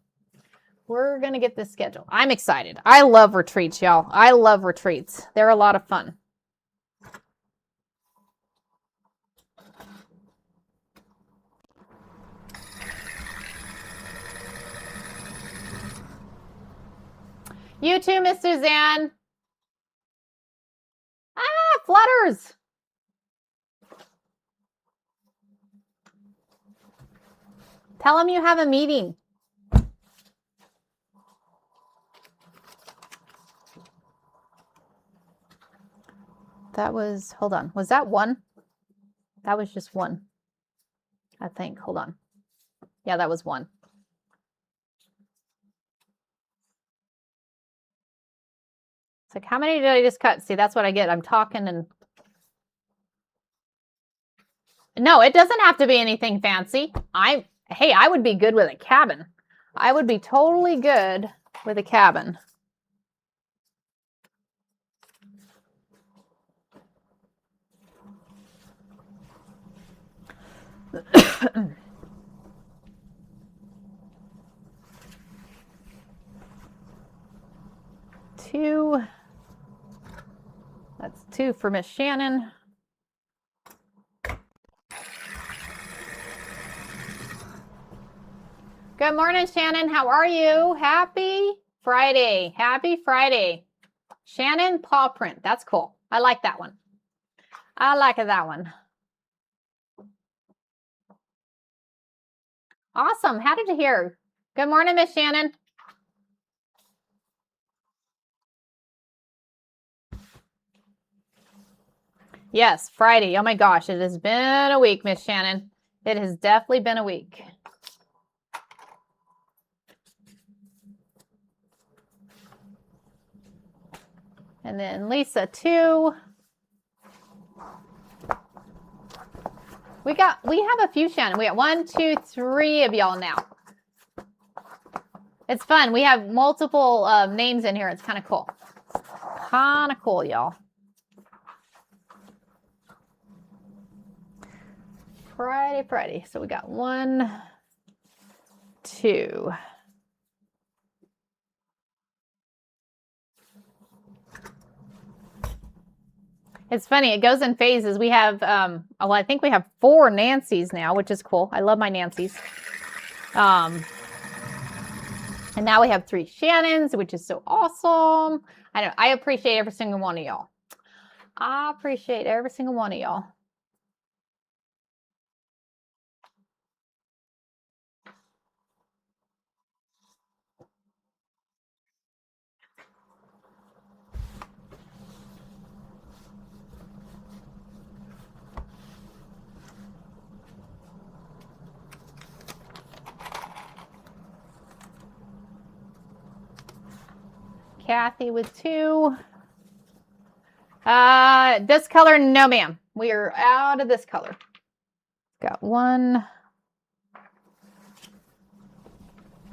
Speaker 1: We're going to get this scheduled. I'm excited. I love retreats, y'all. I love retreats. They're a lot of fun. You too, Miss Suzanne. Ah, flutters. Tell them you have a meeting. That was, hold on. Was that 1? That was just 1. I think. Hold on. Yeah, that was 1. It's like, how many did I just cut? See, that's what I get. I'm talking and... No, it doesn't have to be anything fancy. Hey, I would be good with a cabin. I would be totally good with a cabin. Two. That's 2 for Miss Shannon. Good morning, Shannon. How are you? Happy Friday. Happy Friday. Shannon paw print. That's cool. I like that one. I like that one. Awesome. How did you hear? Good morning, Miss Shannon. Yes, Friday. Oh my gosh, it has been a week, Miss Shannon. It has definitely been a week. And then Lisa 2. We have a few Shannon. We got 1, 2, 3 of y'all now. It's fun. We have multiple names in here. It's kind of cool. Kind of cool, y'all. Friday. So we got 1, 2. It's funny. It goes in phases. We have, well, I think we have 4 Nancys now, which is cool. I love my Nancys. And now we have 3 Shannons, which is so awesome. I appreciate every single one of y'all. I appreciate every single one of y'all. Kathy with 2. This color, no ma'am. We are out of this color. Got 1.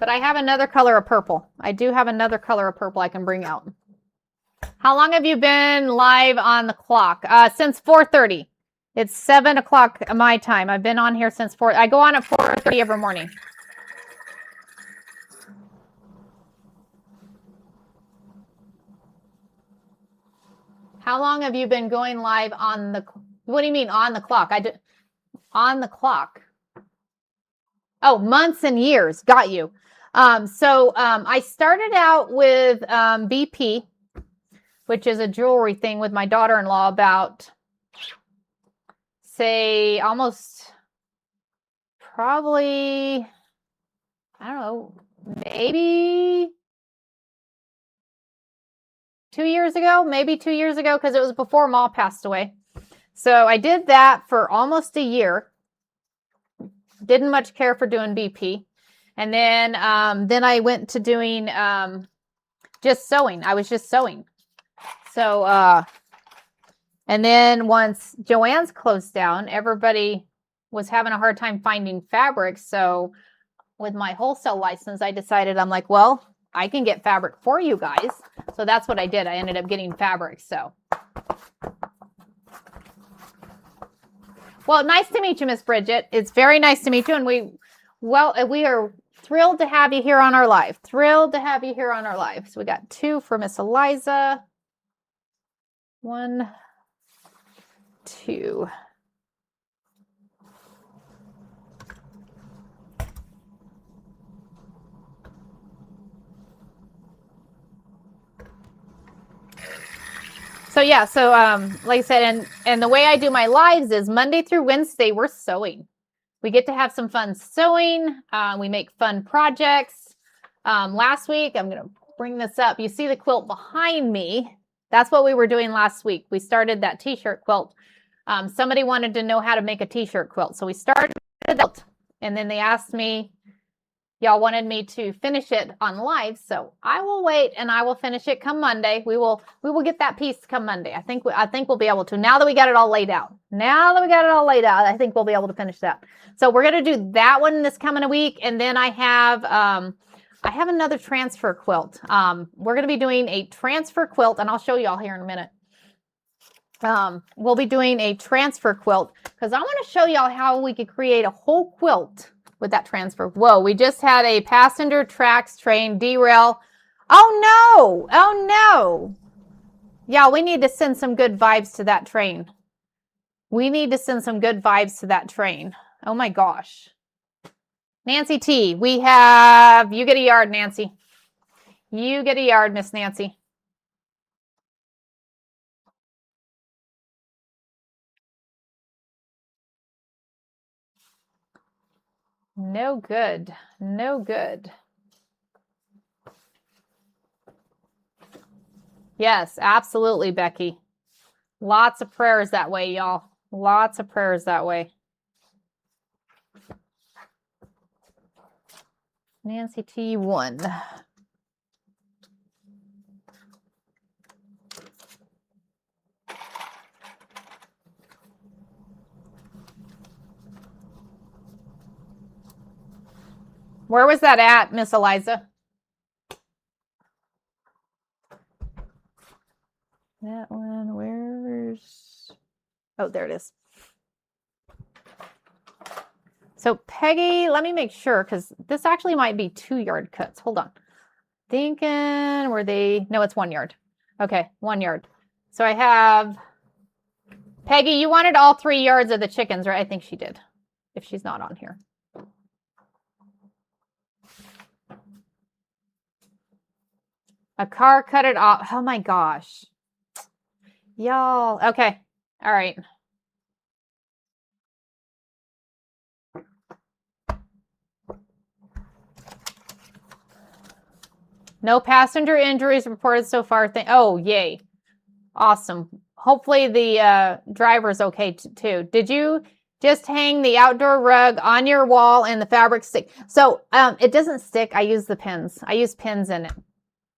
Speaker 1: But I have another color of purple. I do have another color of purple I can bring out. How long have you been live on the clock? Since 4:30. It's 7 o'clock my time. I've been on here since 4. I go on at 4:30 every morning. How long have you been going live on the, what do you mean on the clock? On the clock. Oh, months and years. Got you. I started out with BP, which is a jewelry thing with my daughter-in-law about, say, almost probably, I don't know, maybe 2 years ago, because it was before Ma passed away. So I did that for almost a year. Didn't much care for doing BP. And then I went to doing just sewing. I was just sewing. So, and then once Joann's closed down, everybody was having a hard time finding fabric. So with my wholesale license, I decided, I'm like, well, I can get fabric for you guys. So that's what I did. I ended up getting fabric. So, well, nice to meet you, Miss Bridget. It's very nice to meet you. And we are thrilled to have you here on our live. Thrilled to have you here on our live. So we got 2 for Miss Eliza. 1, 2. So yeah, like I said, and the way I do my lives is Monday through Wednesday, we're sewing. We get to have some fun sewing. We make fun projects. Last week, I'm going to bring this up. You see the quilt behind me. That's what we were doing last week. We started that t-shirt quilt. Somebody wanted to know how to make a t-shirt quilt. So we started the quilt, and then they asked me, y'all wanted me to finish it on live. So I will wait and I will finish it come Monday. We will get that piece come Monday. I think we'll be able to, now that we got it all laid out. I think we'll be able to finish that. So we're going to do that one this coming week. And then I have another transfer quilt. We're going to be doing a transfer quilt, and I'll show you all here in a minute. We'll be doing a transfer quilt because I want to show y'all how we could create a whole quilt with that transfer. Whoa, we just had a passenger tracks train derail. Oh no. Yeah, we need to send some good vibes to that train. Oh my gosh. Nancy T, you get a yard, Nancy. You get a yard, Miss Nancy. No good. Yes, absolutely, Becky. Lots of prayers that way, y'all. Lots of prayers that way. Nancy T1. Where was that at, Miss Eliza? That one, where's... Oh, there it is. So Peggy, let me make sure, because this actually might be 2-yard cuts. Hold on. Thinking, were they... No, it's 1 yard. Okay, 1 yard. So I have... Peggy, you wanted all 3 yards of the chickens, right? I think she did, if she's not on here. A car cut it off. Oh my gosh. Y'all. Okay. All right. No passenger injuries reported so far. Oh, yay. Awesome. Hopefully the driver's okay too. Did you just hang the outdoor rug on your wall and the fabric stick? So it doesn't stick. I use the pins. I use pins in it,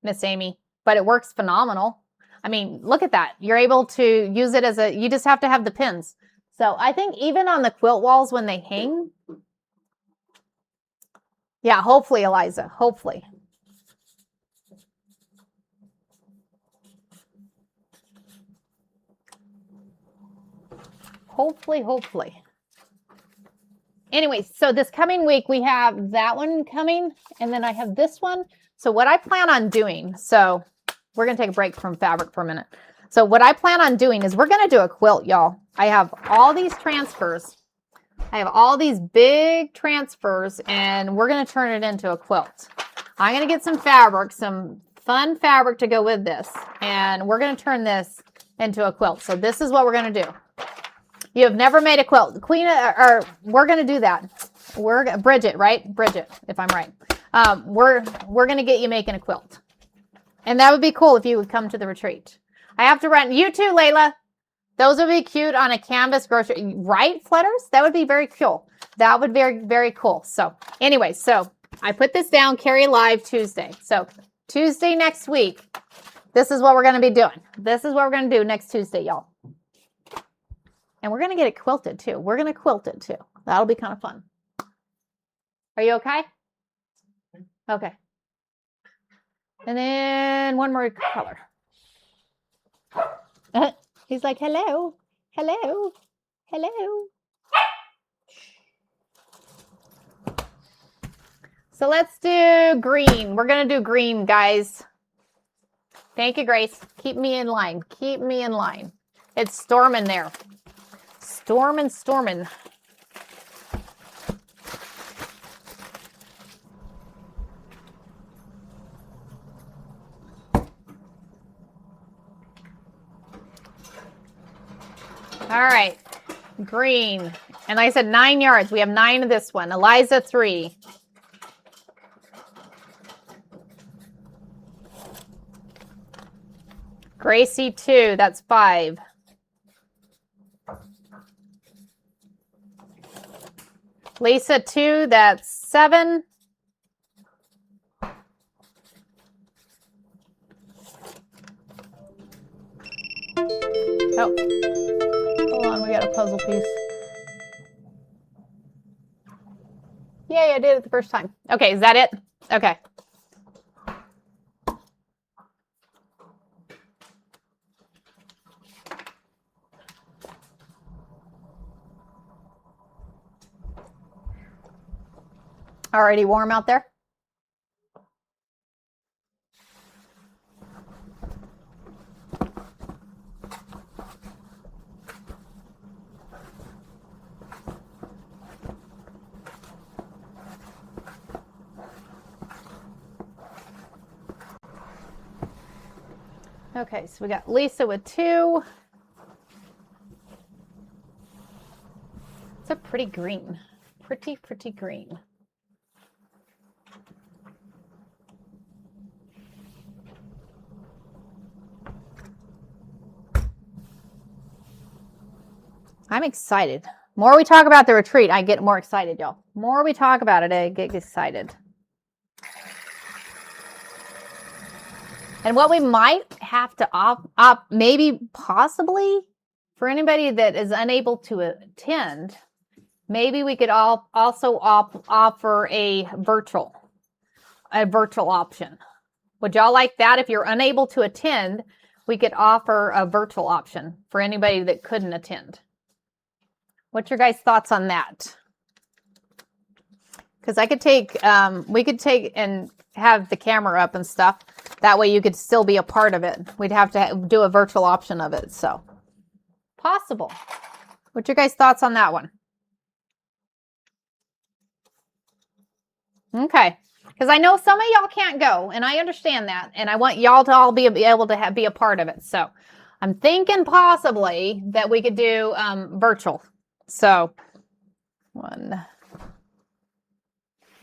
Speaker 1: Miss Amy, but it works phenomenal. I mean, look at that. You're able to use it as you just have to have the pins. So I think even on the quilt walls when they hang. Yeah, hopefully, Eliza, hopefully. Hopefully. Anyway, so this coming week, we have that one coming, and then I have this one. So what I plan on doing, so we're going to take a break from fabric for a minute. So what I plan on doing is we're going to do a quilt, y'all. I have all these transfers. I have all these big transfers, and we're going to turn it into a quilt. I'm going to get some fabric, some fun fabric to go with this, and we're going to turn this into a quilt. So this is what we're going to do. You have never made a quilt. Queen, or we're going to do that. Bridget, right? Bridget, if I'm right. We're going to get you making a quilt. And that would be cool if you would come to the retreat. I have to run. You too, Layla. Those would be cute on a canvas grocery. Right, Flutters? That would be very cool. That would be very, very cool. So anyway, so I put this down, Carry Live Tuesday. So Tuesday next week, this is what we're going to be doing. This is what we're going to do next Tuesday, y'all. And we're going to get it quilted too. We're going to quilt it too. That'll be kind of fun. Are you okay? Okay. And then one more color. He's like, hello, hello, hello. So let's do green. We're going to do green, guys. Thank you, Grace. Keep me in line. Keep me in line. It's storming there. Storming. All right, green. And like I said, 9 yards. We have 9 of this one. Eliza, 3. Gracie, 2. That's 5. Lisa, 2. That's 7. Oh, hold on. We got a puzzle piece. Yay, I did it the first time. Okay, is that it? Okay. Already warm out there? Okay, so we got Lisa with 2. It's a pretty green. Pretty green. I'm excited. More we talk about the retreat, I get more excited, y'all. More we talk about it, I get excited. And what we might have to maybe possibly for anybody that is unable to attend maybe we could also offer a virtual option. Would y'all like that? If you're unable to attend, we could offer a virtual option for anybody that couldn't attend. What's your guys' thoughts on that? Because I could take, we could take and have the camera up and stuff. That way you could still be a part of it. We'd have to do a virtual option of it. So possible. What's your guys' thoughts on that one? Okay. Because I know some of y'all can't go, and I understand that. And I want y'all to all be able to be a part of it. So I'm thinking possibly that we could do virtual. So 1,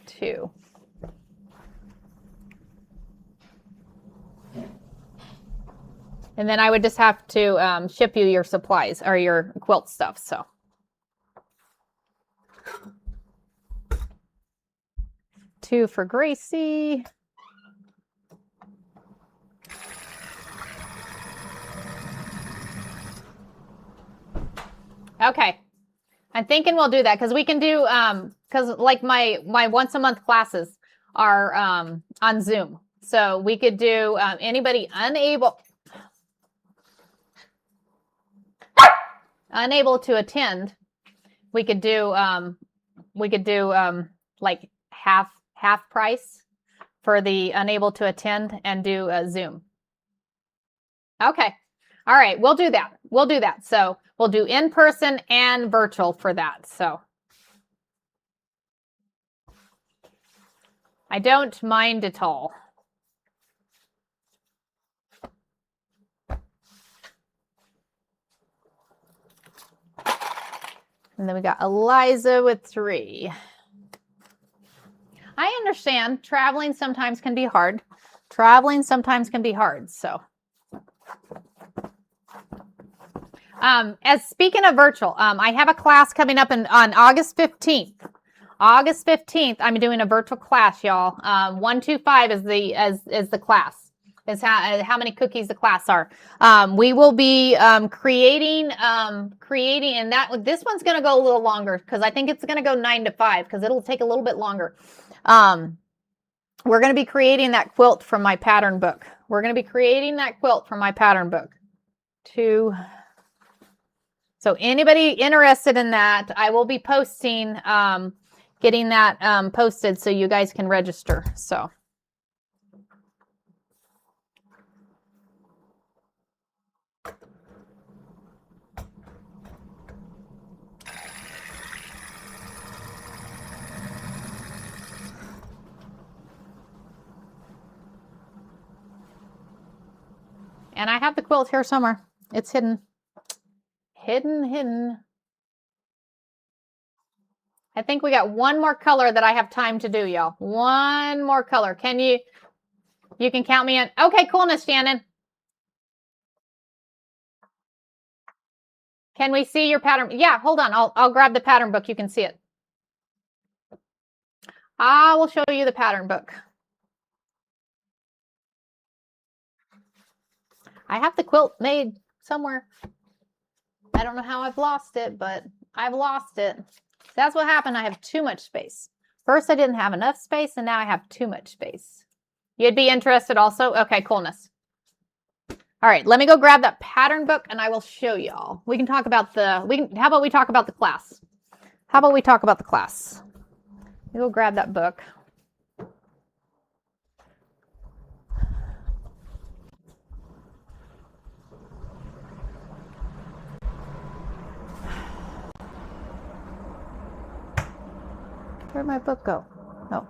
Speaker 1: 2. And then I would just have to ship you your supplies or your quilt stuff. So. Two for Gracie. Okay. I'm thinking we'll do that because we can do, because like my once a month classes are on Zoom. So we could do anybody unable to attend. We could do like half price for the unable to attend and do a Zoom. Okay. All right. We'll do that. We'll do that. So we'll do in person and virtual for that. So I don't mind at all. And then we got Eliza with 3. I understand traveling sometimes can be hard. So, as speaking of virtual, I have a class coming up on August 15th. August 15th, I'm doing a virtual class, y'all. 125 is the class. Is how many cookies the class are. We will be creating, and this one's going to go a little longer because I think it's going to go 9 to 5 because it'll take a little bit longer. We're going to be creating that quilt from my pattern book. 2. So anybody interested in that, I will be posting, getting that posted so you guys can register. So. And I have the quilt here somewhere. It's hidden. Hidden. I think we got one more color that I have time to do, y'all. One more color. Can you can count me in? Okay, coolness, Shannon. Can we see your pattern? Yeah, hold on. I'll grab the pattern book. You can see it. I will show you the pattern book. I have the quilt made somewhere. I don't know how I've lost it, but I've lost it. That's what happened. I have too much space. First, I didn't have enough space, and now I have too much space. You'd be interested also? Okay, coolness. All right, let me go grab that pattern book, and I will show y'all. We can talk about how about we talk about the class? How about we talk about the class? Let me go grab that book. Where'd my book go? Oh.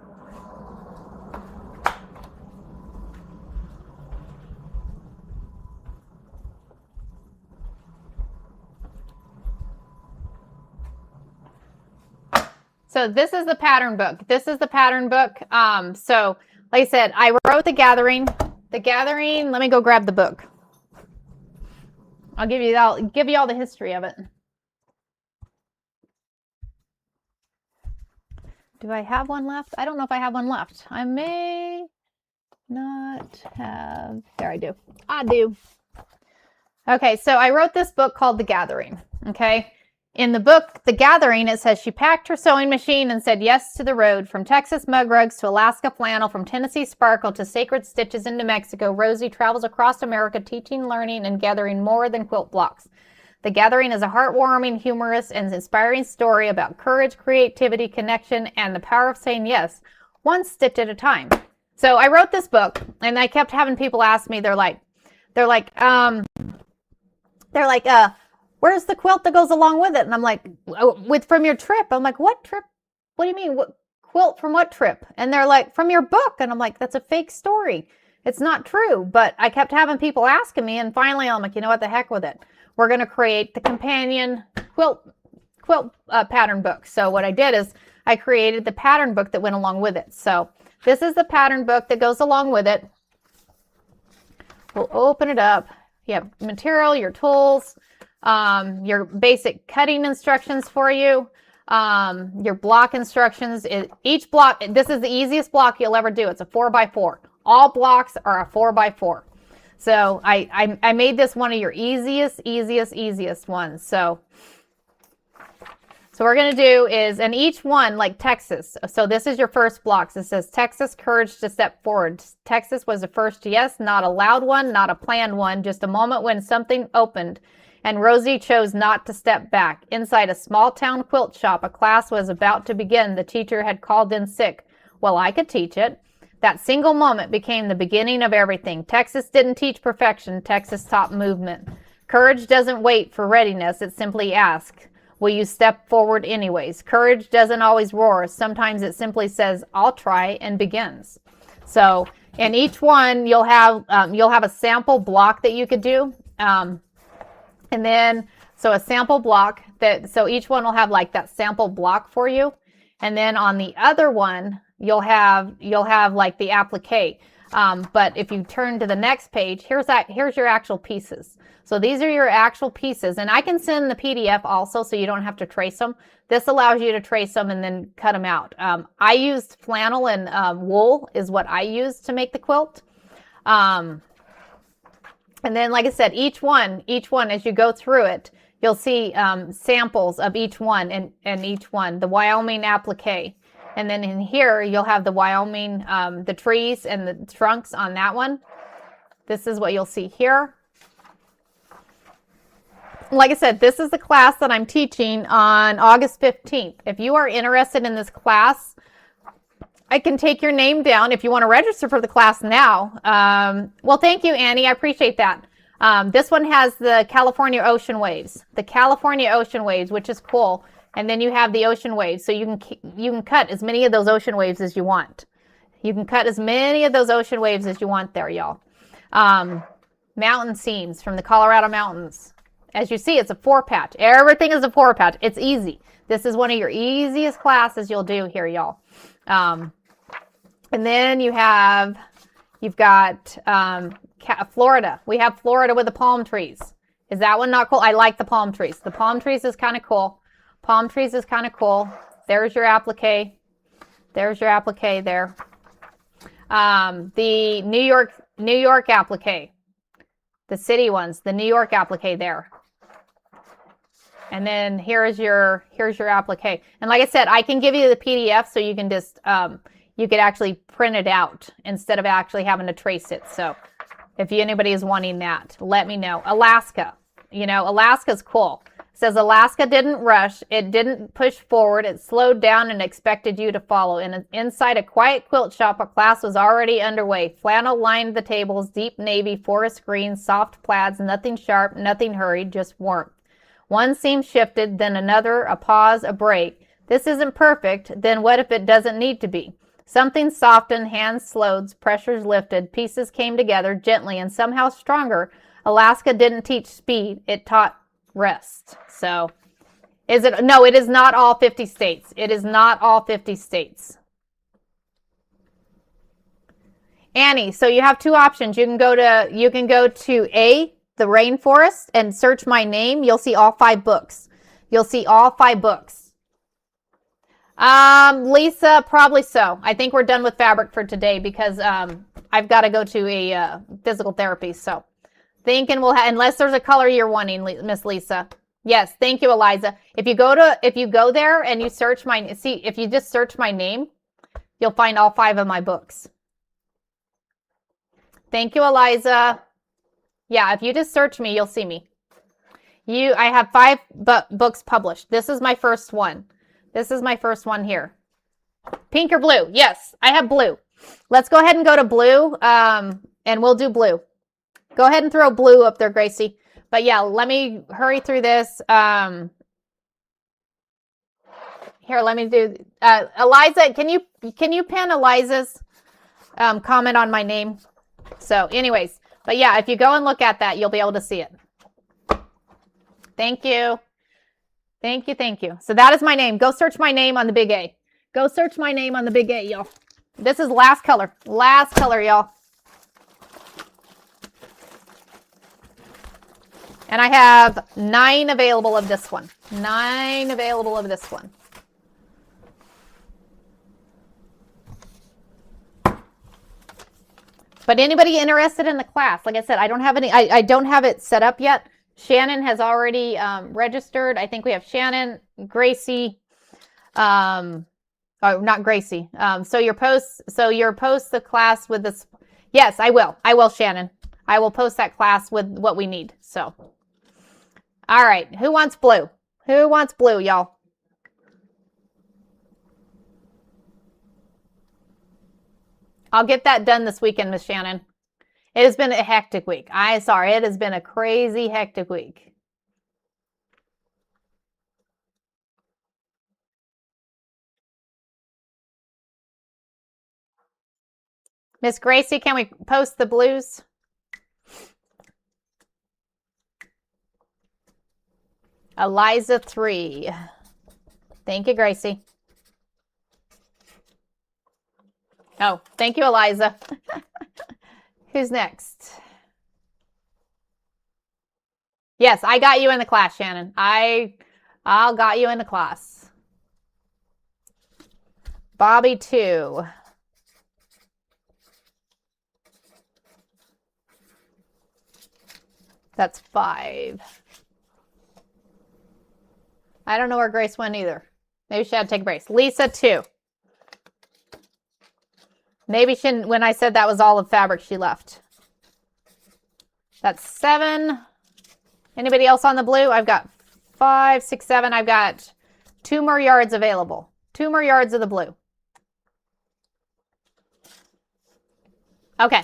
Speaker 1: So this is the pattern book. So like I said, I wrote The Gathering. Let me go grab the book. I'll give you all the history of it. Do I have one left? I don't know if I have one left. I may not have. There, I do. I do. Okay, so I wrote this book called The Gathering. Okay, In the book, The Gathering, it says she packed her sewing machine and said yes to the road. From Texas mug rugs to Alaska flannel, from Tennessee sparkle to sacred stitches in New Mexico, Rosie travels across America teaching, learning, and gathering more than quilt blocks. The Gathering is a heartwarming, humorous, and inspiring story about courage, creativity, connection, and the power of saying yes, one stitch at a time. So I wrote this book, and I kept having people ask me, they're like, where's the quilt that goes along with it? And I'm like, from your trip. I'm like, what trip? What do you mean? What quilt from what trip? And they're like, from your book. And I'm like, that's a fake story. It's not true. But I kept having people asking me, and finally I'm like, you know what, the heck with it. We're going to create the companion quilt pattern book. So what I did is I created the pattern book that went along with it. So this is the pattern book that goes along with it. We'll open it up. You have material, your tools, your basic cutting instructions for you, your block instructions. Each block, this is the easiest block you'll ever do. It's a 4x4. All blocks are a 4x4. So I made this one of your easiest ones. So what we're going to do is, and each one, like Texas. So this is your first blocks. It says Texas, courage to step forward. Texas was the first yes, not a loud one, not a planned one, just a moment when something opened. And Rosie chose not to step back. Inside a small town quilt shop, a class was about to begin. The teacher had called in sick. Well, I could teach it. That single moment became the beginning of everything. Texas didn't teach perfection. Texas taught movement. Courage doesn't wait for readiness. It simply asks, will you step forward anyways? Courage doesn't always roar. Sometimes it simply says, I'll try, and begins. So in each one, you'll have a sample block that you could do. And then, so a sample block so each one will have like that sample block for you. And then on the other one, you'll have like the applique. But if you turn to the next page, here's your actual pieces. So these are your actual pieces, and I can send the PDF also, so you don't have to trace them. This allows you to trace them and then cut them out. I used flannel and wool is what I used to make the quilt. And then, like I said, each one, as you go through it, you'll see samples of each one and each one. The Wyoming applique. And then in here, you'll have the Wyoming, the trees and the trunks on that one. This is what you'll see here. Like I said, this is the class that I'm teaching on August 15th. If you are interested in this class, I can take your name down if you want to register for the class now. Well, thank you, Annie. I appreciate that. This one has the California ocean waves. The California ocean waves, which is cool. And then you have the ocean waves. So you can cut as many of those ocean waves as you want. You can cut as many of those ocean waves as you want there, y'all. Mountain scenes from the Colorado mountains. As you see, it's a 4-patch. Everything is a 4-patch. It's easy. This is one of your easiest classes you'll do here, y'all. And then you've got Florida. We have Florida with the palm trees. Is that one not cool? I like the palm trees. The palm trees is kind of cool. Palm trees is kind of cool. There's your applique. There's your applique there. The New York applique. The city ones, the New York applique there. And then here's your applique. And like I said, I can give you the PDF so you can just you could actually print it out instead of actually having to trace it. So if anybody is wanting that, let me know. Alaska. Alaska's cool. It says Alaska didn't rush. It didn't push forward. It slowed down and expected you to follow. Inside a quiet quilt shop, a class was already underway. Flannel lined the tables, deep navy, forest green, soft plaids, nothing sharp, nothing hurried, just warmth. One seam shifted, then another, a pause, a break. This isn't perfect, then what if it doesn't need to be? Something softened, hands slowed, pressures lifted, pieces came together gently and somehow stronger. Alaska didn't teach speed, it taught rest. So, no, it is not all 50 states. It is not all 50 states. Annie, so you have two options. You can go to the rainforest and search my name. You'll see all 5 books. You'll see all 5 books. Lisa, probably so. I think we're done with fabric for today because I've got to go to a physical therapy. So thinking unless there's a color you're wanting, Miss Lisa. Yes, thank you, Eliza. If you go there and you search if you just search my name, you'll find all 5 of my books. Thank you, Eliza. Yeah, if you just search me, you'll see me. I have 5 books published. This is my first one. This is my first one here. Pink or blue? Yes, I have blue. Let's go ahead and go to blue, and we'll do blue. Go ahead and throw blue up there, Gracie. But yeah, let me hurry through this. Here, let me do. Eliza, can you pin Eliza's comment on my name? So, anyways, but yeah, if you go and look at that, you'll be able to see it. Thank you. Thank you, thank you. So that is my name. Go search my name on the big A. Go search my name on the big A, y'all. This is last color. Last color, y'all. And I have 9 available of this one. 9 available of this one. But anybody interested in the class? Like I said, I don't have any. I don't have it set up yet. Shannon has already registered. I think we have Shannon, Gracie, oh, not Gracie. So your post the class with this. Yes, I will. I will, Shannon. I will post that class with what we need. So, all right. Who wants blue? Who wants blue, y'all? I'll get that done this weekend, Miss Shannon. It has been a hectic week. It has been a crazy hectic week. Miss Gracie, can we post the blues? Eliza 3. Thank you, Gracie. Oh, thank you, Eliza. Who's next? Yes, I got you in the class, Shannon. I'll got you in the class. Bobby 2. That's 5. I don't know where Grace went either. Maybe she had to take a break. Lisa 2. Maybe when I said that was all of fabric, she left. That's 7. Anybody else on the blue? I've got 5, 6, 7. I've got 2 more yards available. 2 more yards of the blue. Okay.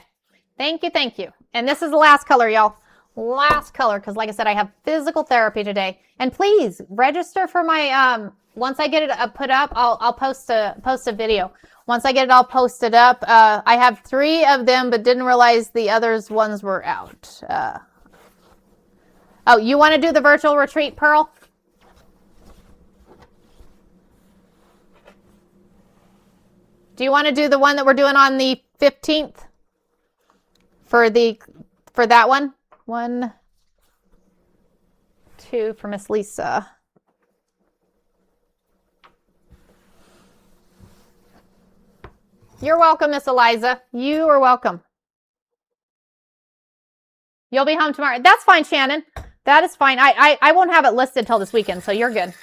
Speaker 1: Thank you, thank you. And this is the last color, y'all. Last color, because like I said, I have physical therapy today. And please register for my once I get it put up, I'll post a video. Once I get it all posted up, I have 3 of them, but didn't realize the others ones were out. Oh, you want to do the virtual retreat, Pearl? Do you want to do the one that we're doing on the 15th? For that one? 1, 2 for Miss Lisa. You're welcome, Miss Eliza. You are welcome. You'll be home tomorrow. That's fine, Shannon. That is fine. I won't have it listed till this weekend, so you're good.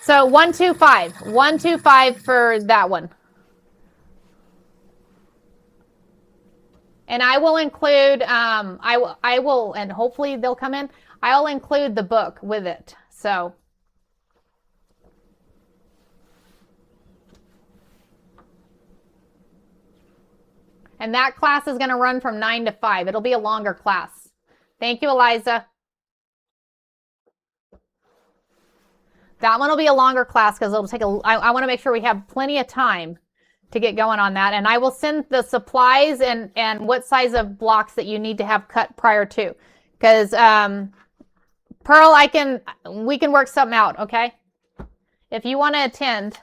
Speaker 1: So 125. 125 for that one. And I will include, I will, and hopefully they'll come in. I'll include the book with it. So. And that class is going to run from 9 to 5. It'll be a longer class. Thank you, Eliza. That one will be a longer class because it'll take I want to make sure we have plenty of time to get going on that. And I will send the supplies and what size of blocks that you need to have cut prior to. Because, Pearl, we can work something out, okay? If you want to attend.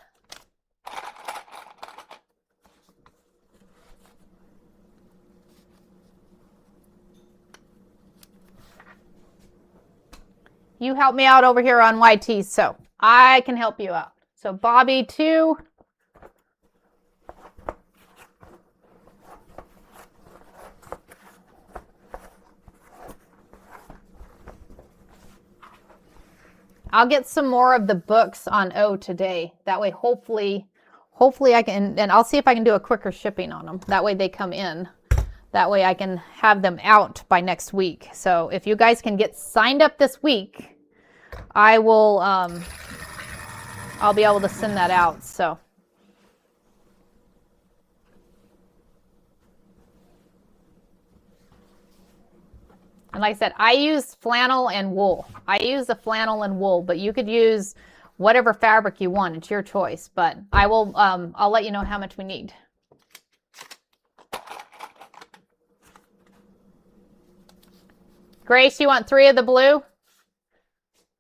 Speaker 1: You help me out over here on YT, so I can help you out. So Bobby 2. I'll get some more of the books on O today. That way, hopefully I can, and I'll see if I can do a quicker shipping on them. That way they come in. That way I can have them out by next week. So if you guys can get signed up this week, I will, I'll be able to send that out. So. And like I said, I use flannel and wool. I use the flannel and wool, but you could use whatever fabric you want. It's your choice. But I will, I'll let you know how much we need. Grace, you want 3 of the blue?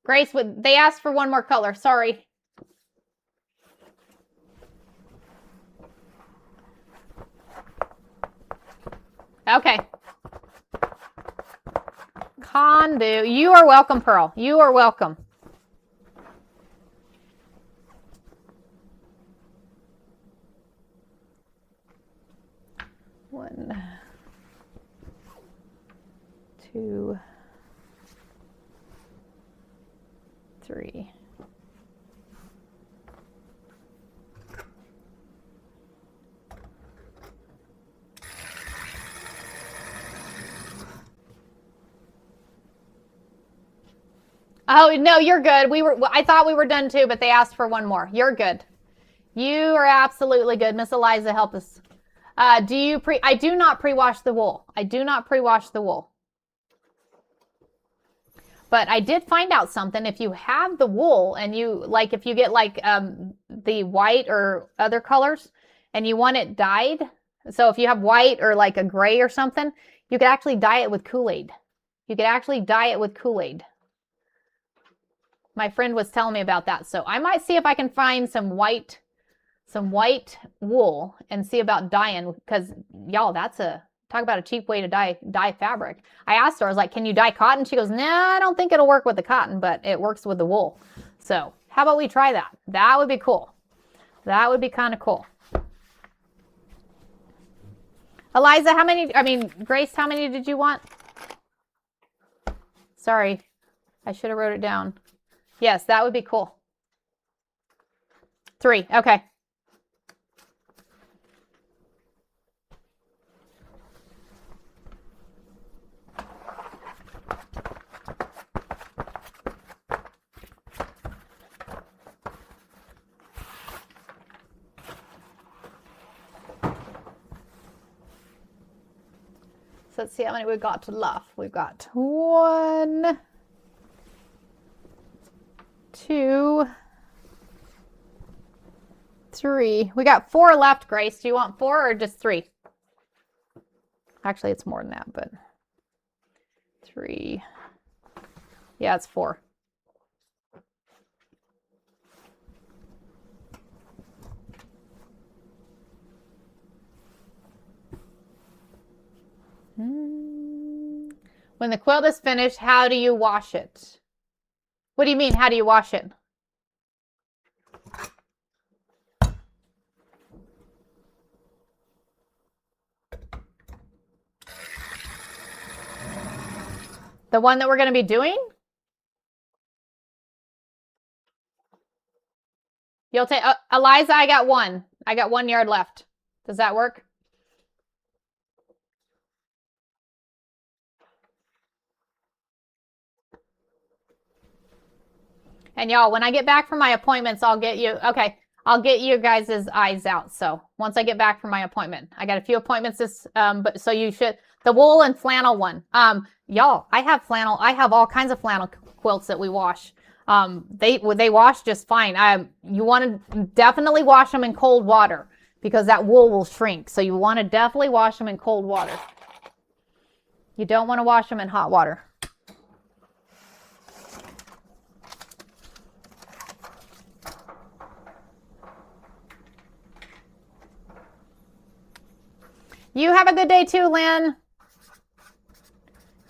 Speaker 1: Grace, they asked for 1 more color. Sorry. Okay. Condu. You are welcome, Pearl. You are welcome. One, 2, 3. Oh, no, you're good. I thought we were done too, but they asked for 1 more. You're good. You are absolutely good. Miss Eliza, help us. I do not pre-wash the wool. I do not pre-wash the wool. But I did find out something. If you have the wool and if you get the white or other colors and you want it dyed, so if you have white or like a gray or something, you could actually dye it with Kool-Aid. You could actually dye it with Kool-Aid. My friend was telling me about that. So I might see if I can find some white wool and see about dyeing, because y'all, talk about a cheap way to dye fabric. I asked her, I was like, can you dye cotton? She goes, nah, I don't think it'll work with the cotton, but it works with the wool. So how about we try that? That would be cool. That would be kind of cool. Eliza, Grace, how many did you want? Sorry, I should have wrote it down. Yes, that would be cool. 3, okay. So let's see how many we've got left. We've got 1, 2, 3. We got 4 left, Grace. Do you want 4 or just 3? Actually, it's more than that, but 3. Yeah, it's 4. When the quilt is finished, how do you wash it? What do you mean, how do you wash it? The one that we're going to be doing? You'll take, Eliza, I got 1. I got 1 yard left. Does that work? And y'all, when I get back from my appointments, I'll get you, okay, I'll get you guys' eyes out. So once I get back from my appointment, I got a few appointments but so you should, the wool and flannel one. Y'all, I have flannel, I have all kinds of flannel quilts that we wash. They wash just fine. You want to definitely wash them in cold water because that wool will shrink. So you want to definitely wash them in cold water. You don't want to wash them in hot water. You have a good day too, Lynn.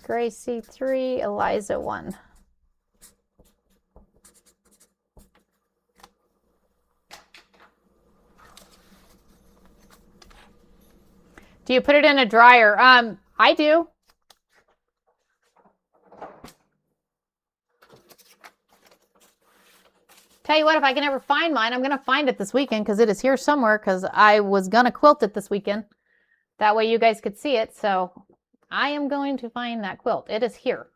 Speaker 1: Gracie 3, Eliza 1. Do you put it in a dryer? I do. Tell you what, if I can ever find mine, I'm going to find it this weekend because it is here somewhere because I was going to quilt it this weekend. That way you guys could see it. So I am going to find that quilt. It is here.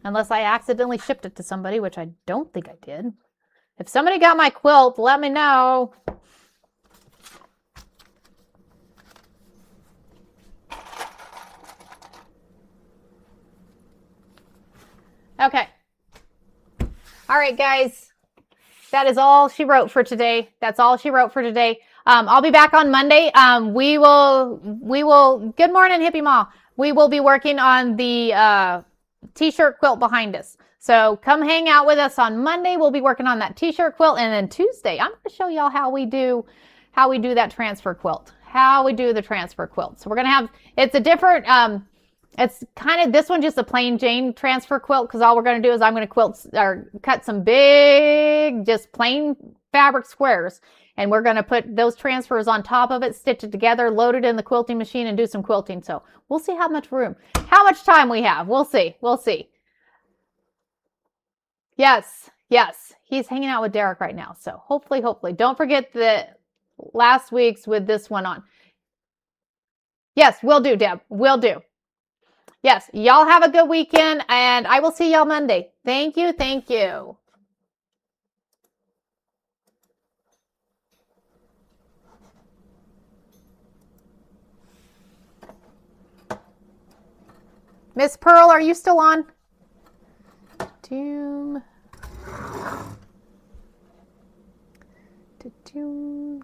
Speaker 1: Unless I accidentally shipped it to somebody, which I don't think I did. If somebody got my quilt, let me know. Okay. All right, guys. That is all she wrote for today. That's all she wrote for today. I'll be back on Monday. We will, good morning, Hippie Ma. We will be working on the t-shirt quilt behind us. So come hang out with us on Monday. We'll be working on that t-shirt quilt. And then Tuesday, I'm going to show y'all how we do that transfer quilt. How we do the transfer quilt. So we're going to have, it's a different, it's kind of, this one just a plain Jane transfer quilt because all we're going to do is I'm going to quilt or cut some big, just plain fabric squares. And we're going to put those transfers on top of it, stitch it together, load it in the quilting machine and do some quilting. So we'll see how much room, how much time we have. We'll see. We'll see. Yes. Yes. He's hanging out with Derek right now. So hopefully. Don't forget the last week's with this one on. Yes, we'll do, Deb. We'll do. Yes. Y'all have a good weekend and I will see y'all Monday. Thank you. Thank you. Miss Pearl, are you still on? Doom. Doom.